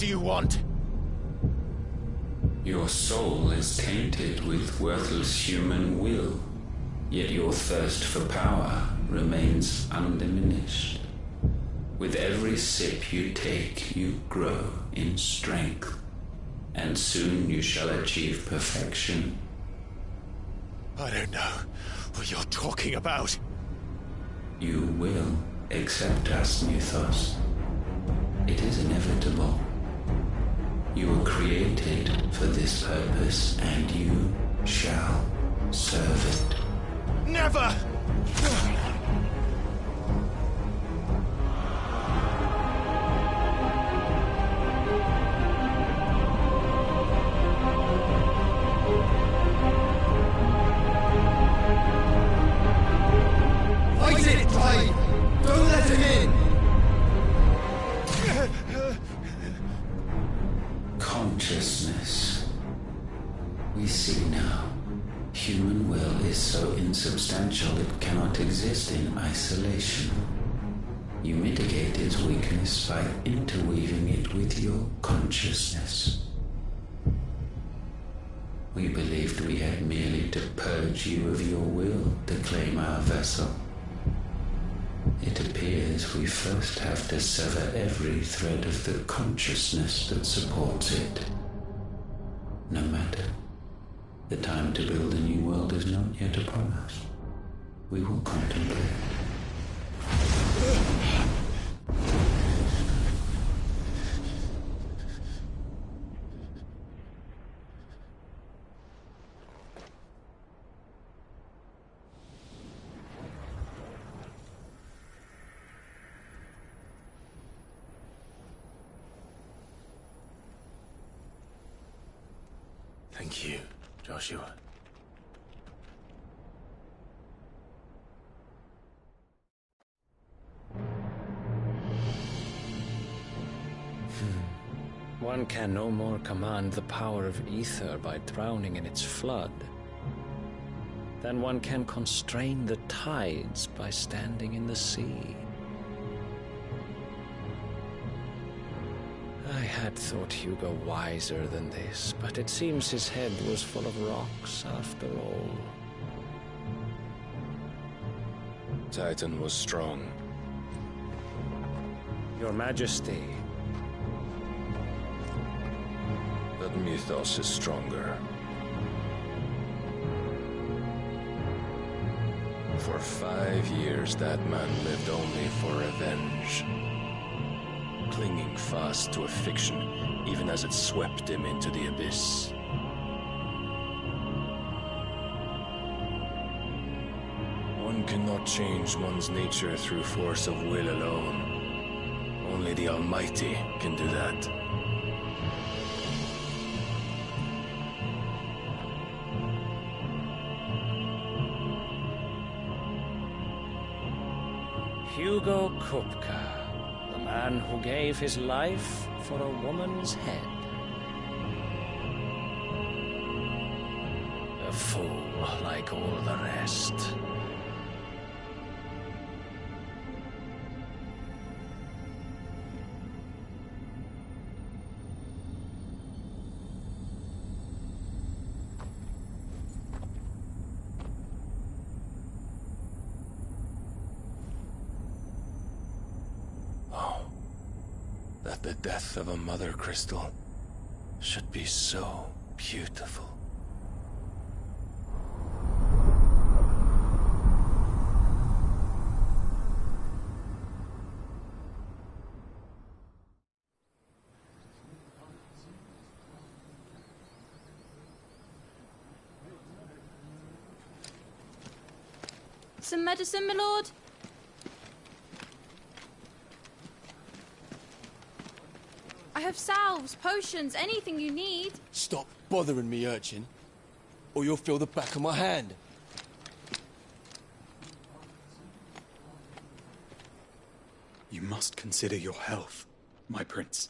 do you want? Your soul is tainted with worthless human will, yet your thirst for power remains undiminished. With every sip you take, you grow in strength, and soon you shall achieve perfection. I don't know what you're talking about. You will accept us, Mythos. It is inevitable. You were created for this purpose, and you shall serve it. Never! Fight it, Tide! Don't let him in! Consciousness. We see now. Human will is so insubstantial it cannot exist in isolation. You mitigate its weakness by interweaving it with your consciousness. We believed we had merely to purge you of your will to claim our vessel. It appears we first have to sever every thread of the consciousness that supports it. No matter. The time to build a new world is not yet upon us. We will contemplate. Thank you, Joshua. One can no more command the power of ether by drowning in its flood than one can constrain the tides by standing in the sea. I had thought Hugo wiser than this, but it seems his head was full of rocks after all. Titan was strong. Your Majesty. But Mythos is stronger. For 5 years, that man lived only for revenge. Clinging fast to a fiction, even as it swept him into the abyss. One cannot change one's nature through force of will alone. Only the Almighty can do that. Hugo Kupka, the man who gave his life for a woman's head. A fool like all the rest. That the death of a mother crystal should be so beautiful. Some medicine, my lord? I have salves, potions, anything you need. Stop bothering me, urchin, or you'll feel the back of my hand. You must consider your health, my prince.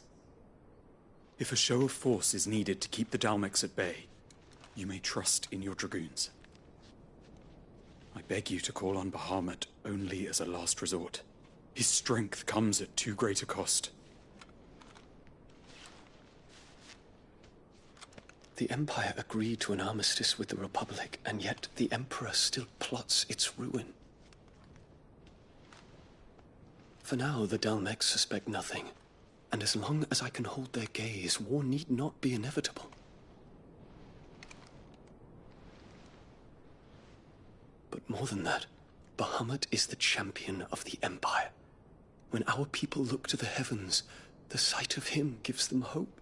If a show of force is needed to keep the Dalmex at bay, you may trust in your dragoons. I beg you to call on Bahamut only as a last resort. His strength comes at too great a cost. The Empire agreed to an armistice with the Republic, and yet the Emperor still plots its ruin. For now, the Dalmex suspect nothing, and as long as I can hold their gaze, war need not be inevitable. But more than that, Bahamut is the champion of the Empire. When our people look to the heavens, the sight of him gives them hope.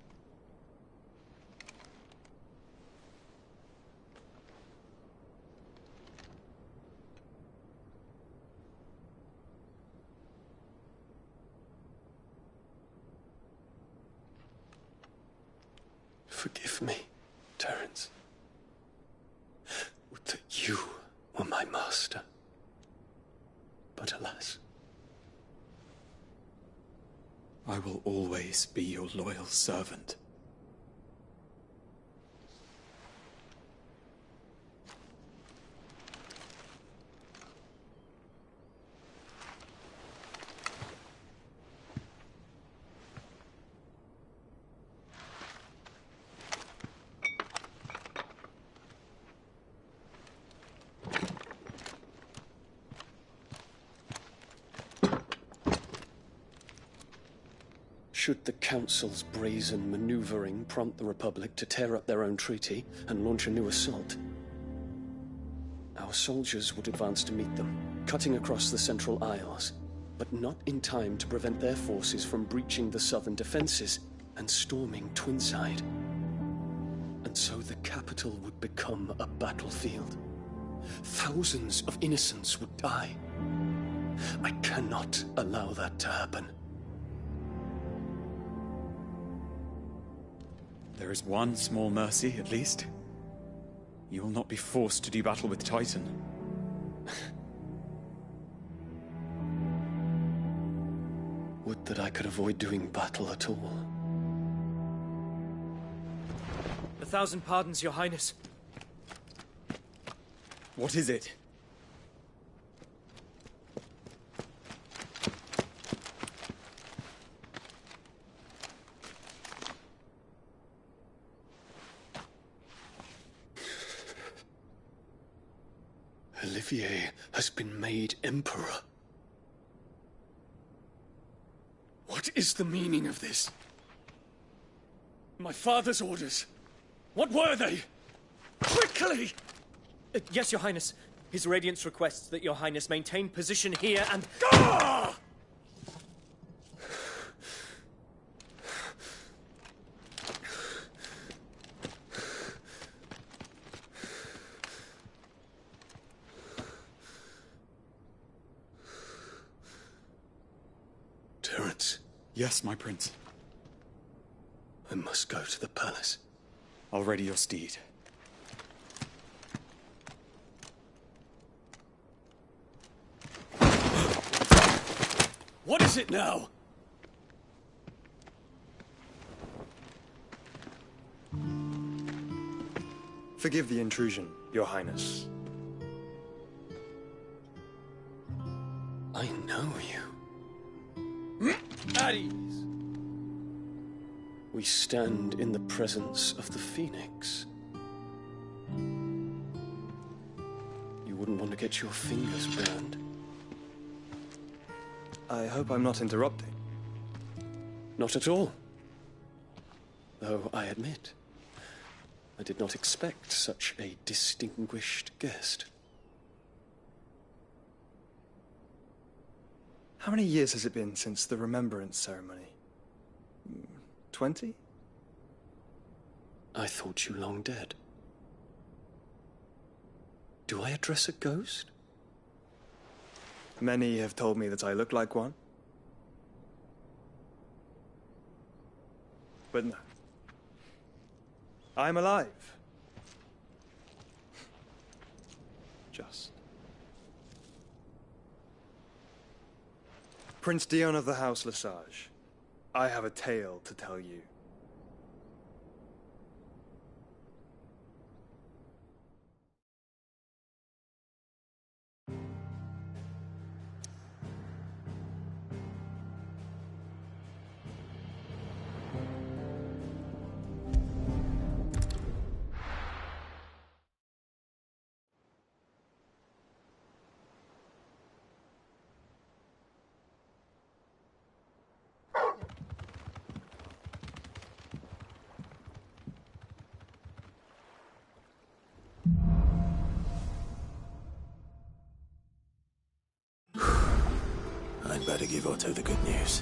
Forgive me, Terence. Would that you were my master. But alas. I will always be your loyal servant. Should the Council's brazen maneuvering prompt the Republic to tear up their own treaty and launch a new assault, our soldiers would advance to meet them, cutting across the Central Isles, but not in time to prevent their forces from breaching the southern defenses and storming Twinside. And so the capital would become a battlefield. Thousands of innocents would die. I cannot allow that to happen. There is one small mercy, at least. You will not be forced to do battle with Titan. Would that I could avoid doing battle at all. 1,000 pardons, Your Highness. What is it? Olivier has been made Emperor. What is the meaning of this? My father's orders. What were they? Quickly! Yes, Your Highness. His Radiance requests that Your Highness maintain position here and... Ah! Terence. Yes, my prince. I must go to the palace. I'll ready your steed. What is it now? Forgive the intrusion, Your Highness. I know you. At ease. We stand in the presence of the Phoenix. You wouldn't want to get your fingers burned. I hope I'm not interrupting. Not at all. Though I admit, I did not expect such a distinguished guest. How many years has it been since the Remembrance ceremony? 20? I thought you long dead. Do I address a ghost? Many have told me that I look like one. But no. I'm alive. Just. Prince Dion of the House Lesage, I have a tale to tell you. better give Otto the good news.